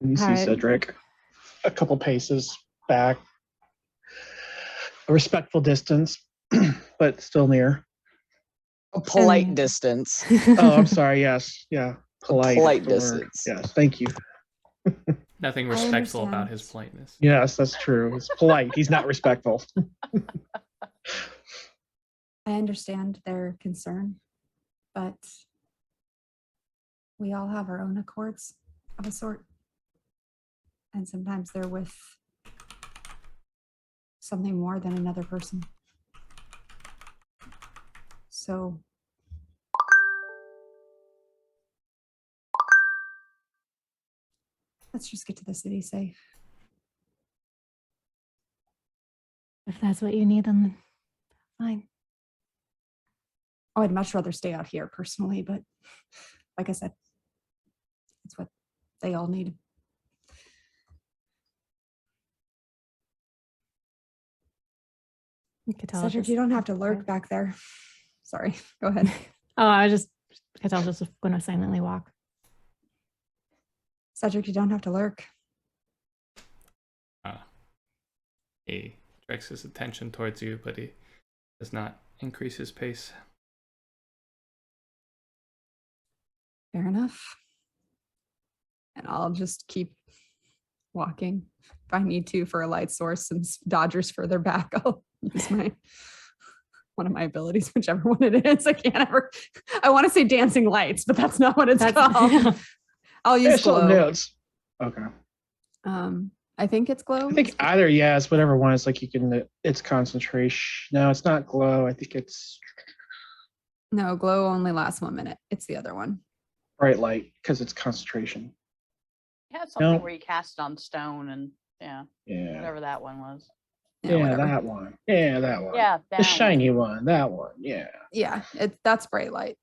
And you see Alright. Cedric a couple paces back. A respectful distance, but still near. A polite Mm. distance. Oh, I'm sorry. Yes. Yeah. Polite. polite the word. distance. Yes. Thank you. Nothing I respectful about understand. his politeness. Yes, that's true. He's polite. He's not respectful. I understand their concern, but we all have our own accords of a sort. And sometimes they're with something more than another person. So let's just get to the city safe. If that's what you need, then fine. Oh, I'd much rather stay out here personally, but like I said, it's what they all need. Cedric, you don't have to lurk back there. Sorry, go ahead. Oh, I was just, Catel's just going to silently walk. Cedric, you don't have to lurk. He directs his attention towards you, but he does not increase his pace. Fair enough. And I'll just keep walking. If I need to for a light source, since Dodger's further back, I'll use one of my abilities, whichever one it is. I want to say dancing lights, but that's not what it's called. I'll use glow. Notes. Okay. I think it's glow. I think either, it's whatever one is like you can, it's concentration. No, it's not glow. I think it's No, glow only lasts 1 minute. It's the other one. bright light because it's concentration. You had something No. where you cast on stone and Yeah. whatever that one was. Yeah, whatever. that one. Yeah, that one. Yeah, The that shiny one. That one. Yeah. Yeah, that's bright light,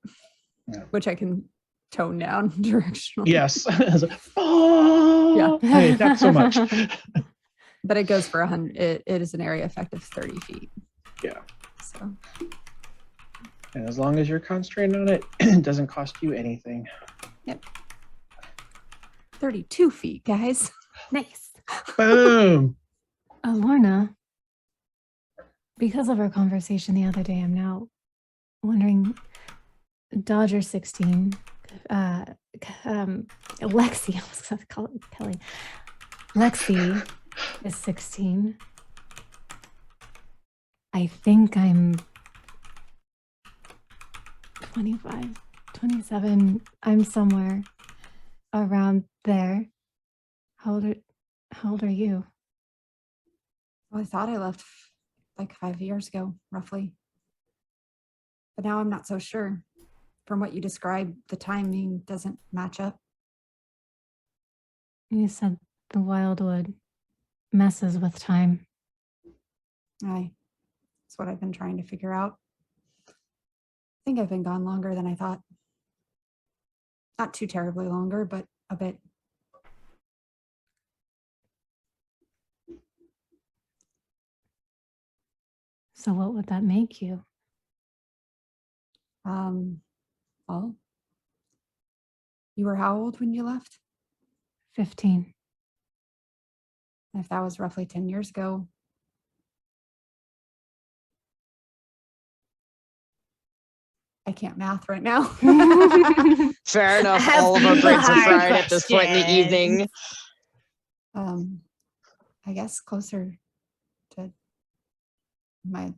Yeah. which I can tone down directionally. Yes. I was like, oh, Yeah. Hey, not so much. But it goes for 100. It is an area effect of 30 feet. Yeah. So And as long as you're concentrating on it, it doesn't cost you anything. 32 feet, guys. Nice. Boom. Lorna, because of our conversation the other day, I'm now wondering, Dodger 16, Lexi, I was going to call it Kelly. Lexi is 16. I think I'm 25, 27. I'm somewhere around there. How old are you? Well, I thought I left like 5 years ago, roughly. But now I'm not so sure. From what you described, the timing doesn't match up. You said the Wildwood messes with time. That's what I've been trying to figure out. I think I've been gone longer than I thought. Not too terribly longer, but a bit. So what would that make you? Well, you were how old when you left? 15. If that was roughly 10 years ago. I can't math right now. Fair enough. Have All of our brains are hard fried at this point in the evening. I guess closer to my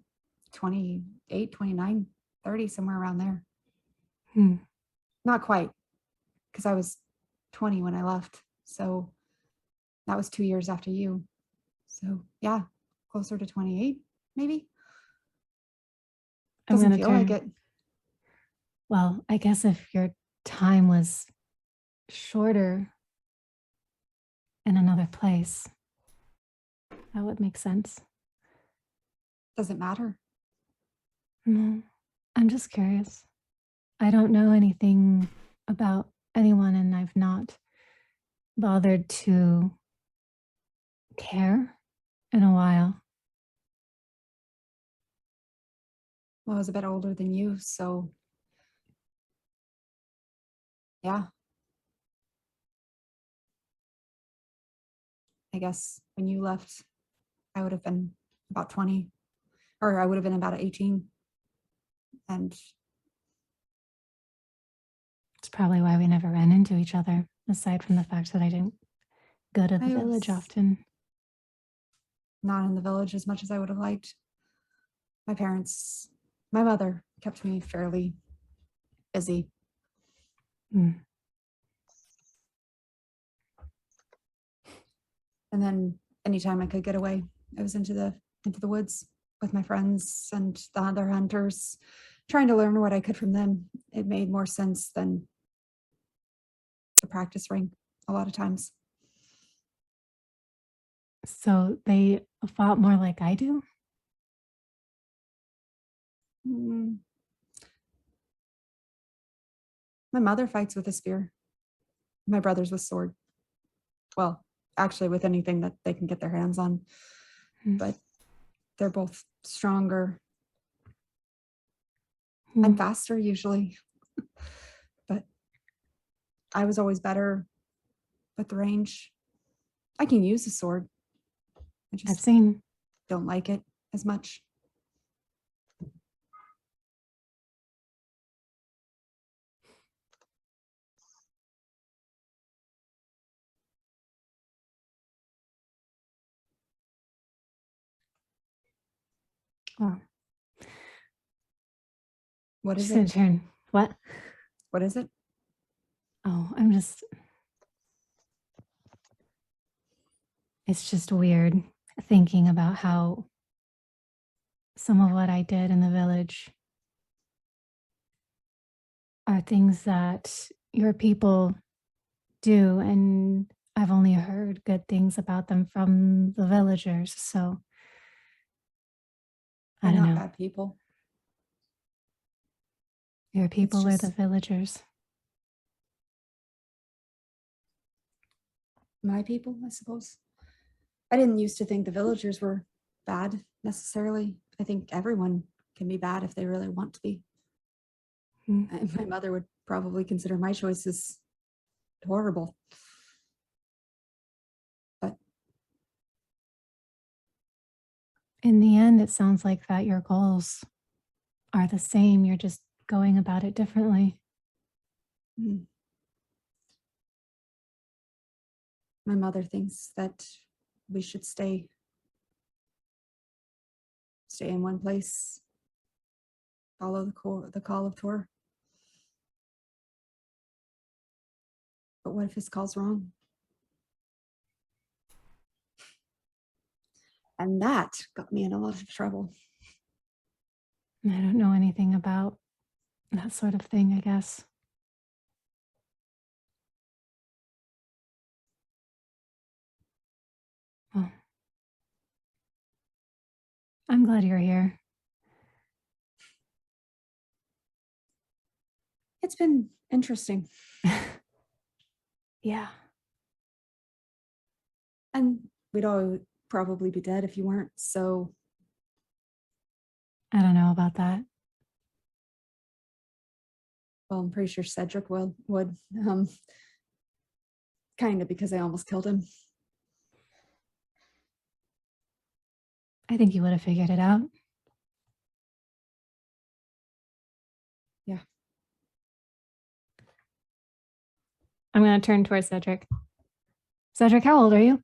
28, 29, 30, somewhere around there. Not quite, because I was 20 when I left. So that was 2 years after you. So yeah, closer to 28, maybe. I'm Doesn't gonna feel like it. Well, I guess if your time was shorter in another place, that would make sense. Doesn't matter. No, I'm just curious. I don't know anything about anyone, and I've not bothered to care in a while. Well, I was a bit older than you, so yeah. I guess when you left, I would have been about 20, or I would have been about 18. And It's probably why we never ran into each other, aside from the fact that I didn't go to the I village was- often. not in the village as much as I would have liked. My mother kept me fairly busy. And then anytime I could get away, I was into the woods with my friends and the other hunters, trying to learn what I could from them. It made more sense than the practice ring a lot of times. So they fought more like I do? Mm. My mother fights with a spear. My brother's with sword. Well, actually with anything that they can get their hands on. But they're both stronger and faster usually. But I was always better with the range. I can use a sword. I I've just seen. don't like it as much. Oh, What is she's gonna it? turn. What? What is it? Oh, it's just weird thinking about how some of what I did in the village are things that your people do, and I've only heard good things about them from the villagers, so I They're don't not know. bad people. Your people are the just- villagers. My people, I suppose. I didn't used to think the villagers were bad necessarily. I think everyone can be bad if they really want to be. And my mother would probably consider my choices horrible. But In the end, it sounds like that your goals are the same. You're just going about it differently. my mother thinks that we should stay in one place, follow the call of Tor. But what if his call's wrong? And that got me in a lot of trouble. I don't know anything about that sort of thing, I guess. Well, I'm glad you're here. It's been interesting. Yeah. And we'd all probably be dead if you weren't, so I don't know about that. well, I'm pretty sure Cedric would. Kind of, because I almost killed him. I think you would have figured it out. Yeah. I'm going to turn towards Cedric. Cedric, how old are you?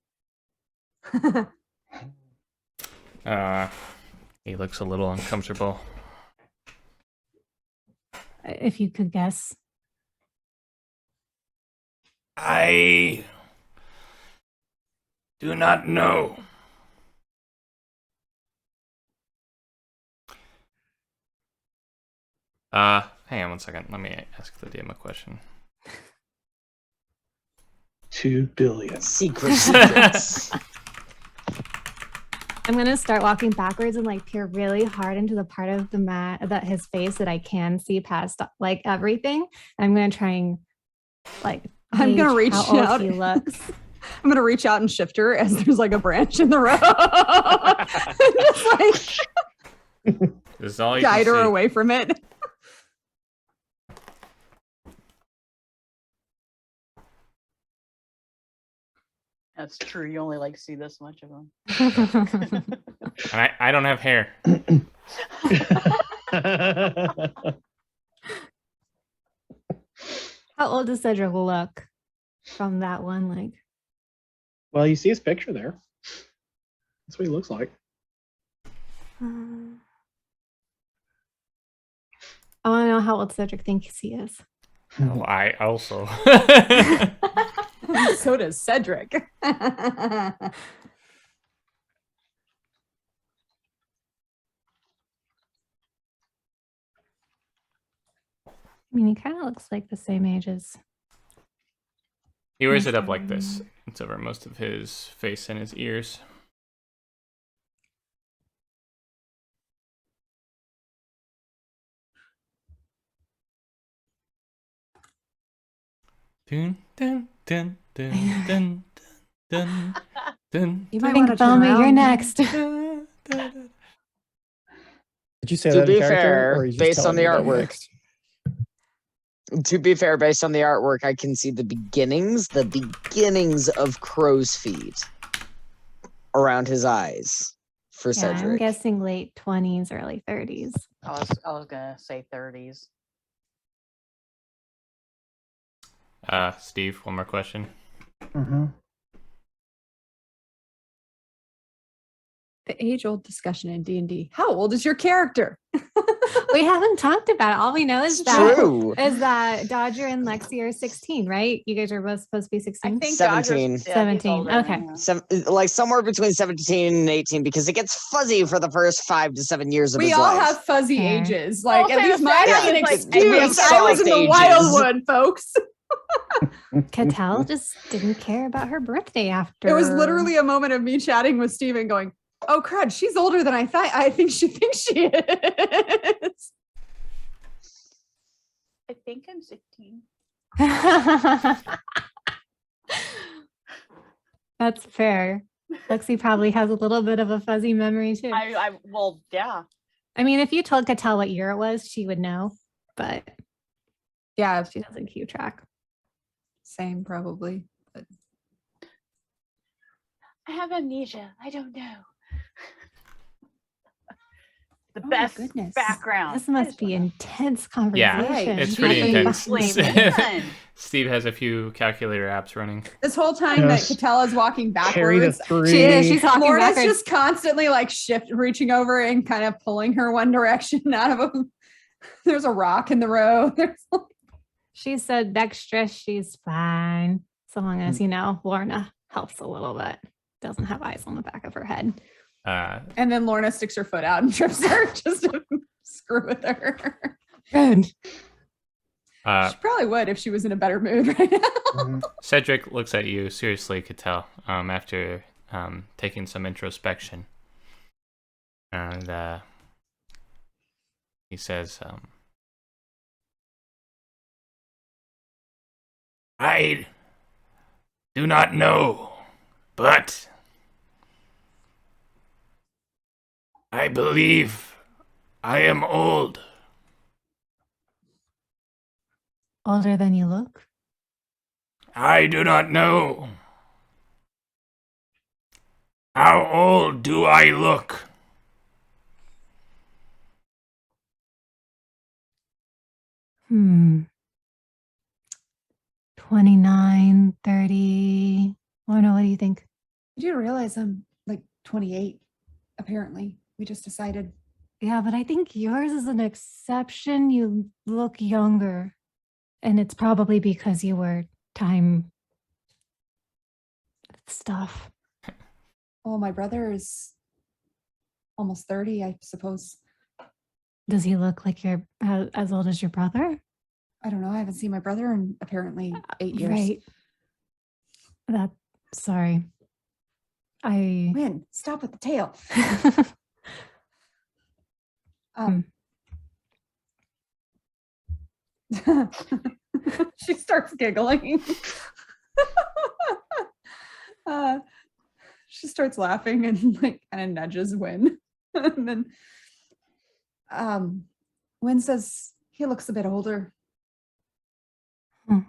He looks a little uncomfortable. If you could guess. I do not know. Hang on one second. Let me ask the DM a question. 2 billion. Secrets. I'm going to start walking backwards and like peer really hard into the part of the mat that his face that I can see past like everything. I'm going to try and like I'm gonna gauge reach how old out. he looks. I'm gonna reach out and shift her as there's like a branch in the road. Just like This is all you guide can her see. away from it. That's true. You only like see this much of them. And I don't have hair. How old does Cedric look from that one? Like, Well, you see his picture there. That's what he looks like. I want to know how old Cedric thinks he is. Oh, I also. So does Cedric. I mean, he kind of looks like the same age as. He wears it up like this. It's over most of his face and his ears. Dun, dun, dun, dun, dun, dun, dun, You I might think, want to turn Bellamy, you're around. next. dun, dun. Did you say To that in be character, fair, or are you just based on telling me the that I'm artwork. next? To be fair, based on the artwork, I can see the beginnings of crow's feet around his eyes for Yeah, I'm Cedric. guessing late 20s, early 30s. I was gonna say 30s. Steve, one more question. Mm-hmm. The age-old discussion in D&D. How old is your character? We haven't talked about it. All we know is It's that true. Dodger and Lexi are 16, right? You guys are both supposed to be 16. I think 17. Dodger's, yeah, he's 17, older, okay. yeah. Like somewhere between 17 and 18, because it gets fuzzy for the first 5 to 7 years of We his all life. have fuzzy Fair. ages. Like, Well, at least fair, mine fair. has an Yeah, like, excuse. we I was in the soft Wildwood, folks. Cattell just didn't care about her birthday after. It was literally a moment of me chatting with Steven going, oh, crud, she's older than I thought. I think she thinks she is. I think I'm 16. That's fair. Lexi probably has a little bit of a fuzzy memory too. Well, yeah. I mean, if you told Cattell what year it was, she would know, but Yeah, she doesn't keep track. same probably. But I have amnesia. I don't know. The Oh my best goodness. background. This must be intense conversation. It's pretty intense. Man. Steve has a few calculator apps running. this whole time Yes. that Cattell is walking Carry the backwards, 3. She is. She's talking Lorna's backwards. just constantly like reaching over and kind of pulling her one direction out of a. There's a rock in the road. There's She said extra, she's fine. So long as, Lorna helps a little bit. Doesn't have eyes on the back of her head. and then Lorna sticks her foot out and trips her just to screw with her. Good. She probably would if she was in a better mood right now. Mhm. Cedric looks at you seriously, Cattell, after taking some introspection. And he says, I do not know, but I believe I am old. Older than you look? I do not know. How old do I look? Hmm. 29, 30. Lorna, what do you think? Did you realize I'm like 28? Apparently, we just decided. Yeah, but I think yours is an exception. You look younger. And it's probably because you were time stuff. Oh, my brother is almost 30, I suppose. Does he look like you're as old as your brother? I don't know. I haven't seen my brother in apparently 8 years. Right. Sorry. I Win, stop with the tail. She starts giggling. She starts laughing and like kind of nudges Win. And then Win says he looks a bit older. Hmm.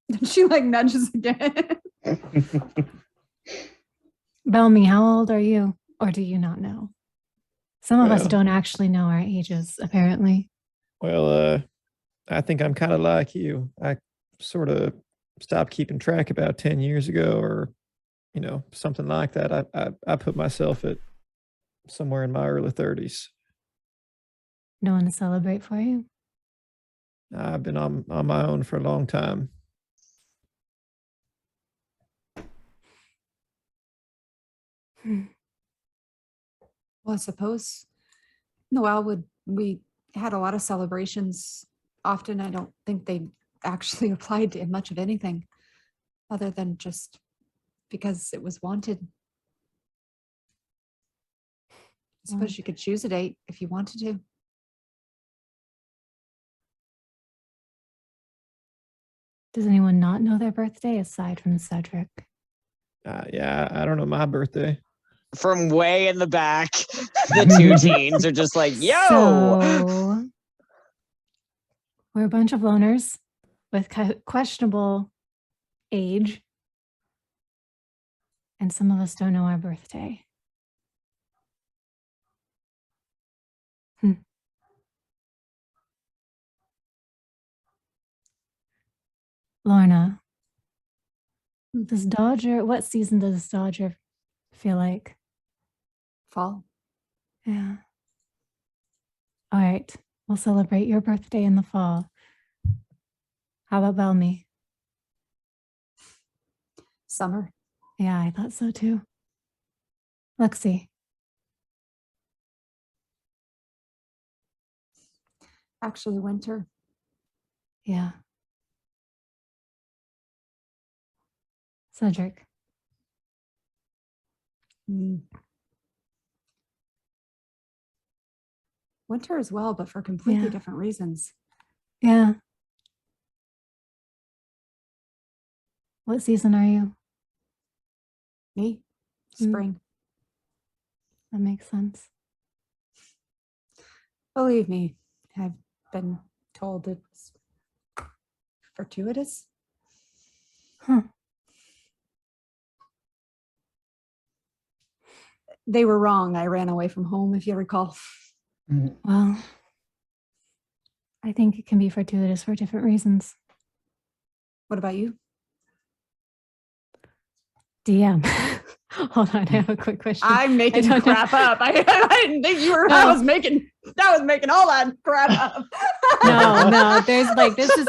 And she like nudges again. Bellamy, how old are you? Or do you not know? Some of us Well- don't actually know our ages, apparently. Well, I think I'm kind of like you. I sort of stopped keeping track about 10 years ago, or something like that. I put myself at somewhere in my early 30s. No one to celebrate for you? I've been on my own for a long time. Well, I suppose in the Wildwood, we had a lot of celebrations. Often, I don't think they actually applied to much of anything other than just because it was wanted. I suppose you could choose a date if you wanted to. Does anyone not know their birthday aside from Cedric? Yeah, I don't know my birthday. From way in the back, the two teens are just like, yo! So, we're a bunch of loners with questionable age. And some of us don't know our birthday. Lorna, does Dodger, what season does Dodger feel like? Fall. Yeah. All right. We'll celebrate your birthday in the fall. How about Belmy? Summer. Yeah, I thought so too. Lexi. Actually, winter. Yeah. Cedric. Winter as well, but for completely Yeah. different reasons. Yeah. What season are you? Me? Spring. That makes sense. Believe me, I've been told it's fortuitous. Huh. They were wrong. I ran away from home, if you recall. Well, I think it can be fortuitous for different reasons. What about you? DM. Hold on, I have a quick question. I'm making don't know. crap up. I didn't think you were. No. I was making all that crap up. No, there's like, this is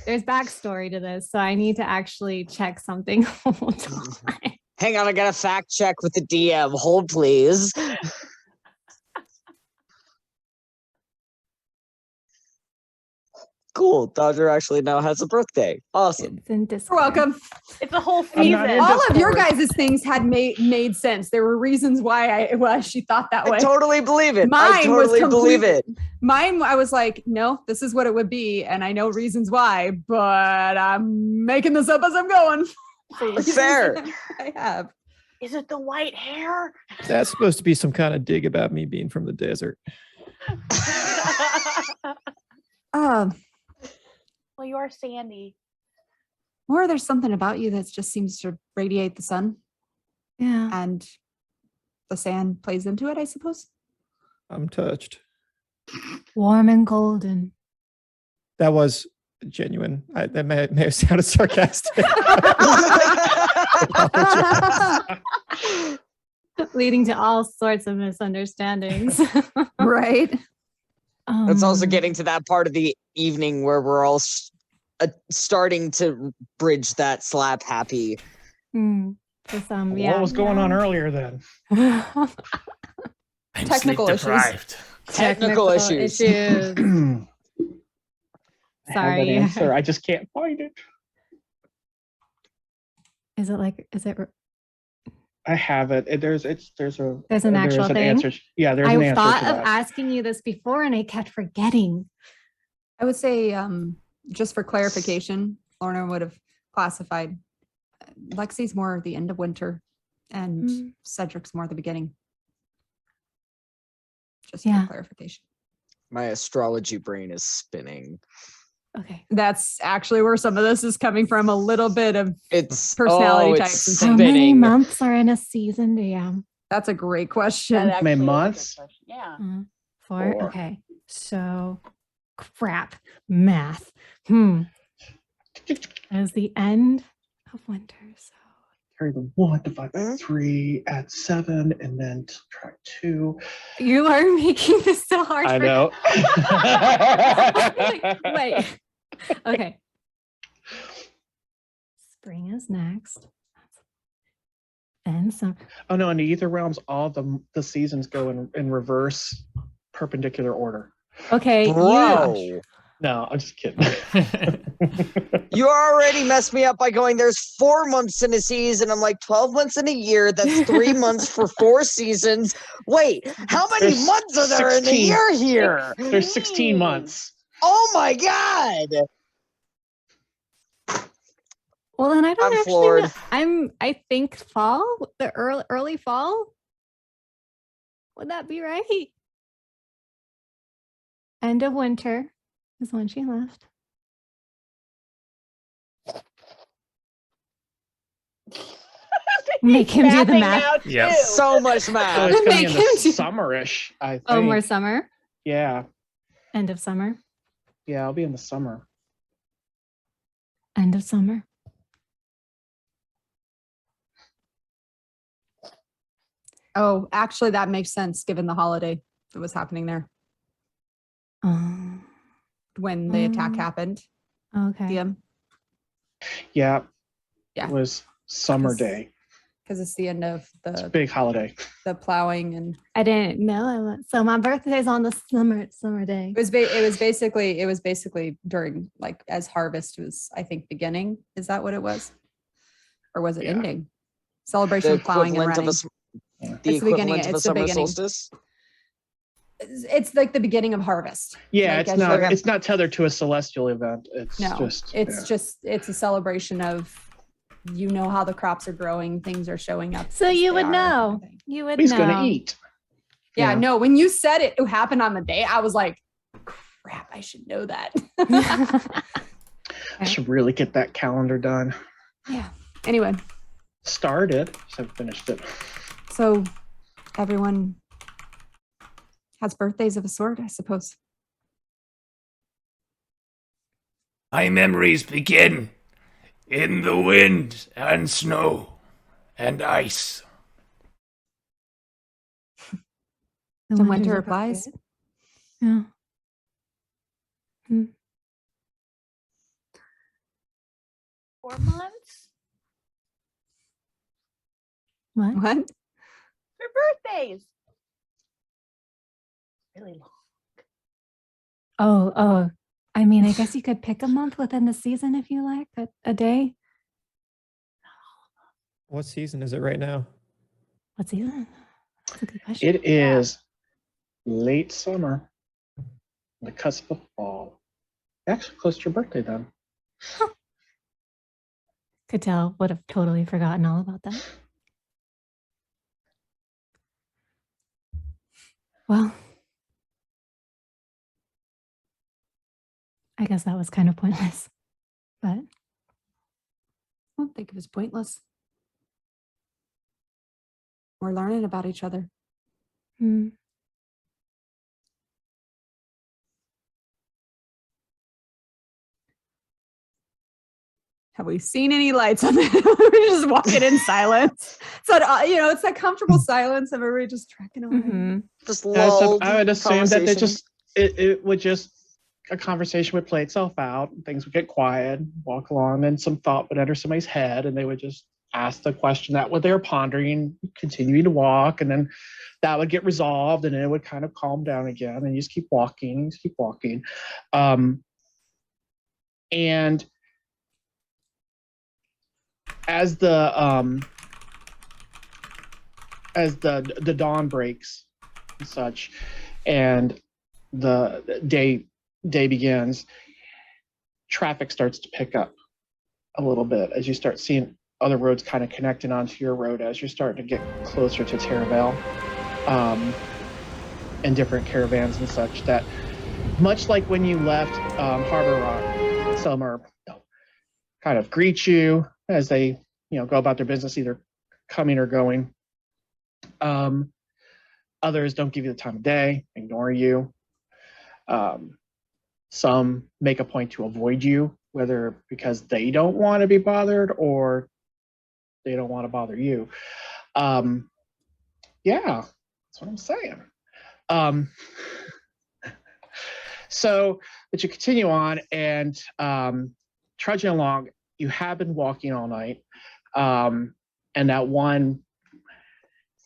there's backstory to this, so I need to actually check something. Hold on. Hang on, I gotta fact check with the DM. Hold, please. Cool. Dodger actually now has a birthday. Awesome. It's in You're Discord. welcome. It's a whole I'm not season. into All of your Discord. guys' things had made sense. There were reasons why she thought that way. I totally believe it. Mine I totally was believe it. Mine, I was like, no, this is what it would be, and I know reasons why, but I'm making this up as I'm going. For reasons Fair. that I have. Is it the white hair? That's supposed to be some kind of dig about me being from the desert. Well, you are Sandy. Or there's something about you that just seems to radiate the sun, Yeah. and the sand plays into it, I suppose. I'm touched. Warm and golden. That was genuine. That may have sounded sarcastic. Leading to all sorts of misunderstandings. Right. It's also Um, getting to that part of the evening where we're all starting to bridge that slap happy. For some, yeah. What was going on earlier then? I'm Technical sleep issues. deprived. Technical issues. I have Sorry. an answer. I just can't find it. Is it? I have it. There's an actual thing? answer. Yeah, there's an I answer thought to of that. asking you this before and I kept forgetting. I would say, just for clarification, Lorna would have classified Lexi's more the end of winter and Cedric's more the beginning. Just Yeah. for clarification. My astrology brain is spinning. Okay. That's actually where some of this is coming from, a little bit of It's Personality it's types and How things. many spinning. months are in a season, DM? that's a great question. That How many actually is a good months? question. Yeah. 4. Four. Okay. So crap. Math. As the end of winter. So Carry the 1, divide by Mhm. 3, add 7, and then subtract 2. you are making this so hard. I for- know. Wait. Okay. Spring is next. Then some. Oh no, in the Ætherealms, all the seasons go in reverse perpendicular order. Okay, Bro, No, I'm just kidding. you already messed me up by going, there's 4 months in a season. I'm like, 12 months in a year. That's 3 months for 4 seasons. Wait, how many There's months are there in a 16. year here? There's 16 months. Oh my god! Well, then I don't I'm actually floored. know. I think fall, the early fall. Would that be right? End of winter is when she left. Make him do the math. Yep. So much So math. it's gonna be Make in him the do- summerish, I think. Oh, more summer. Yeah. End of summer. Yeah, I'll be in the summer. End of summer. Oh, actually, that makes sense given the holiday that was happening there when the attack happened. Okay. DM. Yeah. Yeah. It was summer Because- day. Because it's the end of It's a the big holiday. plowing, and I didn't know. So my birthday's on the summer day. it was basically during, like, as harvest was, I think, beginning. Is that what it was, or was it Yeah. ending? Celebration of plowing and running. The It's the beginning, equivalent of a it's the summer beginning. solstice. It's like the beginning of harvest. Yeah, Like, it's as not you're- it's not tethered to a celestial event. It's No, just it's a celebration of, how the crops are growing, things are showing up. So as you they would are, kind know. of thing. You would he's know. gonna eat. Yeah, Yeah. no, when you said it happened on the day, I was like, crap, I should know that. I should really get that calendar done. Yeah. Anyway, Started, just haven't finished it. so everyone has birthdays of a sort, I suppose. My memories begin in the wind and snow and ice. The winter winter's applies. appropriate. Yeah. 4 months What? What? for birthdays. Really long. Oh. I mean, I guess you could pick a month within the season if you like, a day. What season is it right now? What season? That's a good question. It is late summer, the cusp of fall. Actually, close to your birthday then. Could tell, would have totally forgotten all about that. Well, I guess that was kind of pointless, but I don't think it was pointless. We're learning about each other. Have we seen any lights on it? We're just walking in silence. So, it's that comfortable silence of everybody just trekking away. Mhm. Just Yeah, so lulled I would assume that they conversation. it would just, a conversation would play itself out, things would get quiet, walk along, and some thought would enter somebody's head, and they would just ask the question that what they were pondering, continue to walk, and then that would get resolved, and then it would kind of calm down again, and you just keep walking, and as the dawn breaks and such, and the day begins, traffic starts to pick up a little bit as you start seeing other roads kind of connecting onto your road as you're starting to get closer to Terravale, and different caravans and such, that much like when you left Harbor Rock, some are kind of greet you as they go about their business, either coming or going. Others don't give you the time of day, ignore you. Some make a point to avoid you, whether because they don't want to be bothered or they don't want to bother you. Yeah, that's what I'm saying. So, but you continue on and trudging along. You have been walking all night, and that one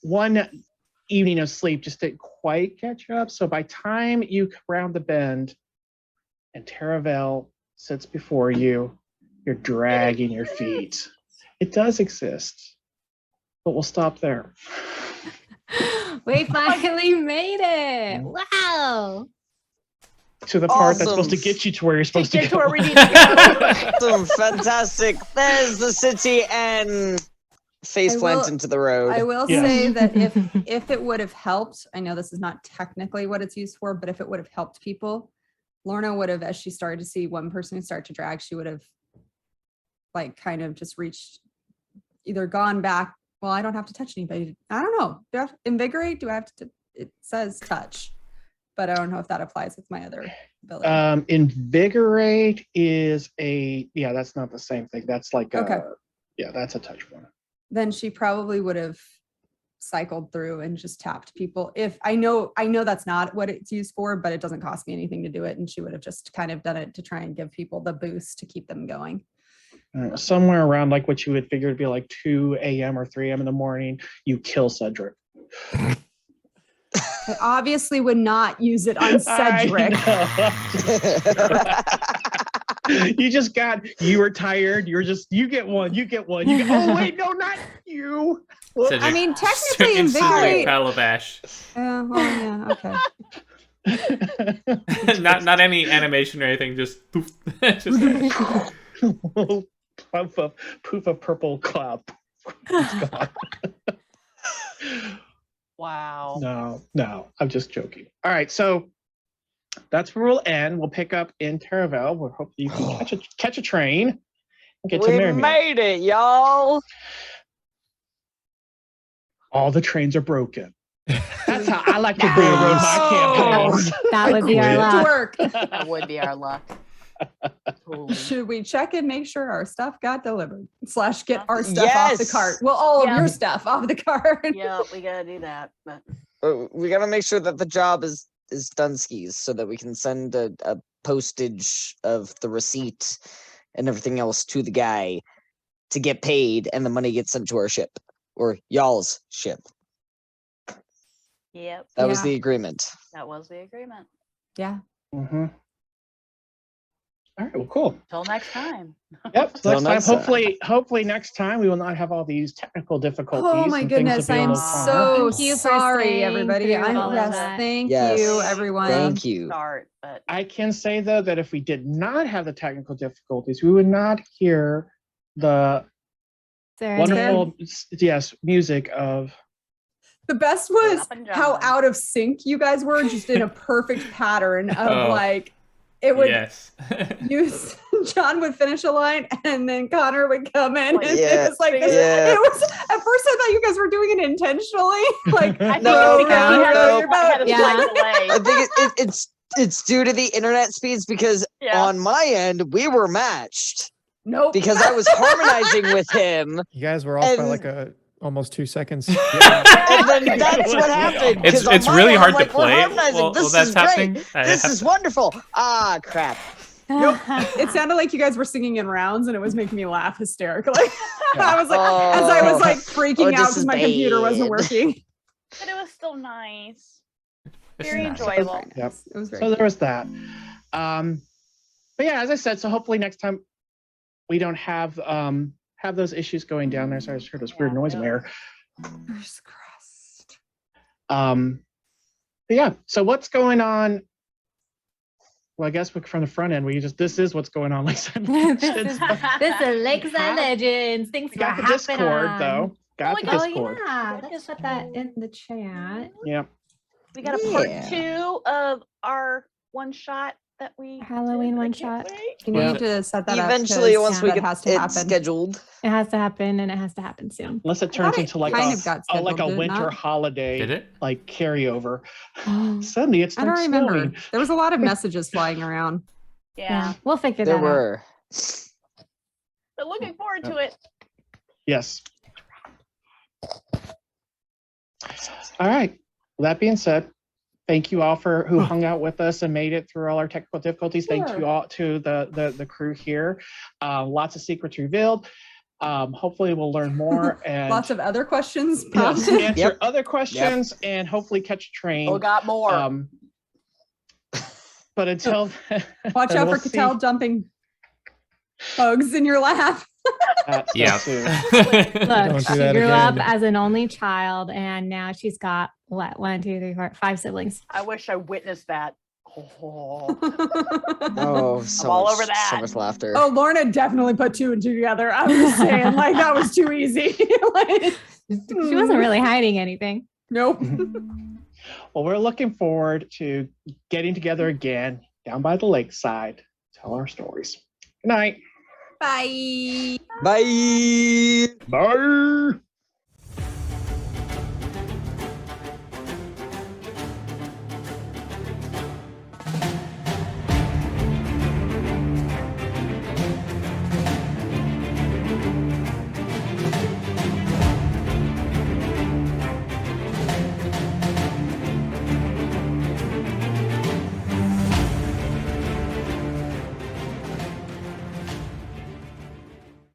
one evening of sleep just didn't quite catch up. So by time you round the bend and Taravel sits before you, you're dragging your feet. It does exist, but we'll stop there. We finally made it. Wow. To the part that's Awesome. supposed to get you to where you're supposed to Get go. to where we need to go. Awesome, fantastic. There's the city and face I plant will- into the road. I will Yes. say that if it would have helped, I know this is not technically what it's used for, but if it would have helped people, Lorna would have, as she started to see one person start to drag, she would have like kind of just reached, either gone back. Well, I don't have to touch anybody. I don't know. Do I have to invigorate? Do I have to? It says touch, but I don't know if that applies with my other ability. Invigorate is that's not the same thing. That's like Okay. That's a touch one. Then she probably would have cycled through and just tapped people. If I know that's not what it's used for, but it doesn't cost me anything to do it. And she would have just kind of done it to try and give people the boost to keep them going. Somewhere around like what you would figure would be like 2 a.m. or 3 a.m. in the morning, you kill Cedric. I obviously would not use it on Cedric. You were tired. You get one. Oh, wait, no, not you. I mean, technically, instantly invigorate. calabash. Well, yeah, okay. not any animation or anything. Just poof. Just Poof of purple cloud. It's gone. Wow. No, I'm just joking. All right, so that's where we'll end. We'll pick up in Taravel. We'll hope you can catch a train and get to We Merriman. made it, y'all. All the trains are broken. That's how I like to railroad my campaigns. That would be our quit. luck. Work. That would be our luck. Totally. Should we check and make sure our stuff got delivered? / get our stuff off the Yes. cart. Well, all Yeah. of your stuff off the cart. Yeah, we gotta do that. But We gotta make sure that the job is done skis so that we can send a postage of the receipt and everything else to the guy to get paid, and the money gets sent to our ship or y'all's ship. yep, That was Yeah. the agreement. that was the agreement. Yeah. Mm-hmm. All right, well, cool. Till next time. Yep. Till Next time, next time. hopefully next time we will not have all these technical difficulties. Oh my and things will goodness, be a I'm little calmer. so Thank you for sorry, staying everybody. through I'm all of yes, that. thank Yes. you, everyone. Thank you. Start, but I can say though that if we did not have the technical difficulties, we would not hear the Sarah, wonderful music of The best was Up and how John. out of sync you guys were, just in a perfect pattern of Oh. like it would Yes. use John would finish a line and then Connor would come in and Yeah, it was like this. yeah. It was at first I thought you guys were doing it intentionally. Like I think No, it's because we had, no. had a Yeah. slight delay. I think it's due to the internet speeds because Yeah. on my end we were matched nope. because I was harmonizing with him, You guys were off by And- like almost 2 seconds. and then that's what happened. 'cause on It's my really end, hard I'm to like, we're play harmonizing. while This that's is great. happening. I This have is to- wonderful. Ah, crap. It sounded like you guys were singing in rounds and it was making me laugh hysterically. I was like, Oh. as I was like freaking Oh, out this because is my computer wasn't bad. working. But it was still nice. It's Very nice. enjoyable. Yep. It was very So there was that. But yeah, as I said, so hopefully next time we don't have those issues going down there. Sorry, I just heard this weird Yeah, noise in no. there. Fingers crossed. But yeah, so what's going on? Well, I guess from the front end, this is what's going on. Lakeside Legendz. This is Lakeside have- Legendz. Thanks We for got the hopping Discord on. though. Got the Oh, Discord. yeah, let's put that in the chat. Yeah. We got a part Yeah. 2 of our one shot that we Halloween did. I one can't shot. wait. You Yeah. need to set that up. Eventually, 'cause once we that get has to it happen. scheduled. It has to happen, and it has to happen soon. Unless it I turns thought it into like kind a, of got like a scheduled, did it winter not? holiday, Did it? like carryover. Suddenly it I don't starts remember. snowing. There was a lot of messages flying around. Yeah. We'll figure There that out. were. So looking forward to it. Yes. All right. Well, that being said, thank you all for who hung out with us and made it through all our technical difficulties. Thank Sure. you all to the crew here. Lots of secrets revealed. Hopefully we'll learn more and Lots of other questions. yes, prompted. answer Yep. other questions and hopefully catch a train. Oh, got more. But until Watch then out we'll for Cattell see. dumping bugs in your lap. So Yeah. soon. Look, Don't she do that grew up again. as an only child, and now she's got what? 1, 2, 3, 4, 5 siblings. I wish I witnessed that. Oh. Oh, so all much, over that. so much laughter. Oh, Lorna definitely put 2 and 2 together. I was saying, like, that was too easy. Like, She wasn't really hiding anything. nope. Well, we're looking forward to getting together again down by the lakeside, tell our stories. Good night. Bye. Bye. Bye.